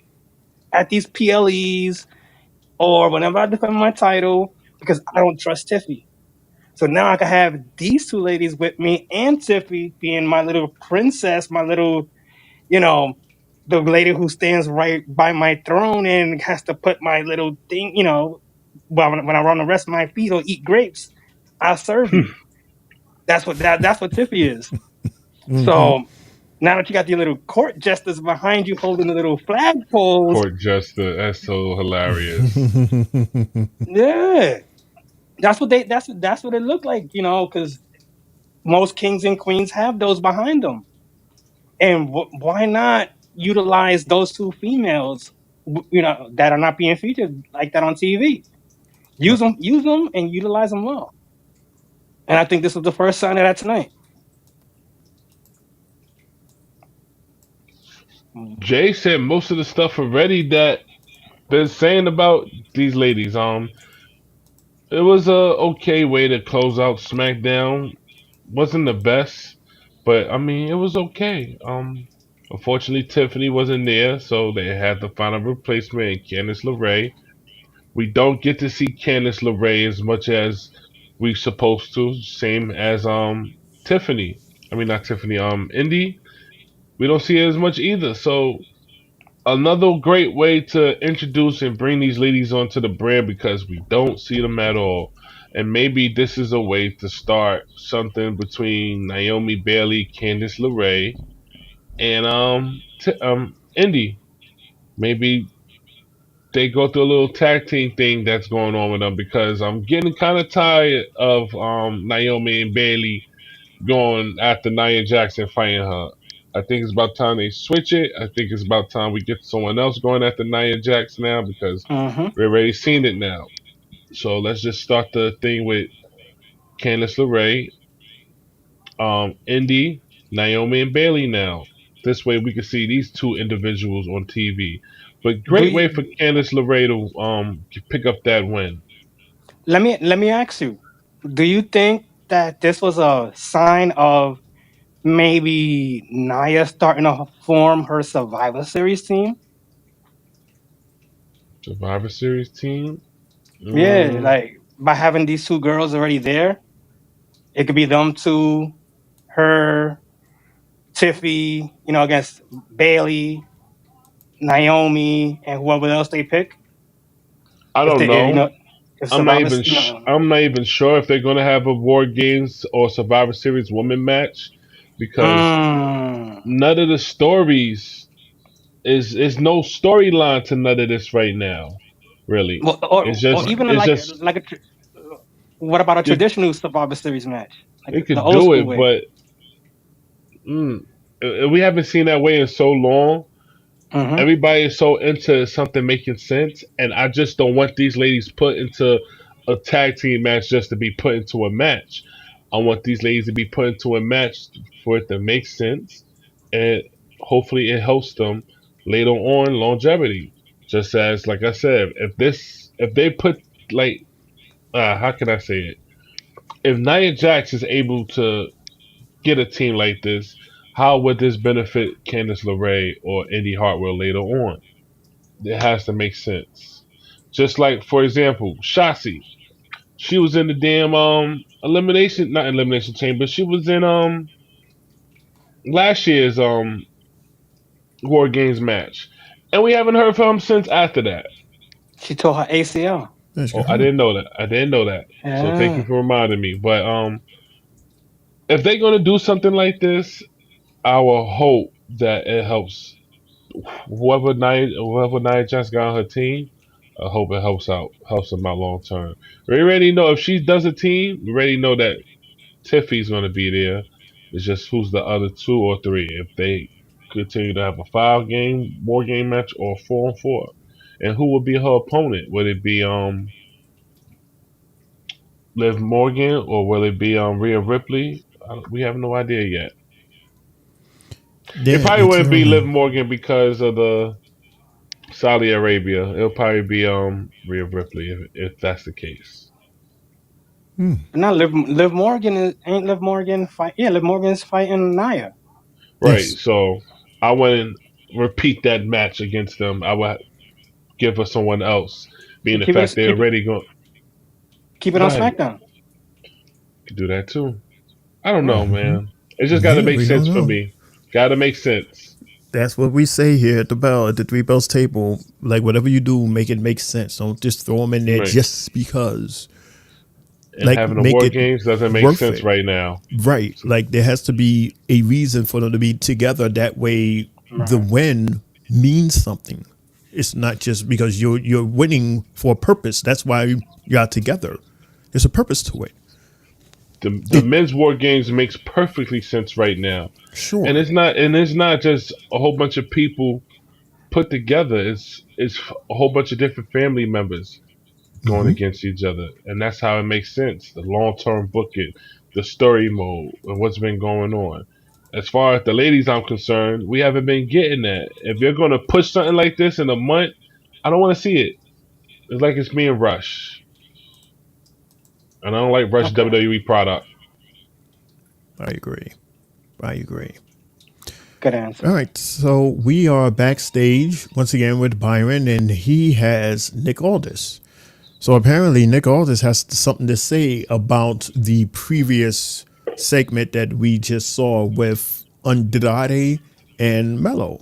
at these PLEs or whenever I defend my title because I don't trust Tiffy. So now I can have these two ladies with me and Tiffy being my little princess, my little, you know, the lady who stands right by my throne and has to put my little thing, when I run the rest of my feet or eat grapes, I'll serve you. That's what Tiffy is. Mm-hmm. So now that you got your little court jesters behind you holding the little flagpoles, Court Jester. That's so hilarious. yeah, that's what it looked like, because most kings and queens have those behind them. And why not utilize those two females, that are not being featured like that on TV? Use them, and utilize them well. And I think this was the first sign of that tonight. Jay said most of the stuff already that been saying about these ladies. It was a okay way to close out SmackDown. Wasn't the best, but I mean it was okay. Unfortunately Tiffany wasn't there, so they had to find a replacement in Candice LeRae. We don't get to see Candice LeRae as much as we supposed to. Same as Tiffany. I mean not Tiffany. Indy. We don't see it as much either. So another great way to introduce and bring these ladies onto the brand because we don't see them at all. And maybe this is a way to start something between Naomi Bailey, Candice LeRae, and Indy. Maybe they go through a little tag team thing that's going on with them because I'm getting kind of tired of Naomi and Bailey going after Nia Jackson fighting her. I think it's about time they switch it. I think it's about time we get someone else going after Nia Jax now because Mm-hmm. we've already seen it now. So let's just start the thing with Candice LeRae, Indy, Naomi, and Bailey now. This way we can see these two individuals on TV. But Do great way for you, Candice LeRae to pick up that win. let me ask you, do you think that this was a sign of maybe Naya starting to form her Survivor Series team? Survivor Series team. Yeah, Mm, like by having these two girls already there, it could be them two, her, Tiffy, against Bailey, Naomi, and whoever else they pick. I If don't they, know. if Survivor, I'm not even sure if they're gonna have a War Games or Survivor Series woman match because mm, none of the stories is no storyline to none of this right now. Really, well, it's or just even it's like just what about a it, traditional Survivor Series match, like it the could old do school it, way? but mm, we haven't seen that way in so long. Hmm. Everybody is so into something making sense, and I just don't want these ladies put into a tag team match just to be put into a match. I want these ladies to be put into a match for it to make sense, and hopefully it helps them later on longevity. Just as, like I said, if they put like, how can I say it? If Nia Jax is able to get a team like this, how would this benefit Candice LeRae or Indy Hartwell later on? It has to make sense. Just like, for example, Shotzi. She was in the damn elimination, not elimination chamber. She was in last year's War Games match, and we haven't heard from him since after that. She tore her ACL. That's Oh, I good. didn't know that. I didn't know that. So thank you Yeah. for reminding me. But if they're gonna do something like this, I will hope that it helps whoever Nia Jax got on her team. I hope it helps them out long term. We already know if she does a team, we already know that Tiffy's going to be there. It's just who's the other two or three. If they continue to have a 5 game war game match or 4-on-4, and who would be her opponent? Would it be Liv Morgan or will it be Rhea Ripley? We have no idea yet. Yeah, it probably me wouldn't be too. Liv Morgan because of the Saudi Arabia. It'll probably be Rhea Ripley if that's the case. Now Liv Morgan ain't Liv Morgan fight. Yeah, Liv Morgan's fighting Naya. Right. Yes. So I wouldn't repeat that match against them. I would give her someone else. So Being the fact they're already going. keep it Go on ahead. SmackDown. Could do that too. I don't know, Mm-hmm. man. It just got to Yeah, make we don't sense for know. me. Got to make sense. That's what we say here at the Three Bells table. Like, whatever you do, make it make sense. Don't just throw them in there Right. just because. And Like, having the make war it games doesn't make worth sense it. right now. Right. Like, there has to be a reason for them to be together. That way, the win means something. It's not just because you're winning for a purpose. That's why you're together. There's a purpose to it. The men's war games makes perfectly sense right now. Sure. And it's not just a whole bunch of people put together. It's a whole bunch of different family members going against each other, and that's how it makes sense. The long-term booking, the story mode, and what's been going on. As far as the ladies I'm concerned, we haven't been getting that. If you're going to push something like this in a month, I don't want to see it. It's like it's being rushed, and I don't like rushed WWE product. I agree. Good answer. All right, so we are backstage once again with Byron, and he has Nick Aldis. So apparently, Nick Aldis has something to say about the previous segment that we just saw with Andrade and Mello.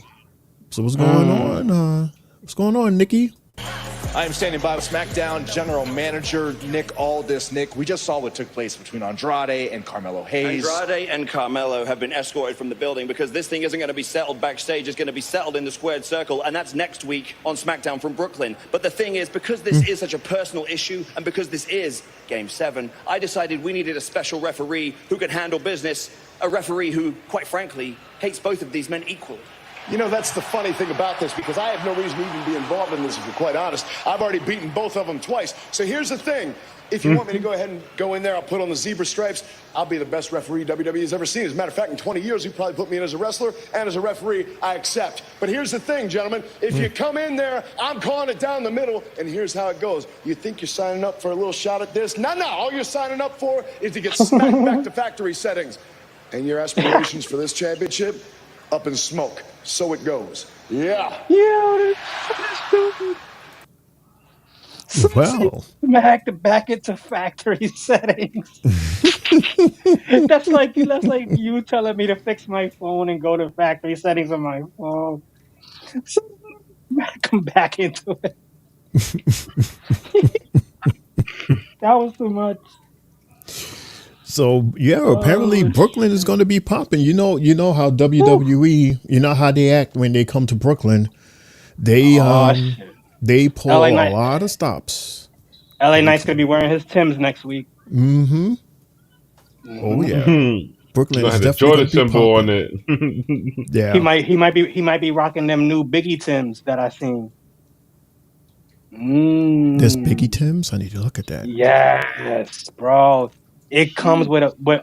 So what's going on? What's going on, Nikki? I am standing by with SmackDown General Manager Nick Aldis. Nick, we just saw what took place between Andrade and Carmelo Hayes. Andrade and Carmelo have been escorted from the building because this thing isn't going to be settled backstage. It's going to be settled in the squared circle, and that's next week on SmackDown from Brooklyn. But the thing is, because this is such a personal issue, and because this is Game 7, I decided we needed a special referee who could handle business, a referee who, quite frankly, hates both of these men equally. You know, that's the funny thing about this, because I have no reason to even be involved in this, if you're quite honest. I've already beaten both of them twice. So here's the thing. If you want me to go ahead and go in there, I'll put on the zebra stripes. I'll be the best referee WWE has ever seen. As a matter of fact, in 20 years, you probably put me in as a wrestler and as a referee. I accept. But here's the thing, gentlemen. If you come in there, I'm calling it down the middle, and here's how it goes. You think you're signing up for a little shot at this? No. All you're signing up for is to get smacked back to factory settings. And your aspirations for this championship? Up in smoke. So it goes. Yeah. Yeah, that's Wow. back into factory settings. that's like you telling me to fix my phone and go to factory settings on my phone. So, come back into it. That was too much. So yeah, apparently Brooklyn is going to be popping. You know how WWE, you know how they act when they come to Brooklyn. They pull LA a Knight. lot of stops. LA Knight's gonna be wearing his Timbs next week. Mm-hmm. Oh yeah. Brooklyn Gonna is have the definitely Jordan going to be symbol on popping. it. Yeah. He might be rocking them new Biggie Timbs that I seen. There's Biggie Tim's. I need to look at that. Yes, bro. It comes with it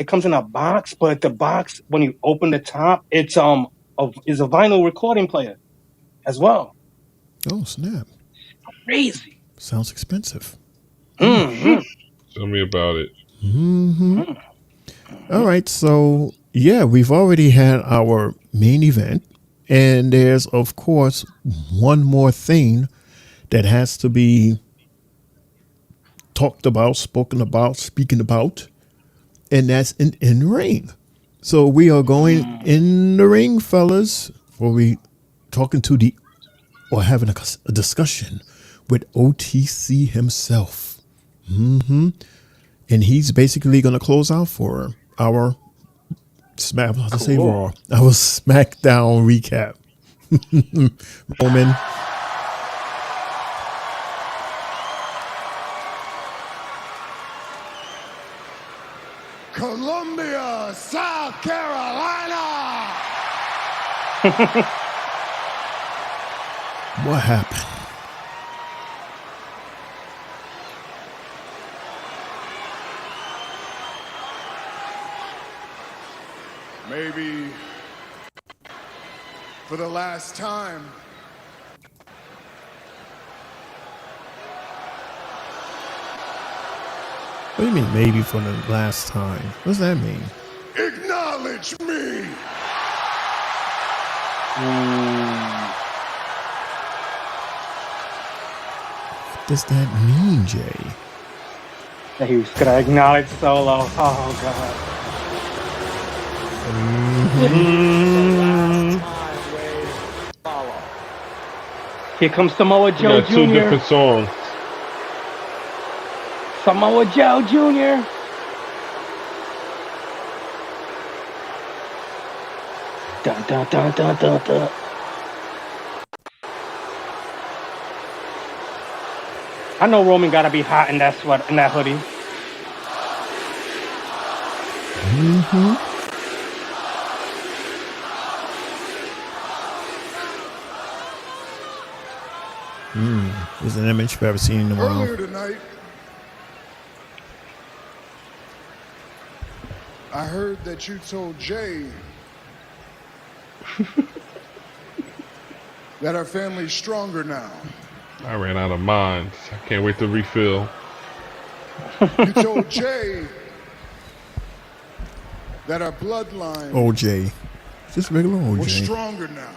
comes in a box, but the box, when you open the top, is a vinyl recording player as well. Oh snap! Crazy. Sounds expensive. Mm-hmm. Tell me about it. Mm-hmm. All right, so yeah, we've already had our main event, and there's of course one more thing that has to be talked about, speaking about, and that's in ring. So we are going in the ring, fellas, where we talking to having a discussion with OTC himself. Mm-hmm. And he's basically going to close out for our Raw, our SmackDown recap. Roman. Columbia, South Carolina. What happened? maybe for the last time. What do you mean, maybe for the last time? What does that mean? Acknowledge me. What does that mean, Jay? That he was gonna acknowledge Solo. Oh God. Here comes Samoa Joe We got two Jr. different songs. Samoa Joe Jr. Dun dun dun dun dun dun. I know Roman gotta be hot in that sweat, in that hoodie. Is an image you've ever seen in a while. Earlier tonight, I heard that you told Jay that our family's stronger now. I ran out of mine. I can't wait to refill. You told Jay that our bloodline OJ. Just regular was OJ. stronger now.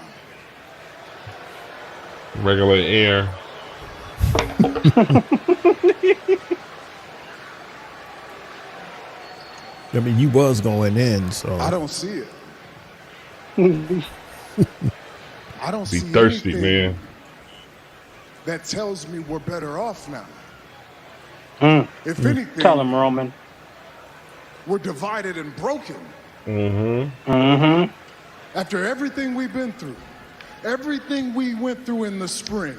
Regular air. I mean, you was going in, so. I don't see it. I don't Be see thirsty, anything man. that tells me we're better off now. If anything, Tell him, Roman. we're divided and broken. After everything we've been through, everything we went through in the spring,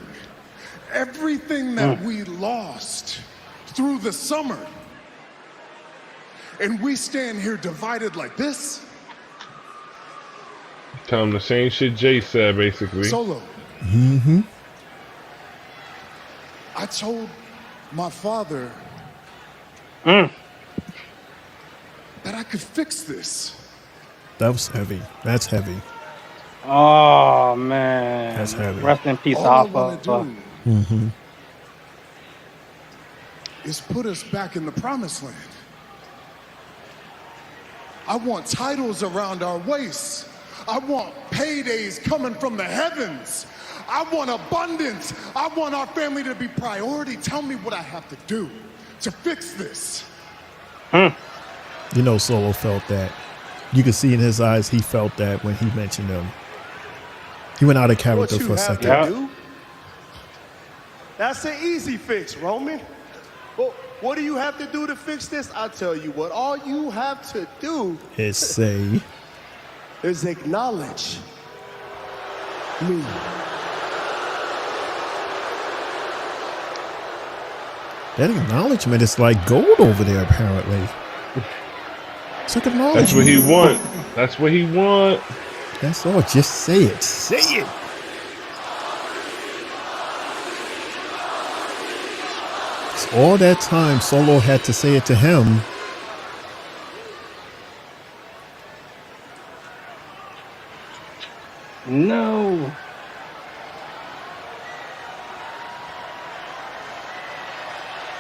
everything that we lost through the summer, and we stand here divided like this. Tell him the same shit Jay said, basically. Solo. I told my father that I could fix this. That was heavy. That's heavy. Oh man. That's heavy. Rest in peace, All I Alpha. want to do is put us back in the promised land. I want titles around our waists. I want paydays coming from the heavens. I want abundance. I want our family to be priority. Tell me what I have to do to fix this. You know, Solo felt that. You could see in his eyes he felt that when he mentioned him. He went out of character for a second. Do? That's an easy fix, Roman. Well, what do you have to do to fix this? I'll tell you what. All you have to do Is say, is acknowledge me. that acknowledgement is like gold over there, apparently. It's like acknowledgement. That's what he want. That's what he want. That's all. Just say it. Say it. All that time, Solo had to say it to him. No.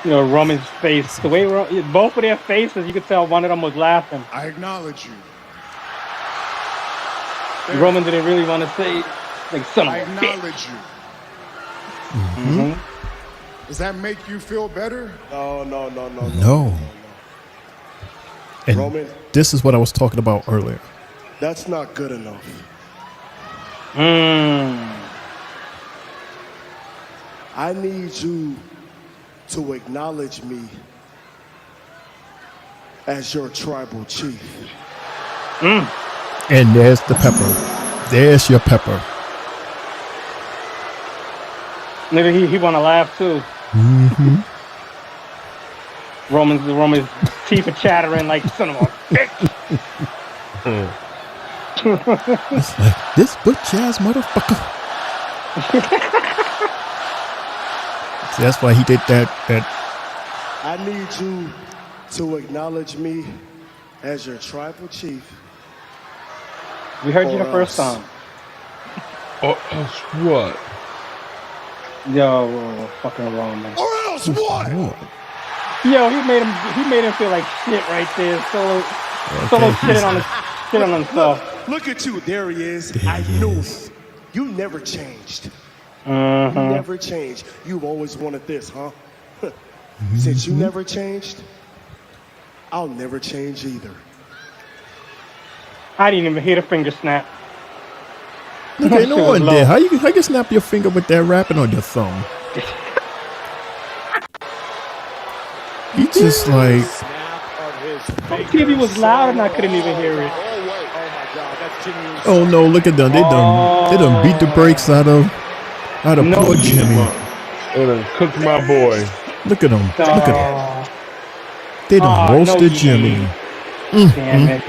You know, Roman's face, the way both of their faces, you could tell one of them was laughing. I acknowledge you. Roman didn't really want to say, like, son of I a bitch. acknowledge you. Does that make you feel better? No. No. And Roman. this is what I was talking about earlier. That's not good enough. I need you to acknowledge me as your tribal chief. And there's the pepper. There's your pepper. Nigga, he want to laugh too. Roman's teeth are chattering like son of a bitch. It's like, this butch ass motherfucker. See, that's why he did that. I need you to acknowledge me as your tribal chief We heard you the first time. Or else what? Yo, fucking Roman. Or else what? Yo, he made him feel like shit right there. Solo shitting on himself. Look at you. There he is. I knew it. You never changed. You Mm-hmm. never changed. You've always wanted this, huh? Since you never changed, I'll never change either. I didn't even hear the finger snap. Okay, no one did. How you snap your finger with that wrapping on your thumb? He just like. My TV was loud and I couldn't even hear it. Oh no! Look at them. They done beat the brakes out of poor Jimmy. They done cooked my boy. Look at them. Look at them. They done roasted Jimmy. Damn it.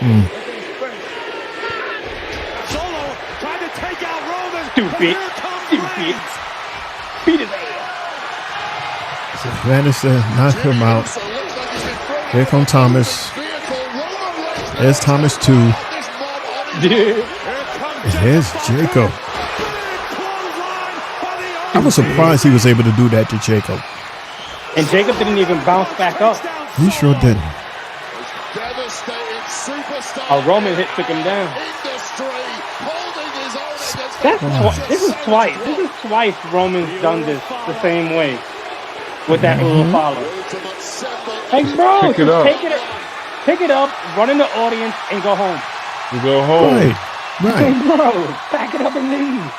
Solo trying to take out Roman. Stupid. Beat his ass. So managed to knock him out. Here comes Thomas. There's Thomas too. And here's Jacob. I was surprised he was able to do that to Jacob. And Jacob didn't even bounce back up. He sure didn't. A Roman hit took him down. This is twice. This is twice Roman's done this the same way with that little follow. Hey, bro, pick it up, run in the audience, and go home. You go home. Right. Hey, bro, back it up and leave.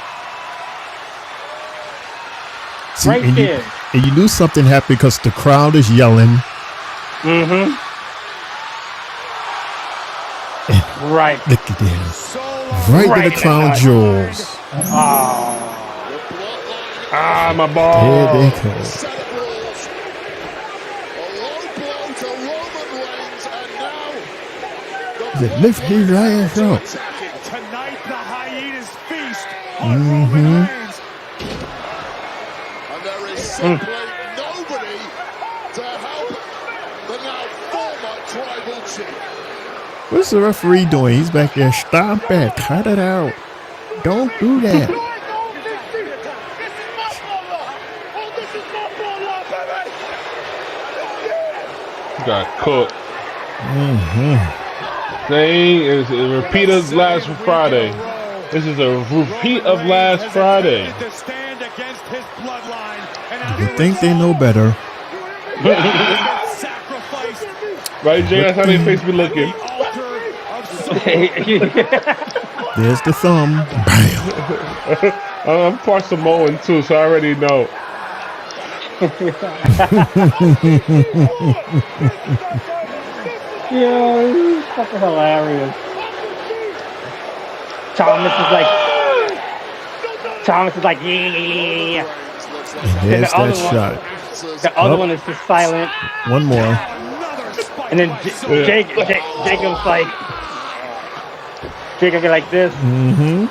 See, Right and there. You knew something happened because the crowd is yelling. Mm-hmm. Right. Look at this. Right in the crown jewels. My ball. There they go. Lift his ass up. Tonight, the hyenas feast on Mm-hmm. Roman Reigns. And there is simply nobody to help the now former tribal chief. What's the referee doing? He's back there. Stop it. Cut it out. Don't do that. Got cooked. Mm-hmm. Thing is a repeat of last Friday. This is a repeat of last Friday. You think they know better? Right, Jay? That's how they face me looking. There's the thumb. Bam. I'm part Samoan too, so I already know. Yo, it's fucking hilarious. Thomas is like, yeah. And there's that shot. The other one is just silent. One more. And then Jacob's like, Jacob be like this. Mm-hmm.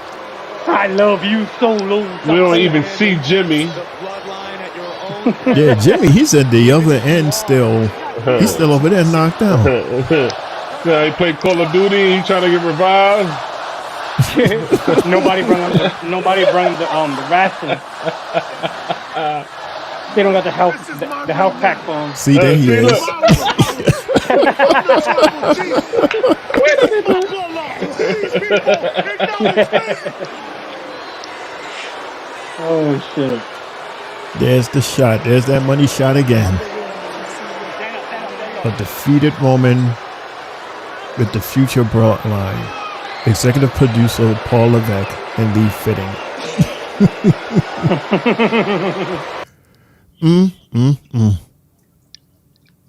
I love you, Solo. We don't even see Jimmy. Yeah, Jimmy, he's at the other end still. He's still over there knocked out. Yeah, he played Call of Duty. He's trying to get revived. Nobody brought him the wrestling. They don't got the health pack for him. See, there he is. Oh shit. There's the shot. There's that money shot again. A defeated Roman with the future Bloodline. Executive producer Paul Levesque and Lee Fitting.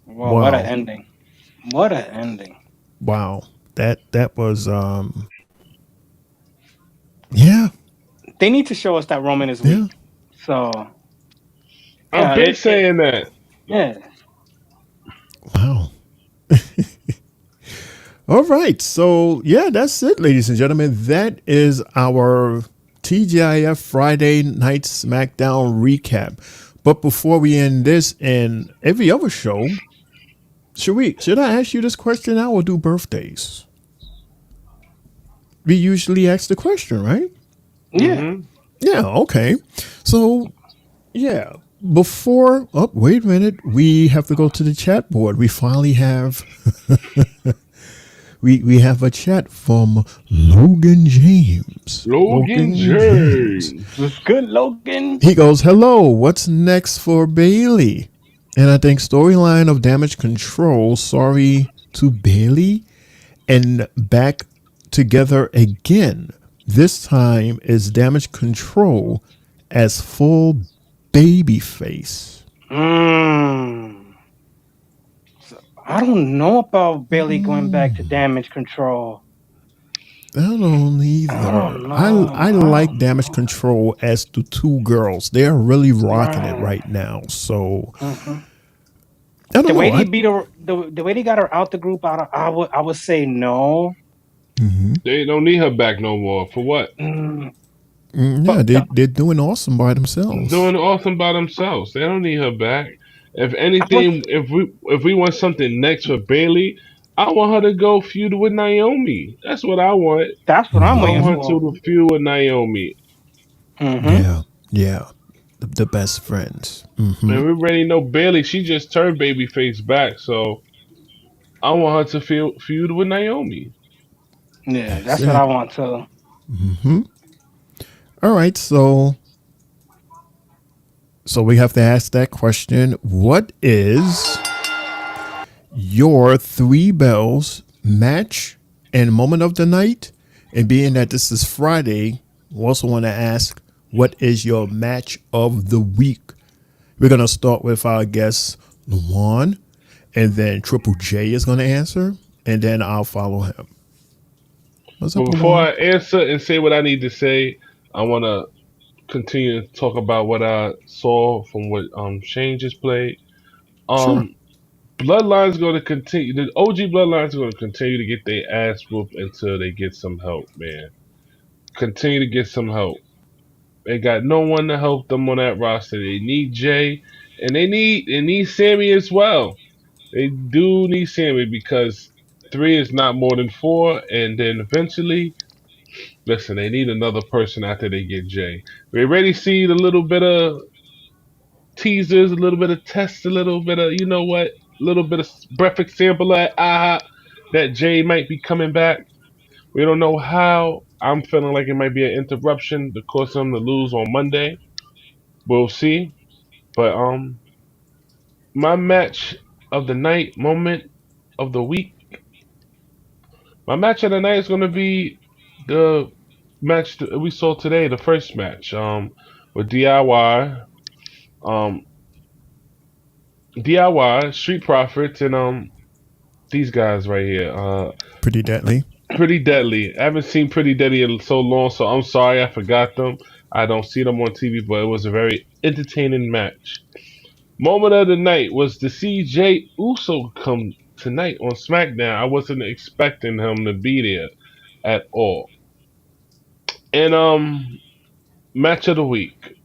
Wow, what an ending. What an ending. Wow. That was yeah. They need to show us that Roman is weak. So I've been saying that. Yeah. Wow. All right. So, yeah, that's it, ladies and gentlemen. That is our TGIF Friday Night SmackDown recap. But before we end this and every other show, should I ask you this question now or do birthdays? we usually ask the question, right? Yeah. Mm-hmm. Yeah, okay. So, yeah, before, oh, wait a minute. We have to go to the chat board. We finally have, we have a chat from Logan James. Logan James. What's good, Logan? He goes, hello, what's next for Bailey? And I think storyline of Damage Control, sorry to Bailey, and back together again. This time is Damage Control as full babyface. So, I don't know about Bailey going back to Damage Control. I don't either. I like Damage Control as the two girls. They're really rocking it right now. So I don't the way know. they beat her, the way they got her out the group, I would say no. They don't need her back no more. For what? Yeah, they're doing awesome by themselves. Doing awesome by themselves. They don't need her back. If anything, if we want something next for Bailey, I want her to go feud with Naomi. That's what I want. That's what I'm I waiting want for. her to feud with Naomi. Yeah. The best friends. And we already know Bailey. She just turned babyface back, so I want her to feud with Naomi. Yeah, that's what I want to. All right, so we have to ask that question. What is your 3 bells match and moment of the night? And being that this is Friday, we also want to ask, what is your match of the week? We're going to start with our guest, Luan, and then Triple J is going to answer, and then I'll follow him. What's up, But before Luan? I answer and say what I need to say, I want to continue to talk about what I saw from what Shane just played. Sure. Bloodline's going to continue. The OG Bloodline's going to continue to get their ass whooped until they get some help, man. Continue to get some help. They got no one to help them on that roster. They need Jay, and they need Sammy as well. They do need Sammy because 3 is not more than 4, and then eventually, listen, they need another person after they get Jay. We already see the little bit of teasers, a little bit of tests, a little bit of a little bit of breakfast sample at that Jay might be coming back. We don't know how. I'm feeling like it might be an interruption to cause them to lose on Monday. We'll see. But my match of the night, moment of the week. My match of the night is gonna be the match that we saw today, the first match. With DIY, Street Profits, and these guys right here. Pretty deadly. Pretty Deadly. I haven't seen Pretty Deadly in so long, so I'm sorry I forgot them. I don't see them on TV, but it was a very entertaining match. Moment of the night was to see Jay Uso come tonight on SmackDown. I wasn't expecting him to be there at all. And match of the week.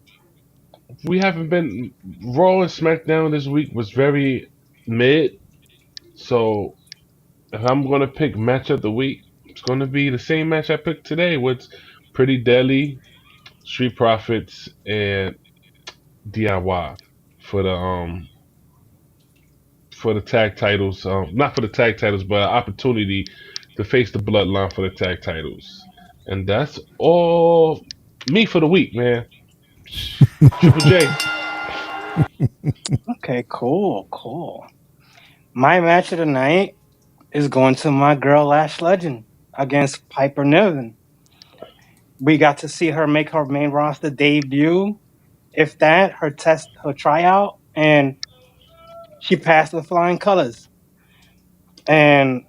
We haven't been Raw and SmackDown this week was very mid. So if I'm gonna pick match of the week, it's gonna be the same match I picked today with Pretty Deadly, Street Profits, and DIY for the tag titles. Not for the tag titles, but an opportunity to face the Bloodline for the tag titles. And that's all me for the week, man. Triple J. Okay, cool. My match of the night is going to my girl Lash Legend against Piper Niven. We got to see her make her main roster debut. If that, her tryout, and she passed with flying colors. And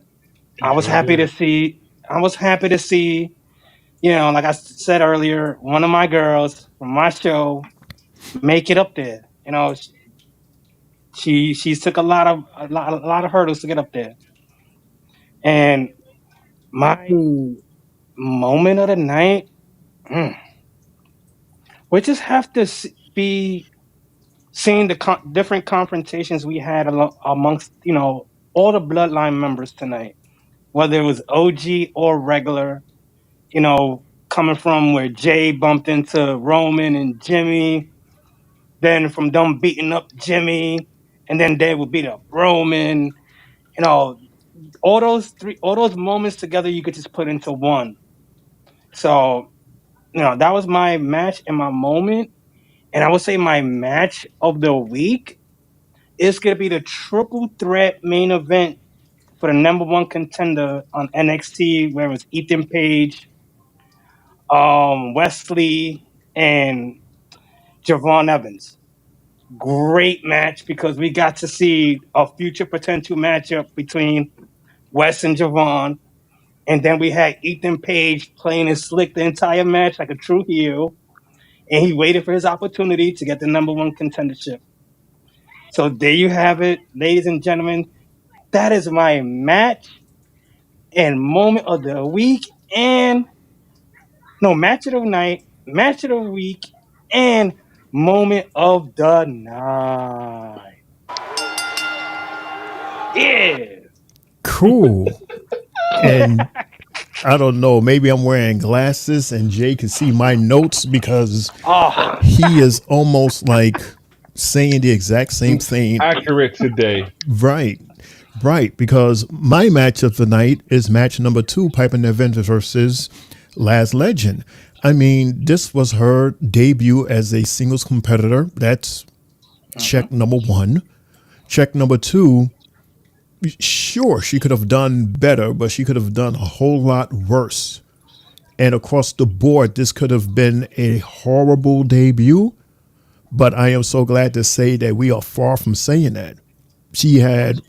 I was happy to see. Like I said earlier, one of my girls from my show make it up there. She took a lot of hurdles to get up there. And my moment of the night, we just have to be seeing the different confrontations we had amongst all the Bloodline members tonight, whether it was OG or regular. Coming from where Jay bumped into Roman and Jimmy, then from them beating up Jimmy, and then they would beat up Roman. All those moments together, you could just put into one. So, that was my match and my moment. And I would say my match of the week is going to be the triple threat main event for the number one contender on NXT, where it was Ethan Page, Wesley, and Javon Evans. Great match because we got to see a future potential matchup between Wes and Javon. And then we had Ethan Page playing his slick the entire match like a true heel. And he waited for his opportunity to get the number one contendership. So there you have it, ladies and gentlemen. That is my match and moment of the week and match of the night, match of the week, and moment of the night. Yeah. Cool. And I don't know, maybe I'm wearing glasses and Jay can see my notes because he is almost like saying the exact same thing. Accurate today. Right. Because my match of the night is match number 2, Piper Niven versus Last Legend. I mean, this was her debut as a singles competitor. That's check number 1. Check number 2, sure, she could have done better, but she could have done a whole lot worse. And across the board, this could have been a horrible debut. But I am so glad to say that we are far from saying that. She had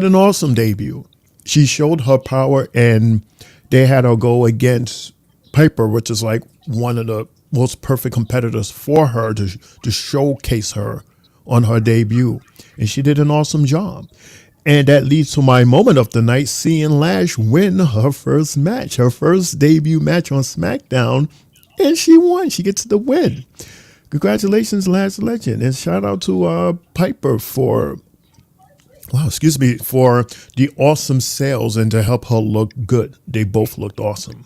an awesome debut. She showed her power, and they had her go against Piper, which is like one of the most perfect competitors for her to showcase her on her debut. And she did an awesome job. And that leads to my moment of the night, seeing Lash win her first match, her first debut match on SmackDown. And she won. She gets the win. Congratulations, Last Legend. And shout out to Piper for the awesome sales and to help her look good. They both looked awesome.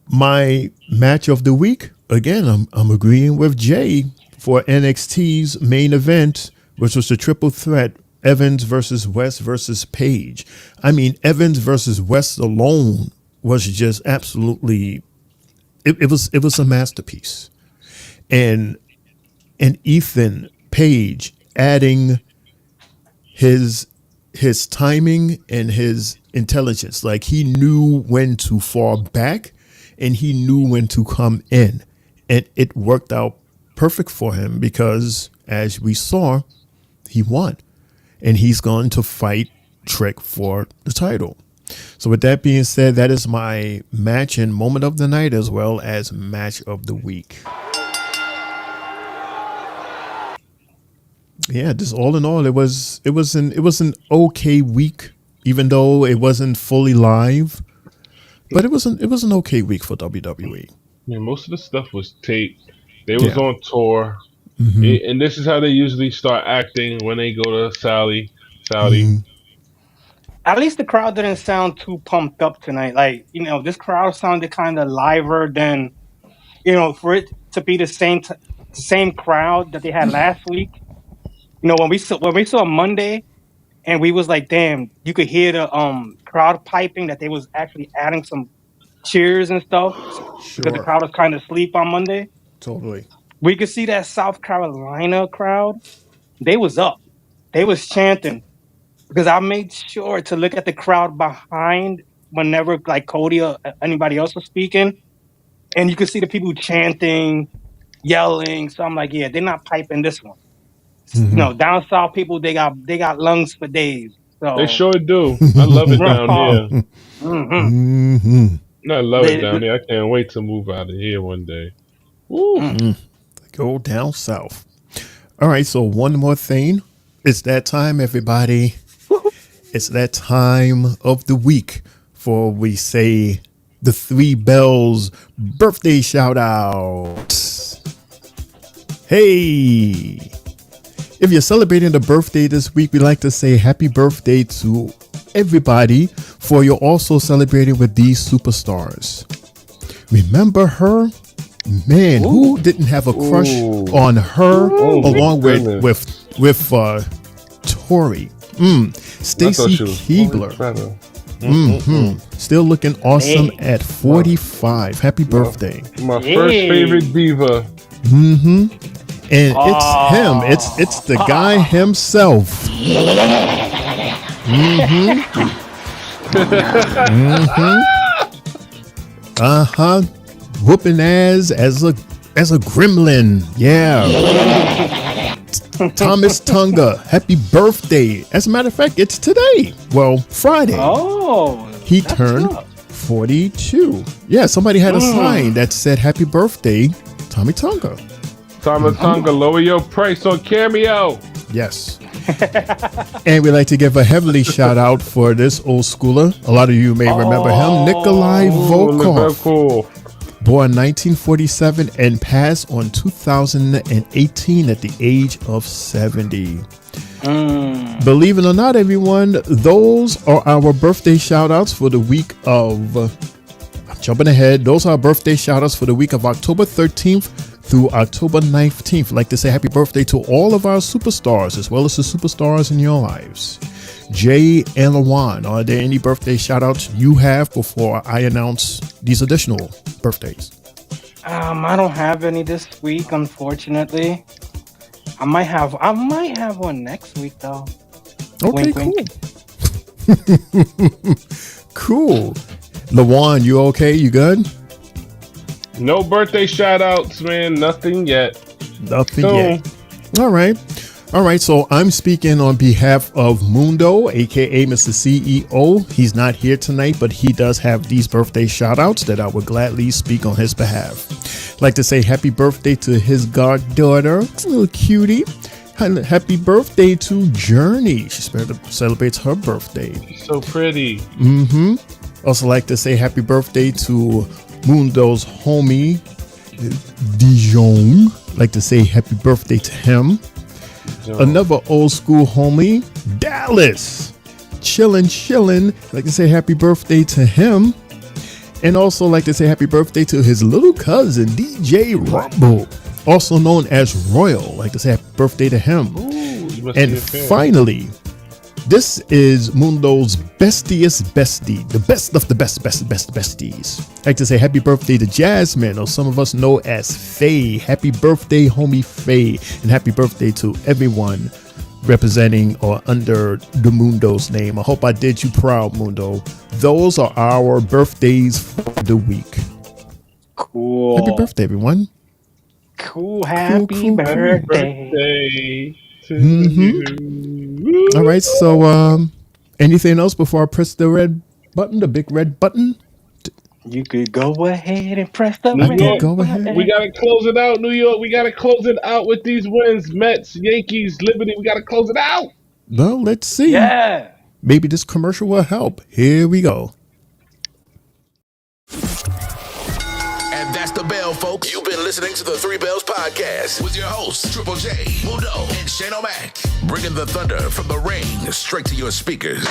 My match of the week, again, I'm agreeing with Jay for NXT's main event, which was the triple threat, Evans versus West versus Page. I mean, Evans versus West alone was just absolutely, it was a masterpiece. And Ethan Page adding his timing and his intelligence. Like, he knew when to fall back and he knew when to come in. And it worked out perfect for him because, as we saw, he won. And he's going to fight Trick for the title. So with that being said, that is my match and moment of the night, as well as match of the week. Yeah, just all in all, it was an okay week, even though it wasn't fully live. But it was an okay week for WWE. Yeah, most of the stuff was taped. They was on tour. Mm-hmm. And this is how they usually start acting when they go to Saudi. Mm-hmm. At least the crowd didn't sound too pumped up tonight. Like, this crowd sounded kind of liver than, for it to be the same crowd that they had last week. When we saw Monday, and we was like, damn, you could hear the crowd piping that they was actually adding some cheers and stuff because the crowd was kind of asleep on Monday. Totally. We could see that South Carolina crowd. They was up. They was chanting because I made sure to look at the crowd behind whenever like Cody or anybody else was speaking, and you could see the people chanting, yelling. So I'm like, yeah, they're not piping this one. Mm-hmm. Down south people they got lungs for days. So they sure do. I love it down here. Mm-hmm. I love it down here. I can't wait to move out of here one day. Woo. Go down south. All right, so one more thing. It's that time, everybody. It's that time of the week for we say the 3 Bells birthday shout out. Hey, if you're celebrating a birthday this week, we like to say happy birthday to everybody for you're also celebrating with these superstars. Remember her? Man, who didn't have a crush on her along with Tori? Stacy Keibler. Still looking awesome at 45. Happy birthday. My first favorite diva. And it's him. It's the guy himself. Whooping ass as a gremlin. Yeah. Thomas Tunga, happy birthday. As a matter of fact, it's today. Well, Friday. He turned 42. Yeah, somebody had a sign that said happy birthday, Tommy Tunga. Tommy Tunga, lower your price on Cameo. Yes. And we'd like to give a heavily shout out for this old schooler. A lot of you may remember him, Nikolai Volkov. Born 1947 and passed on 2018 at the age of 70. Believe it or not, everyone, those are our birthday shout outs for the week of, I'm jumping ahead, those are our birthday shout outs for the week of October 13th through October 19th. I'd like to say happy birthday to all of our superstars, as well as the superstars in your lives. Jay and Lawan, are there any birthday shout outs you have before I announce these additional birthdays? I don't have any this week, unfortunately. I might have one next week though. Okay, Wink, cool. wink. Cool. Lawan, you okay? You good? No birthday shout outs, man. Nothing yet. Nothing yet. All right. So I'm speaking on behalf of Mundo, aka Mr. CEO. He's not here tonight, but he does have these birthday shout outs that I would gladly speak on his behalf. I'd like to say happy birthday to his goddaughter, little cutie. Happy birthday to Journey. She celebrates her birthday. So pretty. Also like to say happy birthday to Mundo's homie, Dijon. Like to say happy birthday to him. Another old school homie, Dallas. Chillin'. Like to say happy birthday to him. And also like to say happy birthday to his little cousin, DJ Rumble, also known as Royal. Like to say happy birthday to him. And finally, this is Mundo's bestiest bestie, the best of the best besties. I'd like to say happy birthday to Jasmine, or some of us know as Faye. Happy birthday, homie Faye. And happy birthday to everyone representing or under the Mundo's name. I hope I did you proud, Mundo. Those are our birthdays for the week. Cool. Happy birthday, everyone. Cool. Happy birthday. All right, so anything else before I press the red button, the big red button? You could go ahead and press the New red York, button. we gotta close it out, New York. We gotta close it out with these wins. Mets, Yankees, Liberty. We gotta close it out. Well, let's see. Yeah. Maybe this commercial will help. Here we go. And that's the bell, folks. You've been listening to the Three Bells Podcast with your hosts, Triple J, Mundo, and Shane O'Mac. Bringing the thunder from the ring straight to your speakers.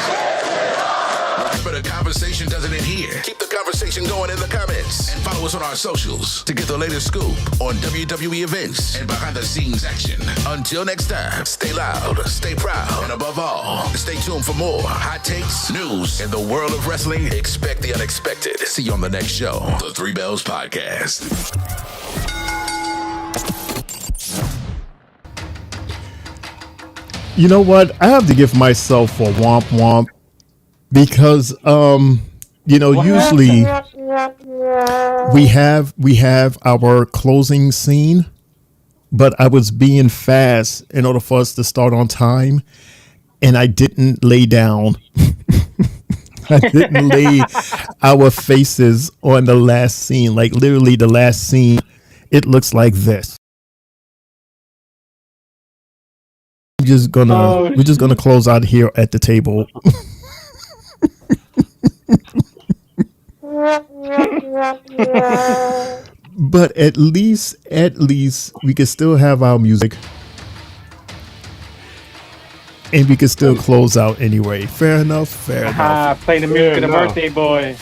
Remember, the conversation doesn't end here. Keep the conversation going in the comments. And follow us on our socials to get the latest scoop on WWE events and behind-the-scenes action. Until next time, stay loud, stay proud, and above all, stay tuned for more hot takes, news, and the world of wrestling. Expect the unexpected. See you on the next show, the Three Bells Podcast. You know what? I have to give myself a womp womp because usually we have our closing scene, but I was being fast in order for us to start on time, and I didn't lay down. I didn't lay our faces on the last scene. Like literally the last scene, it looks like this. We're just gonna close out here at the table. But at least we can still have our music. and we can still close out anyway. Fair enough. Fair enough. Play the music of the birthday boy.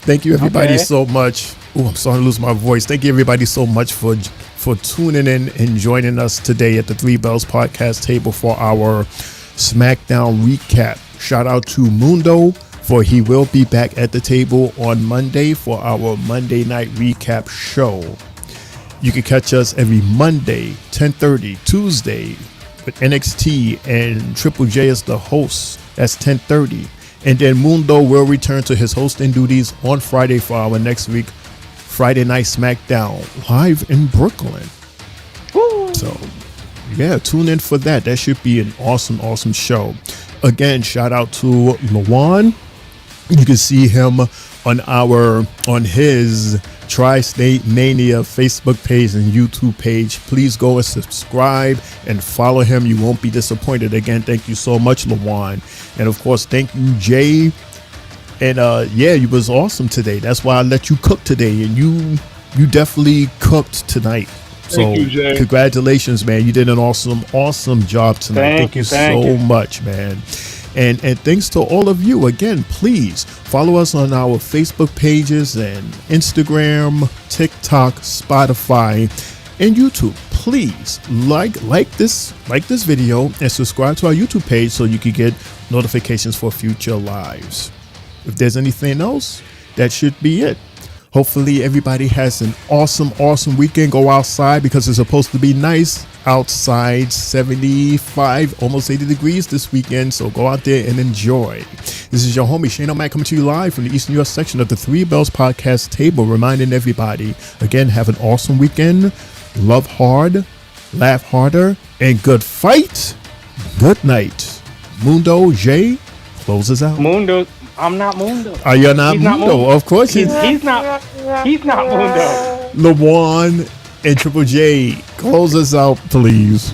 Thank you, everybody, Okay. so much. Oh, I'm starting to lose my voice. Thank you, everybody, so much for tuning in and joining us today at the Three Bells podcast table for our SmackDown recap. Shout out to Mundo, for he will be back at the table on Monday for our Monday night recap show. You can catch us every Monday, 10:30, Tuesday with NXT and Triple J as the host. That's 10:30. And then Mundo will return to his hosting duties on Friday for our next week, Friday Night SmackDown, live in Brooklyn. Woo. So, yeah, tune in for that. That should be an awesome, awesome show. Again, shout out to Lawan. You can see him on his Tri-State Mania Facebook page and YouTube page. Please go and subscribe and follow him. You won't be disappointed. Again, thank you so much, Lawan. And of course, thank you, Jay. And yeah, you was awesome today. That's why I let you cook today. And you definitely cooked tonight. Thank you, Jay. Congratulations, man. You did an awesome job tonight. Thank you so much, man. And thanks to all of you. Again, please follow us on our Facebook pages and Instagram, TikTok, Spotify, and YouTube. Please like this video and subscribe to our YouTube page so you can get notifications for future lives. If there's anything else, that should be it. Hopefully everybody has an awesome weekend. Go outside because it's supposed to be nice outside, 75, almost 80 degrees this weekend. So go out there and enjoy. This is your homie Shane O'Mac coming to you live from the Eastern US section of the Three Bells podcast table, reminding everybody, again, have an awesome weekend. Love hard, laugh harder, and good fight. Good night. Mundo J closes out. Mundo. I'm not Mundo. Are you not Mundo? Of course he's not. He's not Mundo. LeJuan and Triple J, close us out, please.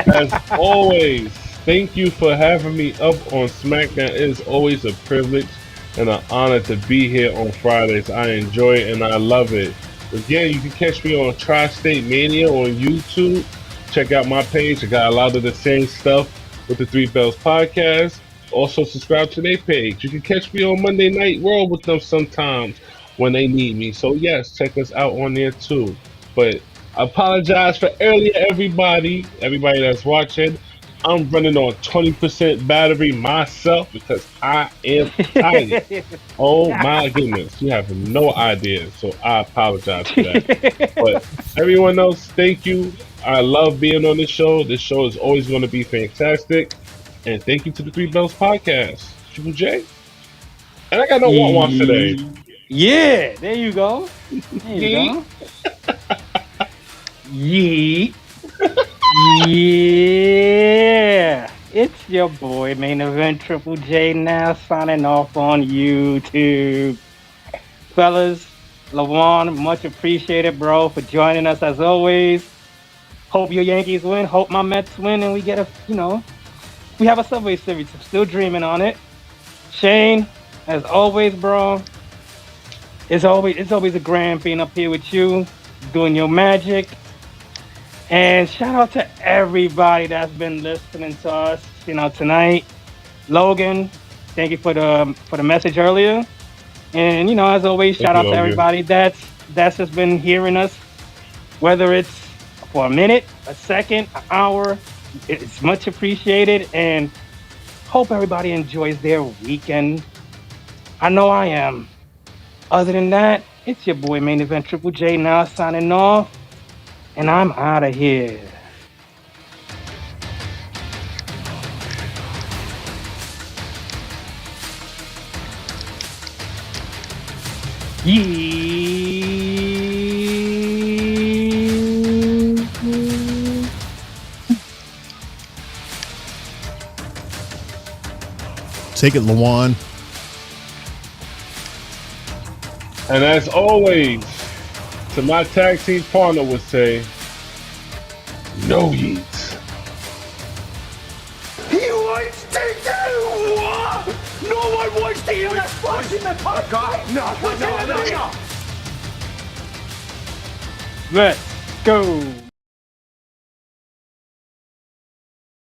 As always, thank you for having me up on SmackDown. It is always a privilege and an honor to be here on Fridays. I enjoy it and I love it. Again, you can catch me on Tri-State Mania on YouTube. Check out my page. I got a lot of the same stuff with the Three Bells podcast. Also, subscribe to their page. You can catch me on Monday Night Raw with them sometimes when they need me. So, yes, check us out on there too. But I apologize for earlier, everybody that's watching. I'm running on 20% battery myself because I am tired. Oh, my goodness. You have no idea. So, I apologize for that. But everyone else, thank you. I love being on this show. This show is always going to be fantastic. And thank you to the Three Bells podcast. Triple J. And I got no want today. Yeah, there you go. There you go. Yeet. Yeah. It's your boy, Main Event Triple J, now signing off on YouTube. Fellas, LeJuan, much appreciated, bro, for joining us as always. Hope your Yankees win. Hope my Mets win and we get we have a Subway Series. I'm still dreaming on it. Shane, as always, bro, it's always a grand being up here with you, doing your magic. And shout out to everybody that's been listening to us, tonight. Logan, thank you for the message earlier. And as always, shout out to everybody that's just been hearing us, whether it's for a minute, a second, an hour. It's much appreciated, and hope everybody enjoys their weekend. I know I am. Other than that, it's your boy Main Event Triple J now signing off, and I'm out of here. Take it, LeJuan. And as always, to my tag team partner would say, no yeets. He wants to do what? No one wants to hear that flash in the top guy. No. Let's go.